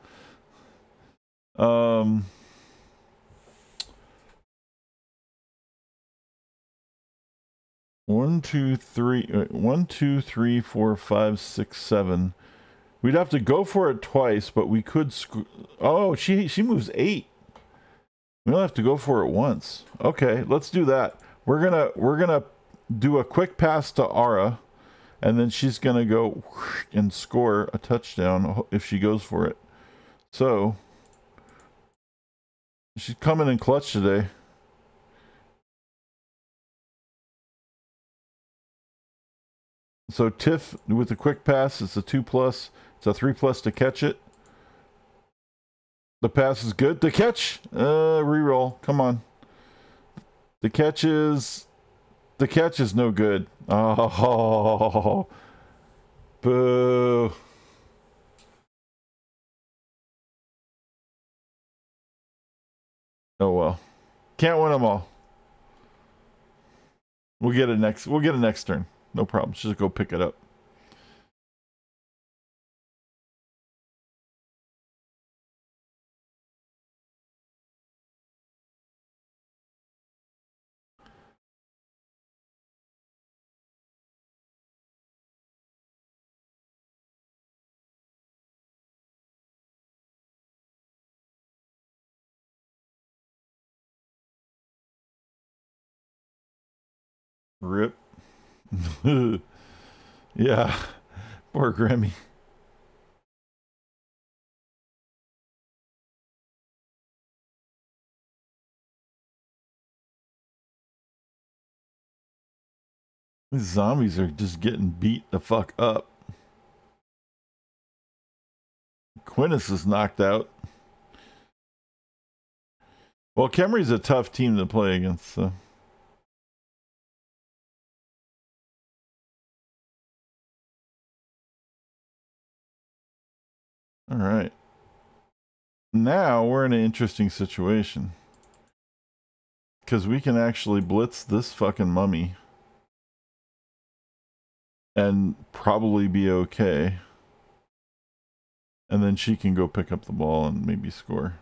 1, 2, 3, 4, 5, 6, 7. We'd have to go for it twice, but we could. Oh, she moves 8. We only have to go for it once. Okay, let's do that. We're gonna do a quick pass to Ara, and then she's gonna go and score a touchdown if she goes for it. So she's coming in clutch today. So Tiff with the quick pass, it's a 2+. It's a 3+ to catch it. The pass is good. The catch, reroll. Come on. The catch is no good. Oh, boo. Oh well. Can't win them all. We'll get it next turn. No problem. Just go pick it up. Rip. Yeah. Poor Grammy. These zombies are just getting beat the fuck up. Quintus is knocked out. Well, Khemri's a tough team to play against, so. All right. Now we're in an interesting situation. Because we can actually blitz this fucking mummy. And probably be okay. And then she can go pick up the ball and maybe score.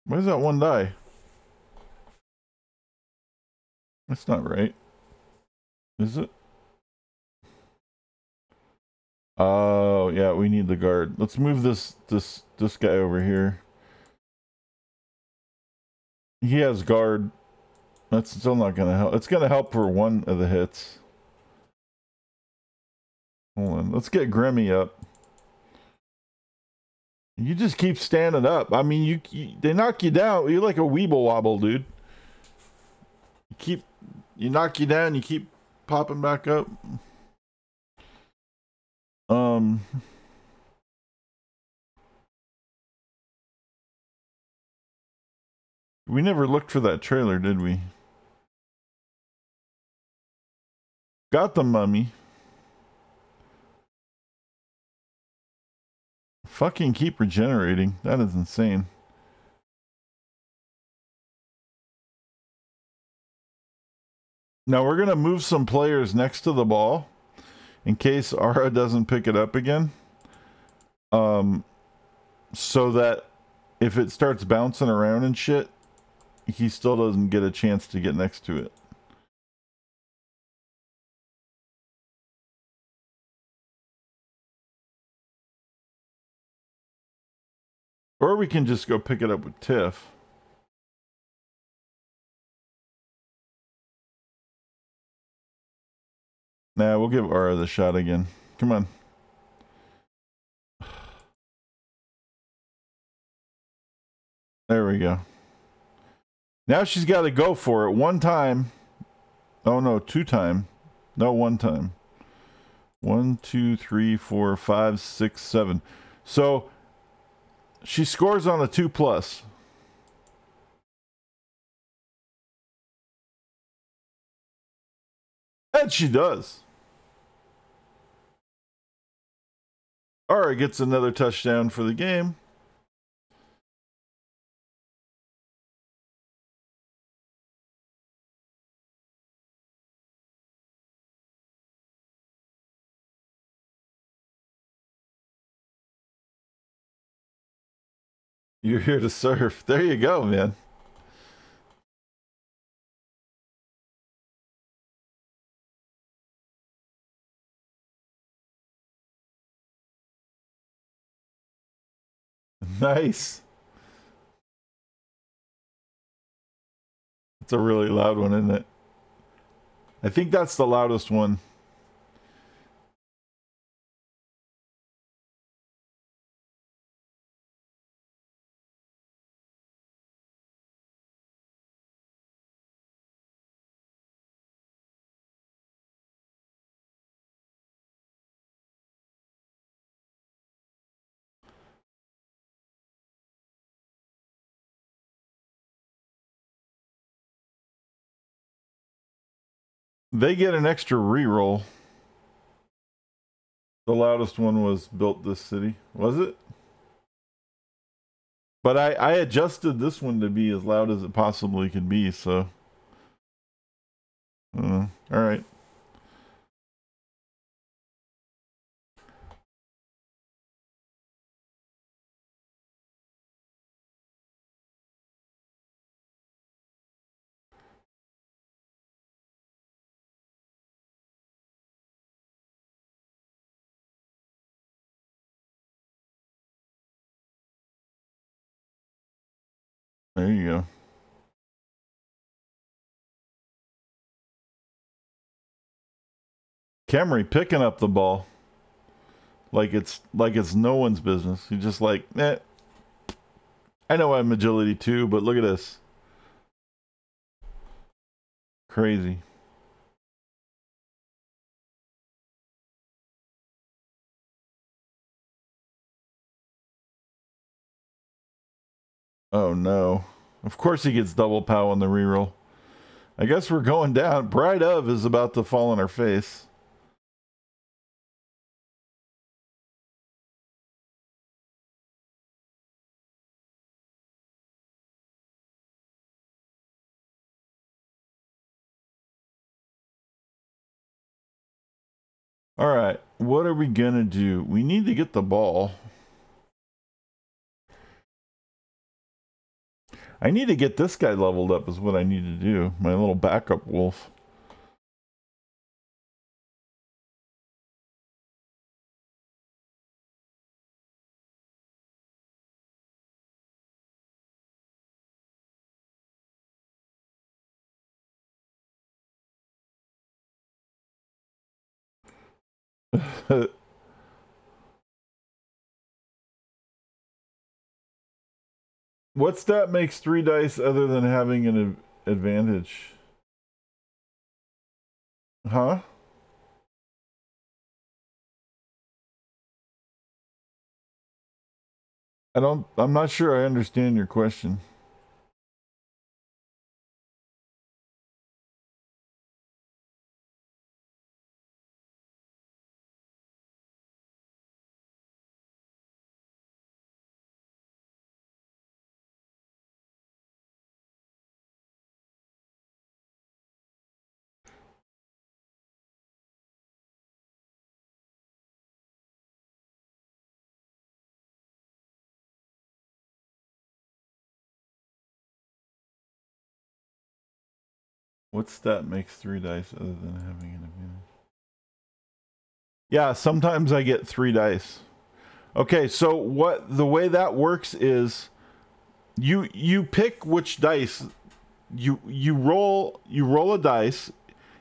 Why does that one die? That's not right. Is it? Oh, yeah, we need the guard. Let's move this guy over here. He has guard. That's still not gonna help. It's gonna help for one of the hits. Hold on. Let's get Grimmy up. You just keep standing up. I mean, they knock you down. You're like a weeble wobble, dude. You knock you down, you keep popping back up. We never looked for that trailer, did we? Got the mummy. Fucking keep regenerating. That is insane. Now we're going to move some players next to the ball in case Ara doesn't pick it up again. So that if it starts bouncing around and shit, he still doesn't get a chance to get next to it. Or we can just go pick it up with Tiff. Nah, we'll give Ara the shot again. Come on. There we go. Now she's got to go for it one time. Oh no, two time. No, one time. 1, 2, 3, 4, 5, 6, 7. So she scores on a 2+. And she does. Ara gets another touchdown for the game. You're here to serve. There you go, man. Nice. It's a really loud one, isn't it? I think that's the loudest one. They get an extra reroll. The loudest one was Built This City. Was it? But I adjusted this one to be as loud as it possibly could be, so. All right. There you go. Camry picking up the ball like it's no one's business. He's just like, I know I'm agility too, but look at this. Crazy. Oh no. Of course he gets double POW on the reroll. I guess we're going down. Bride of is about to fall on our face. All right, what are we gonna do? We need to get the ball. I need to get this guy leveled up is what I need to do. My little backup wolf. What stat makes 3 dice other than having an advantage? Huh? I'm not sure I understand your question. What stat makes 3 dice other than having an advantage? Yeah, sometimes I get 3 dice. Okay, so what the way that works is you pick which dice you roll a dice.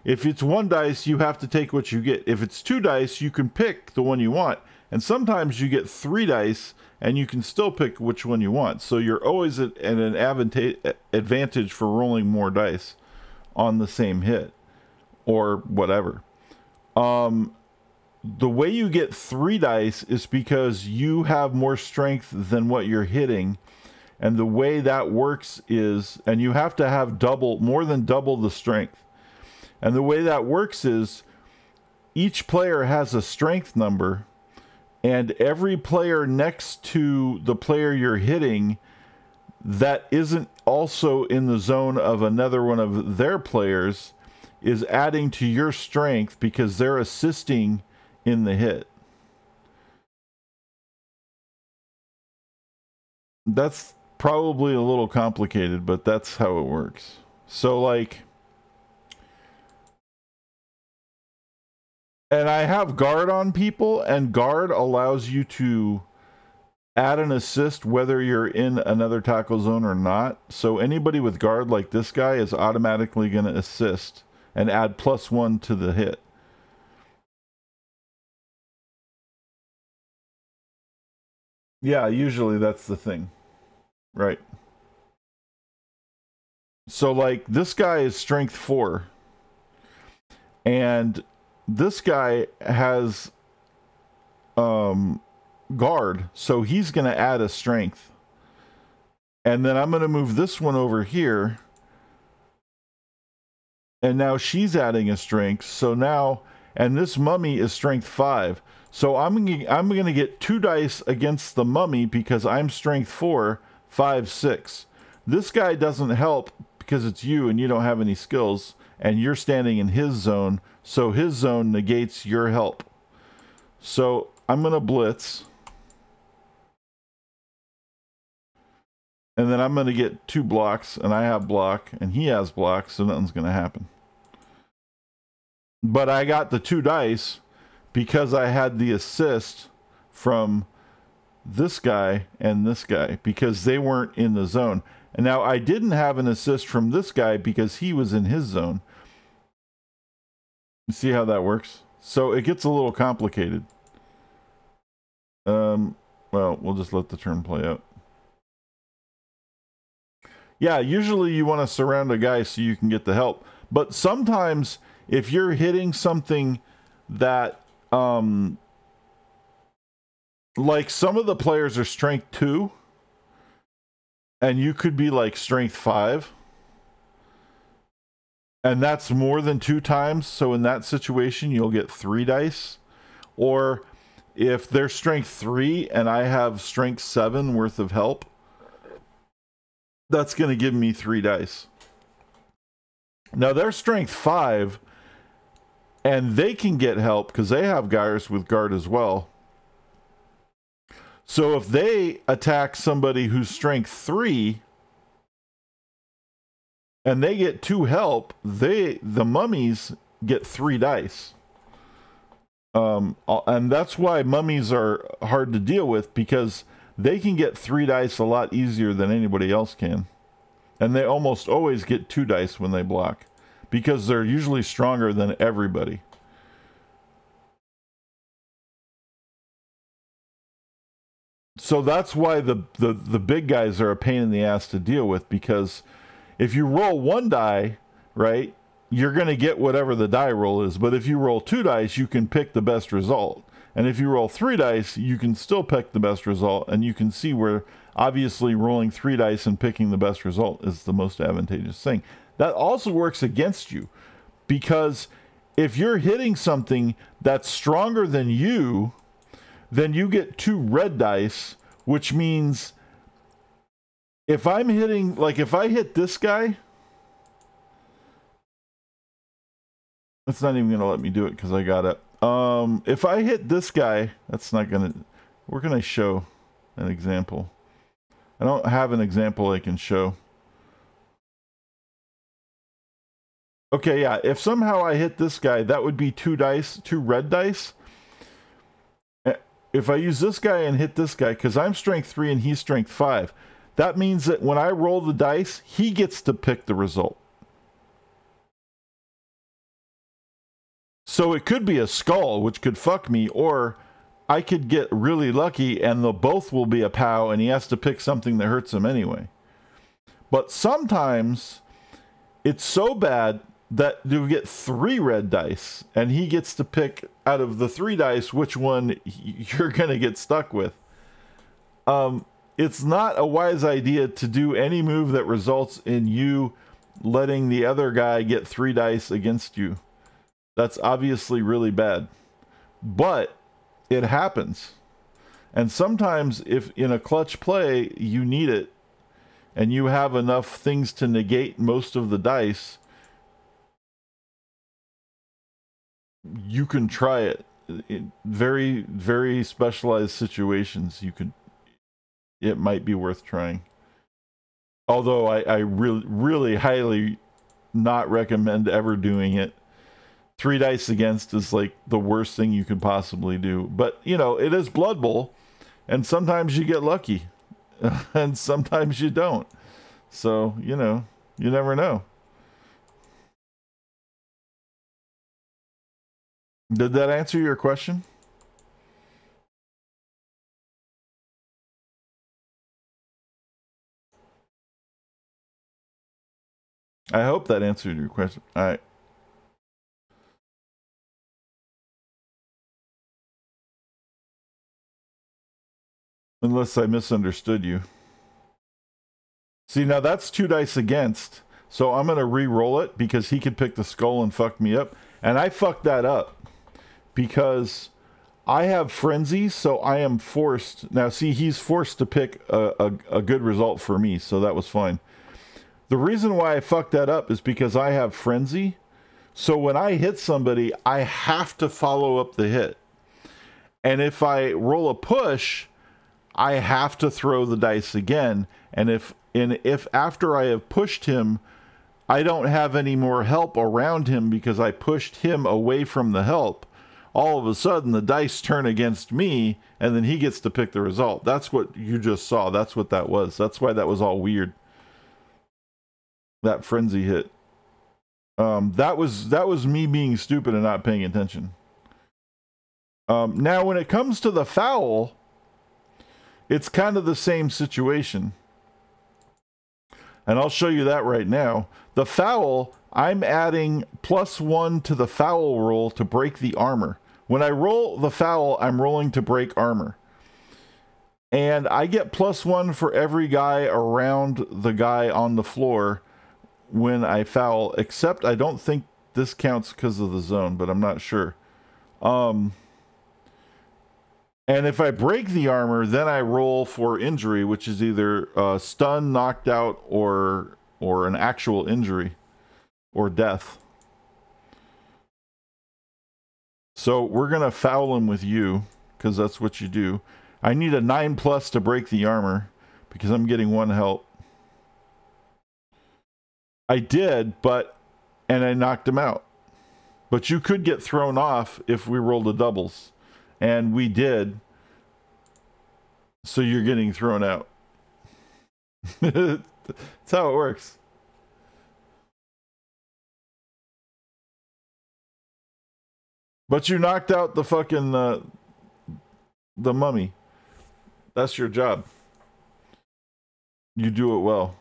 If it's 1 dice, you have to take what you get. If it's 2 dice, you can pick the one you want. And sometimes you get 3 dice and you can still pick which one you want. So you're always at an advantage for rolling more dice on the same hit or whatever. The way you get 3 dice is because you have more strength than what you're hitting. And the way that works is, and you have to have more than double the strength. And the way that works is each player has a strength number, and every player next to the player you're hitting that isn't also in the zone of another one of their players is adding to your strength because they're assisting in the hit. That's probably a little complicated, but that's how it works. So like, and I have guard on people, and guard allows you to add an assist whether you're in another tackle zone or not. So anybody with guard like this guy is automatically going to assist and add +1 to the hit. Yeah, usually that's the thing. Right. So like this guy is strength 4. And this guy has guard, so he's going to add a strength. And then I'm going to move this one over here. And now she's adding a strength. So now, and this mummy is strength 5. So I'm going to get 2 dice against the mummy because I'm strength 4, 5, 6. This guy doesn't help because it's you and you don't have any skills and you're standing in his zone. So his zone negates your help. So I'm going to blitz. And then I'm going to get 2 blocks, and I have block, and he has block, so nothing's going to happen. But I got the 2 dice because I had the assist from this guy and this guy because they weren't in the zone. And now I didn't have an assist from this guy because he was in his zone. You see how that works? So it gets a little complicated. Well, we'll just let the turn play out. Yeah, usually you want to surround a guy so you can get the help. But sometimes if you're hitting something that, like some of the players are strength 2, and you could be like strength 5, and that's more than 2 times. So in that situation, you'll get 3 dice. Or if they're strength 3 and I have strength 7 worth of help, that's going to give me 3 dice. Now they're strength 5, and they can get help because they have guys with guard as well. So if they attack somebody who's strength 3 and they get 2 help, the mummies get 3 dice. And that's why mummies are hard to deal with, because they can get 3 dice a lot easier than anybody else can. And they almost always get 2 dice when they block, because they're usually stronger than everybody. So that's why the big guys are a pain in the ass to deal with, because if you roll 1 die, right, you're going to get whatever the die roll is. But if you roll 2 dice, you can pick the best result. And if you roll 3 dice, you can still pick the best result. And you can see where obviously rolling 3 dice and picking the best result is the most advantageous thing. That also works against you, because if you're hitting something that's stronger than you, then you get 2 red dice, which means if I'm hitting, like if I hit this guy, it's not even going to let me do it because I got it. If I hit this guy, that's not going to, where can I show an example? I don't have an example I can show. Okay, yeah, if somehow I hit this guy, that would be 2 dice, 2 red dice. If I use this guy and hit this guy, because I'm strength 3 and he's strength 5, that means that when I roll the dice, he gets to pick the result. So it could be a skull, which could fuck me, or I could get really lucky and the both will be a POW and he has to pick something that hurts him anyway. But sometimes it's so bad that you get 3 red dice and he gets to pick out of the 3 dice which one you're going to get stuck with. It's not a wise idea to do any move that results in you letting the other guy get 3 dice against you. That's obviously really bad, but it happens. And sometimes if in a clutch play you need it and you have enough things to negate most of the dice, you can try it. In very, very specialized situations, it might be worth trying. Although I really highly not recommend ever doing it. 3 dice against is like the worst thing you could possibly do. But, you know, it is Blood Bowl, and sometimes you get lucky, and sometimes you don't. So, you know, you never know. Did that answer your question? I hope that answered your question. All right. Unless I misunderstood you. See, now that's 2 dice against. So I'm going to re-roll it because he could pick the skull and fuck me up. And I fucked that up because I have frenzy, so I am forced. Now, see, he's forced to pick a good result for me, so that was fine. The reason why I fucked that up is because I have frenzy. So when I hit somebody, I have to follow up the hit. And if I roll a push, I have to throw the dice again. And if after I have pushed him, I don't have any more help around him because I pushed him away from the help, all of a sudden the dice turn against me and then he gets to pick the result. That's what you just saw. That's what that was. That's why that was all weird. That frenzy hit. That was me being stupid and not paying attention. Now when it comes to the foul, it's kind of the same situation. And I'll show you that right now. The foul, I'm adding +1 to the foul roll to break the armor. When I roll the foul, I'm rolling to break armor. And I get +1 for every guy around the guy on the floor when I foul, except I don't think this counts because of the zone, but I'm not sure. And if I break the armor, then I roll for injury, which is either stun, knocked out, or an actual injury or death. So we're going to foul him with you because that's what you do. I need a 9+ to break the armor because I'm getting 1 help. I did, and I knocked him out. But you could get thrown off if we rolled a doubles. And we did. So you're getting thrown out. That's how it works. But you knocked out the fucking the mummy. That's your job. You do it well.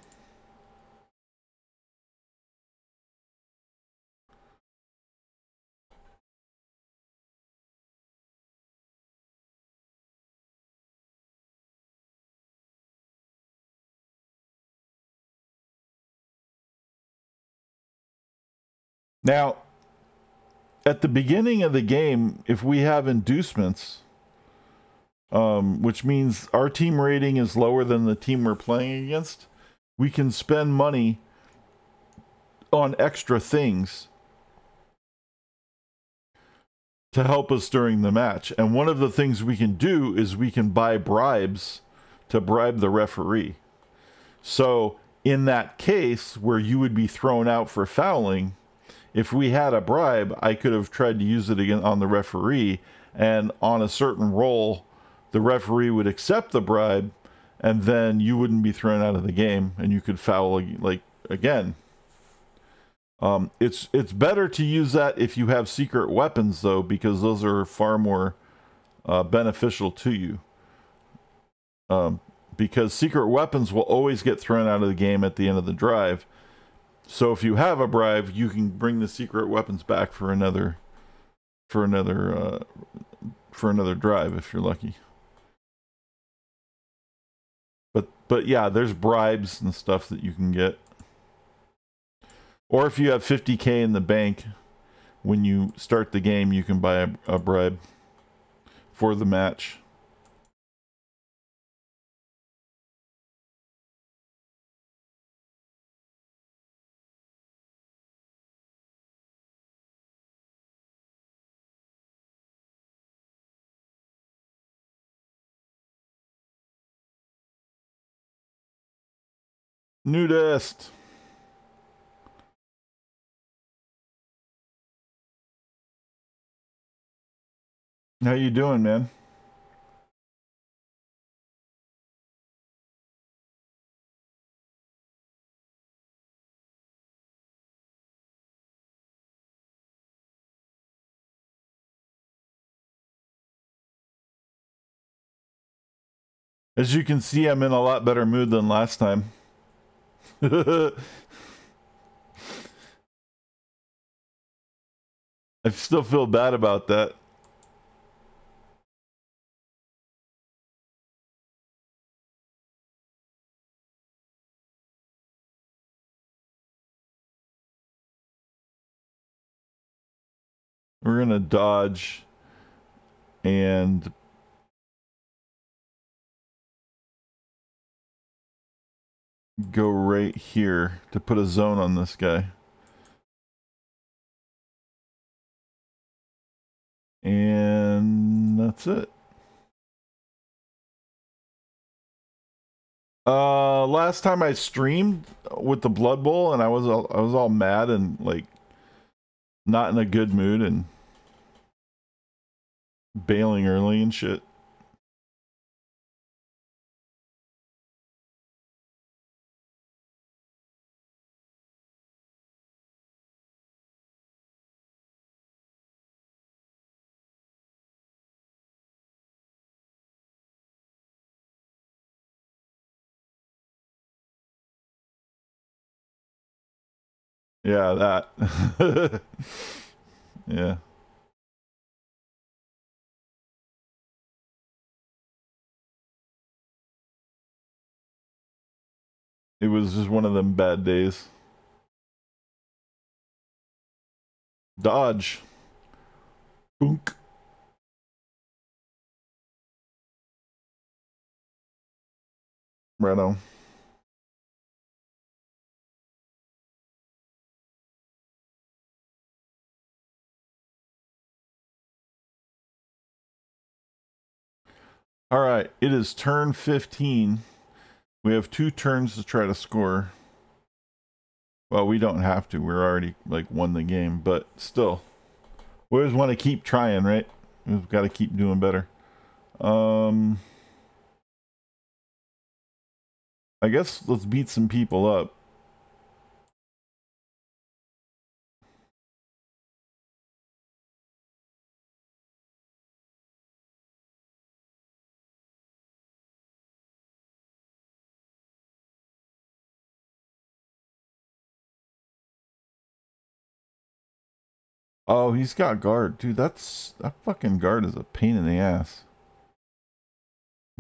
Now, at the beginning of the game, if we have inducements, which means our team rating is lower than the team we're playing against, we can spend money on extra things to help us during the match. And one of the things we can do is we can buy bribes to bribe the referee. So in that case where you would be thrown out for fouling, if we had a bribe, I could have tried to use it again on the referee, and on a certain roll, the referee would accept the bribe, and then you wouldn't be thrown out of the game, and you could foul like again. It's better to use that if you have secret weapons, though, because those are far more beneficial to you. Because secret weapons will always get thrown out of the game at the end of the drive. So if you have a bribe, you can bring the secret weapons back for another drive if you're lucky. But yeah, there's bribes and stuff that you can get. Or if you have 50K in the bank, when you start the game, you can buy a bribe for the match. Nudist. How you doing, man? As you can see, I'm in a lot better mood than last time. I still feel bad about that. We're gonna dodge and go right here to put a zone on this guy. And that's it. Last time I streamed with the Blood Bowl, and I was all mad and like not in a good mood and bailing early and shit. Yeah, that. Yeah. It was just one of them bad days. Dodge. Boonk. Right on. All right, it is turn 15. We have 2 turns to try to score. Well, we don't have to. We're already like won the game, but still, we always want to keep trying, right? We've got to keep doing better. I guess let's beat some people up. Oh, he's got guard. Dude, that fucking guard is a pain in the ass.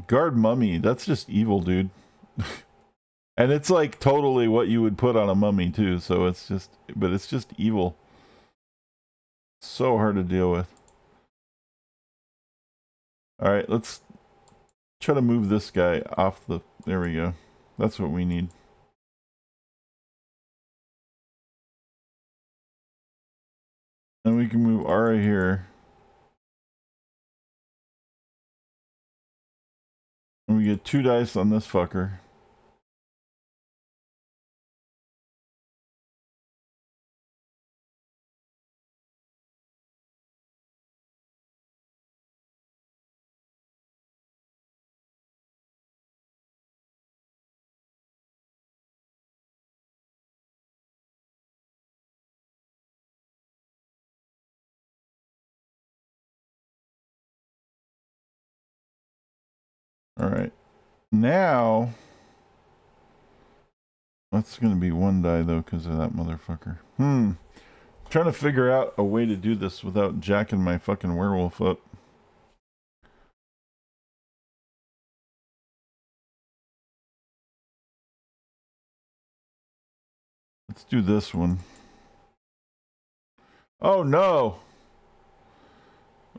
Guard mummy, that's just evil, dude. And it's like totally what you would put on a mummy too, so it's just, but it's just evil. So hard to deal with. All right, let's try to move this guy off the, there we go. That's what we need. And we can move Ara here. And we get 2 dice on this fucker. All right. Now, that's going to be 1 die though because of that motherfucker. Trying to figure out a way to do this without jacking my fucking werewolf up. Let's do this one. Oh no!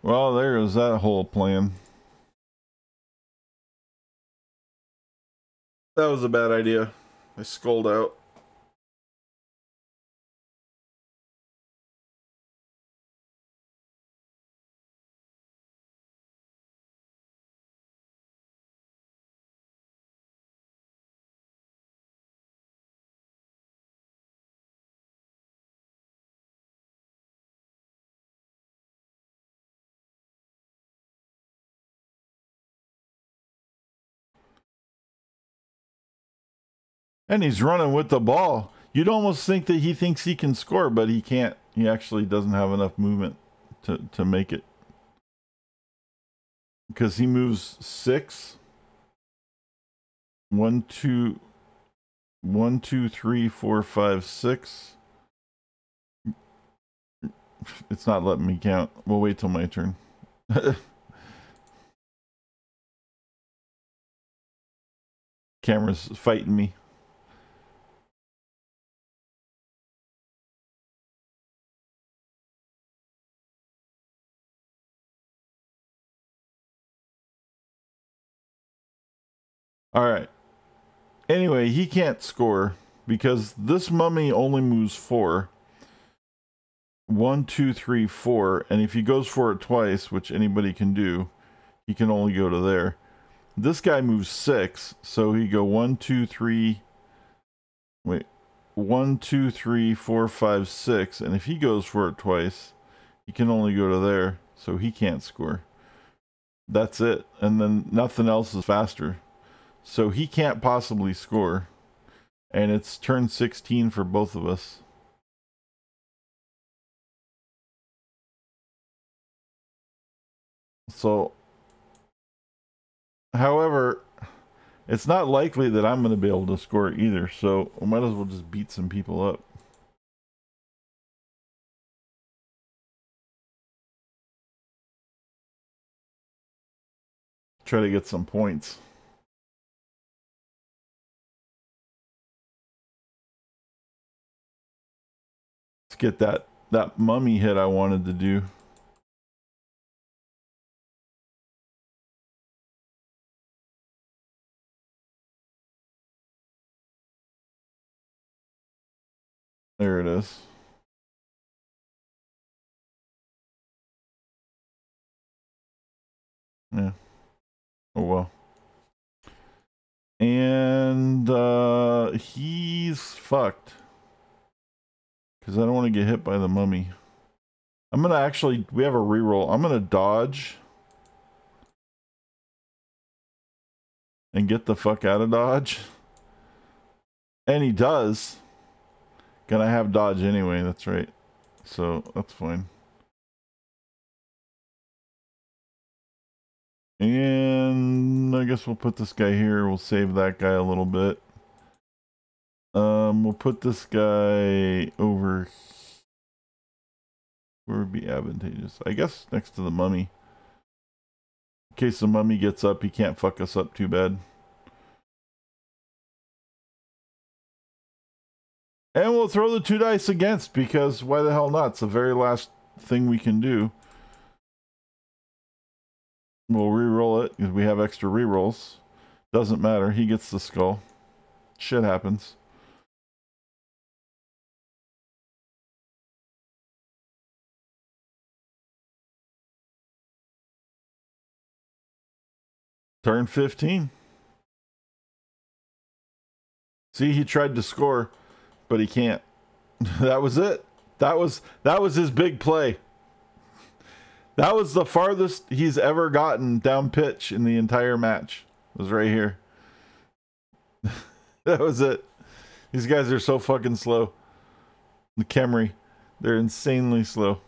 Well, there goes that whole plan. That was a bad idea. I sculled out. And he's running with the ball. You'd almost think that he thinks he can score, but he can't. He actually doesn't have enough movement to make it. Because he moves 6. 1, 2, 1, 2, 3, 4, 5, 6. It's not letting me count. We'll wait till my turn. Camera's fighting me. All right. Anyway, he can't score because this mummy only moves 4. 1, 2, 3, 4. And if he goes for it twice, which anybody can do, he can only go to there. This guy moves 6, so he go 1, 2, 3. Wait. 1, 2, 3, 4, 5, 6. And if he goes for it twice, he can only go to there, so he can't score. That's it. And then nothing else is faster. So he can't possibly score. And it's turn 16 for both of us. So, however, it's not likely that I'm going to be able to score either. So, I might as well just beat some people up. Try to get some points. Let's get that mummy hit I wanted to do. There it is. Yeah. Oh well. And he's fucked. Because I don't want to get hit by the mummy. I'm going to actually... We have a reroll. I'm going to dodge. And get the fuck out of dodge. And he does. Gonna have dodge anyway, that's right. So, that's fine. And I guess we'll put this guy here. We'll save that guy a little bit. We'll put this guy over. Where would be advantageous? I guess next to the mummy. In case the mummy gets up, he can't fuck us up too bad. And we'll throw the 2 dice against, because why the hell not? It's the very last thing we can do. We'll re-roll it because we have extra re-rolls. Doesn't matter. He gets the skull. Shit happens. Turn 15. See, he tried to score, but he can't. That was it. That was his big play. That was the farthest he's ever gotten down pitch in the entire match. It was right here. That was it. These guys are so fucking slow. The Camry, they're insanely slow.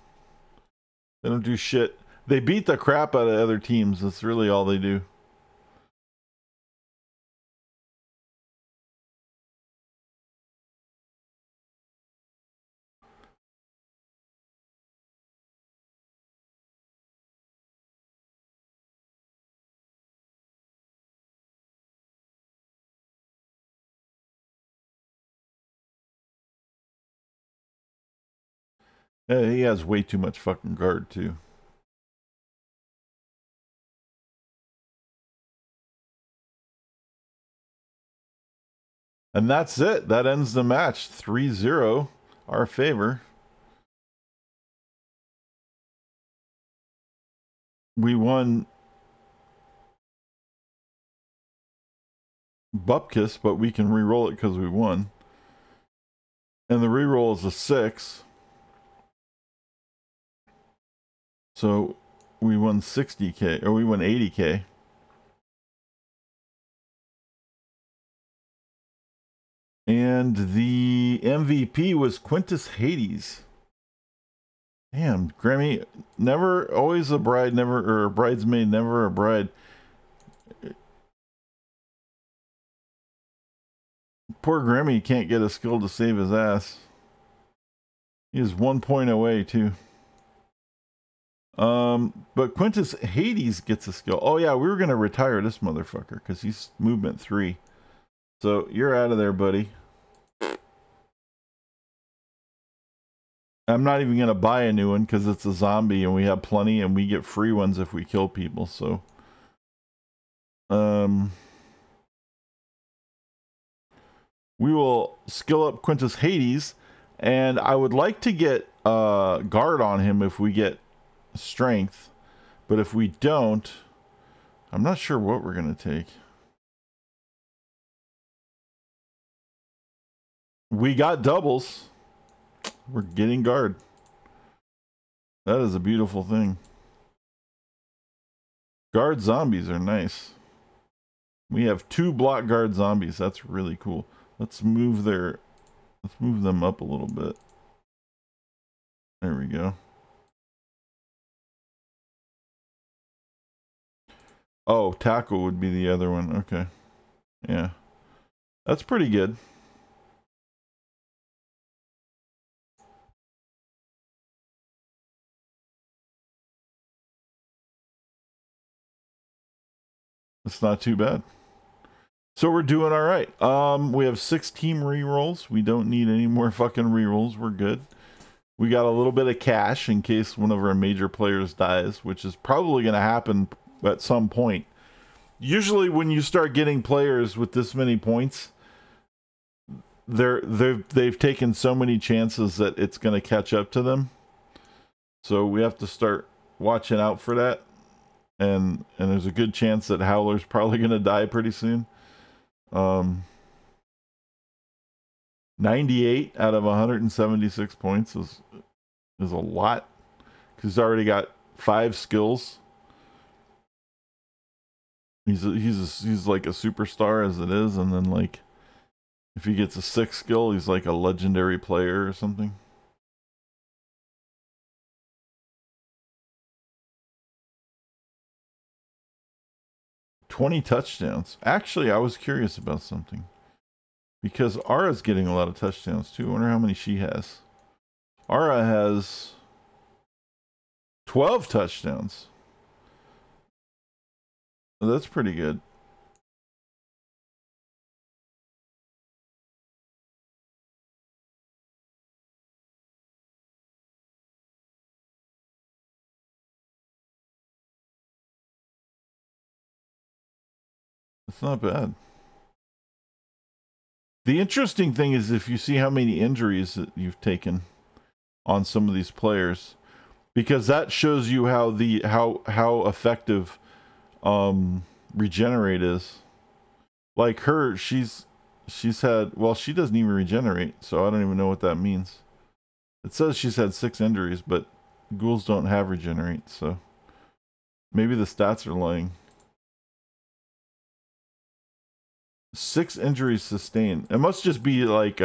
They don't do shit. They beat the crap out of other teams. That's really all they do. Yeah, he has way too much fucking guard too. And that's it. That ends the match. 3-0, our favor. We won Bupkis, but we can re-roll it because we won. And the re-roll is a 6. So we won 60k, or we won 80k. And the MVP was Quintus Hades. Damn, Grammy, never, always a bride, never, or a bridesmaid, never a bride. Poor Grammy can't get a skill to save his ass. He is 1 point away, too. But Quintus Hades gets a skill. Oh, yeah, we were going to retire this motherfucker because he's movement 3. So you're out of there, buddy. I'm not even going to buy a new one because it's a zombie and we have plenty and we get free ones if we kill people. So, we will skill up Quintus Hades, and I would like to get guard on him if we get strength, but if we don't, I'm not sure what we're going to take. We got doubles. We're getting guard. That is a beautiful thing. Guard zombies are nice. We have 2 block guard zombies. That's really cool. Let's move them up a little bit. There we go. Oh, tackle would be the other one. Okay. Yeah. That's pretty good. It's not too bad. So we're doing all right. We have 6 team rerolls. We don't need any more fucking rerolls. We're good. We got a little bit of cash in case one of our major players dies, which is probably going to happen at some point. Usually when you start getting players with this many points, they've taken so many chances that it's going to catch up to them. So we have to start watching out for that. And there's a good chance that Howler's probably going to die pretty soon. 98 out of 176 points is a lot. He's already got 5 skills. He's like a superstar as it is, and then like if he gets a 6th skill, he's like a legendary player or something. "20 touchdowns. Actually, I was curious about something. Because Ara's getting a lot of touchdowns too. I wonder how many she has. Ara has 12 touchdowns. That's pretty good. It's not bad. The interesting thing is if you see how many injuries that you've taken on some of these players, because that shows you how how effective regenerate is. Like her, she's had, well, she doesn't even regenerate, so I don't even know what that means. It says she's had 6 injuries, but ghouls don't have regenerate, so maybe the stats are lying. 6 injuries sustained. It must just be like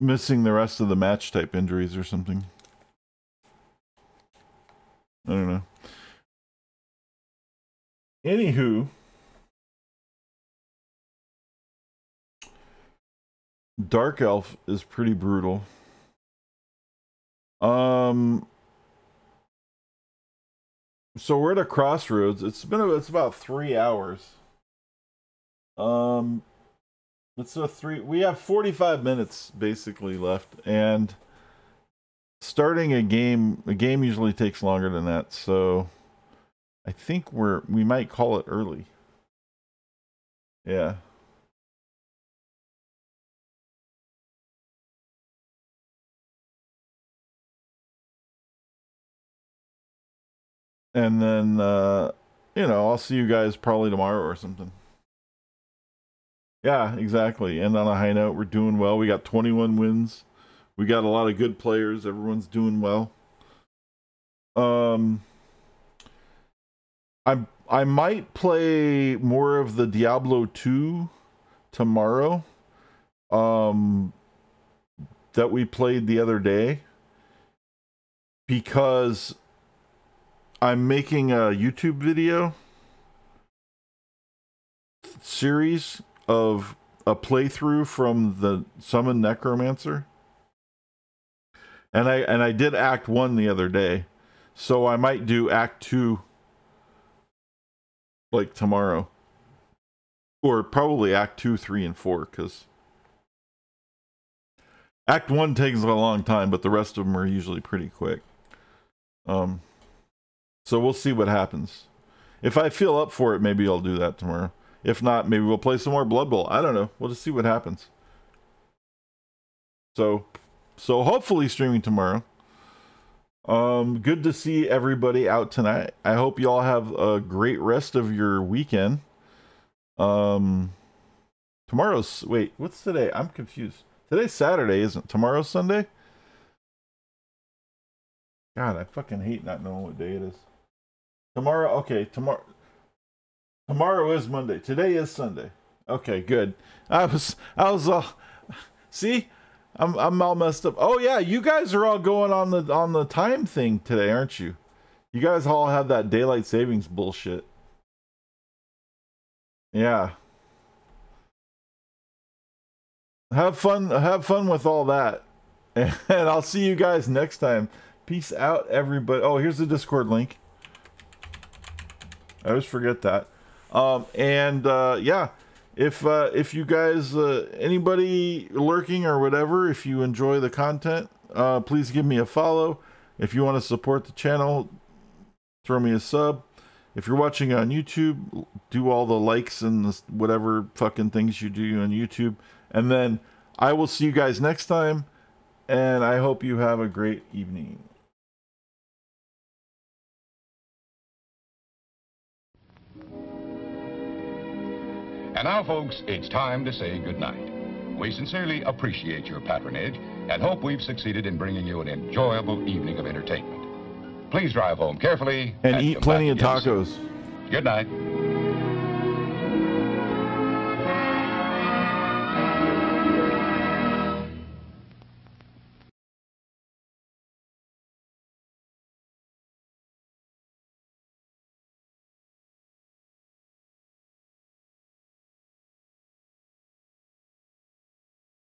missing the rest of the match type injuries or something. I don't know. Anywho, Dark Elf is pretty brutal. So we're at a crossroads. It's about 3 hours. We have 45 minutes basically left, and starting a game usually takes longer than that, so I think we might call it early. Yeah. And then you know, I'll see you guys probably tomorrow or something. Yeah, exactly. And on a high note, we're doing well. We got 21 wins. We got a lot of good players. Everyone's doing well. I might play more of the Diablo 2 tomorrow. That we played the other day, because I'm making a YouTube video series of a playthrough from the Summon Necromancer. And I did Act 1 the other day. So I might do Act 2 like tomorrow. Or probably Act 2, 3, and 4, because Act 1 takes a long time, but the rest of them are usually pretty quick. So we'll see what happens. If I feel up for it, maybe I'll do that tomorrow. If not, maybe we'll play some more Blood Bowl. I don't know. We'll just see what happens. So hopefully streaming tomorrow. Good to see everybody out tonight. I hope you all have a great rest of your weekend. Tomorrow's, wait, what's today? I'm confused. Today's Saturday, isn't tomorrow's Sunday? God, I fucking hate not knowing what day it is. Tomorrow, okay, tomorrow is Monday. Today is Sunday. Okay, good. I was see, I'm all messed up. Oh yeah, you guys are all going on the time thing today, aren't you? You guys all have that daylight savings bullshit. Yeah. Have fun with all that. And I'll see you guys next time. Peace out, everybody. Oh, here's the Discord link. I always forget that. Yeah, if you guys, anybody lurking or whatever, if you enjoy the content, please give me a follow. If you want to support the channel, throw me a sub. If you're watching on YouTube, do all the likes and the whatever fucking things you do on YouTube. And then I will see you guys next time, and I hope you have a great evening. And now, folks, it's time to say goodnight. We sincerely appreciate your patronage and hope we've succeeded in bringing you an enjoyable evening of entertainment. Please drive home carefully and eat plenty of tacos. Good night.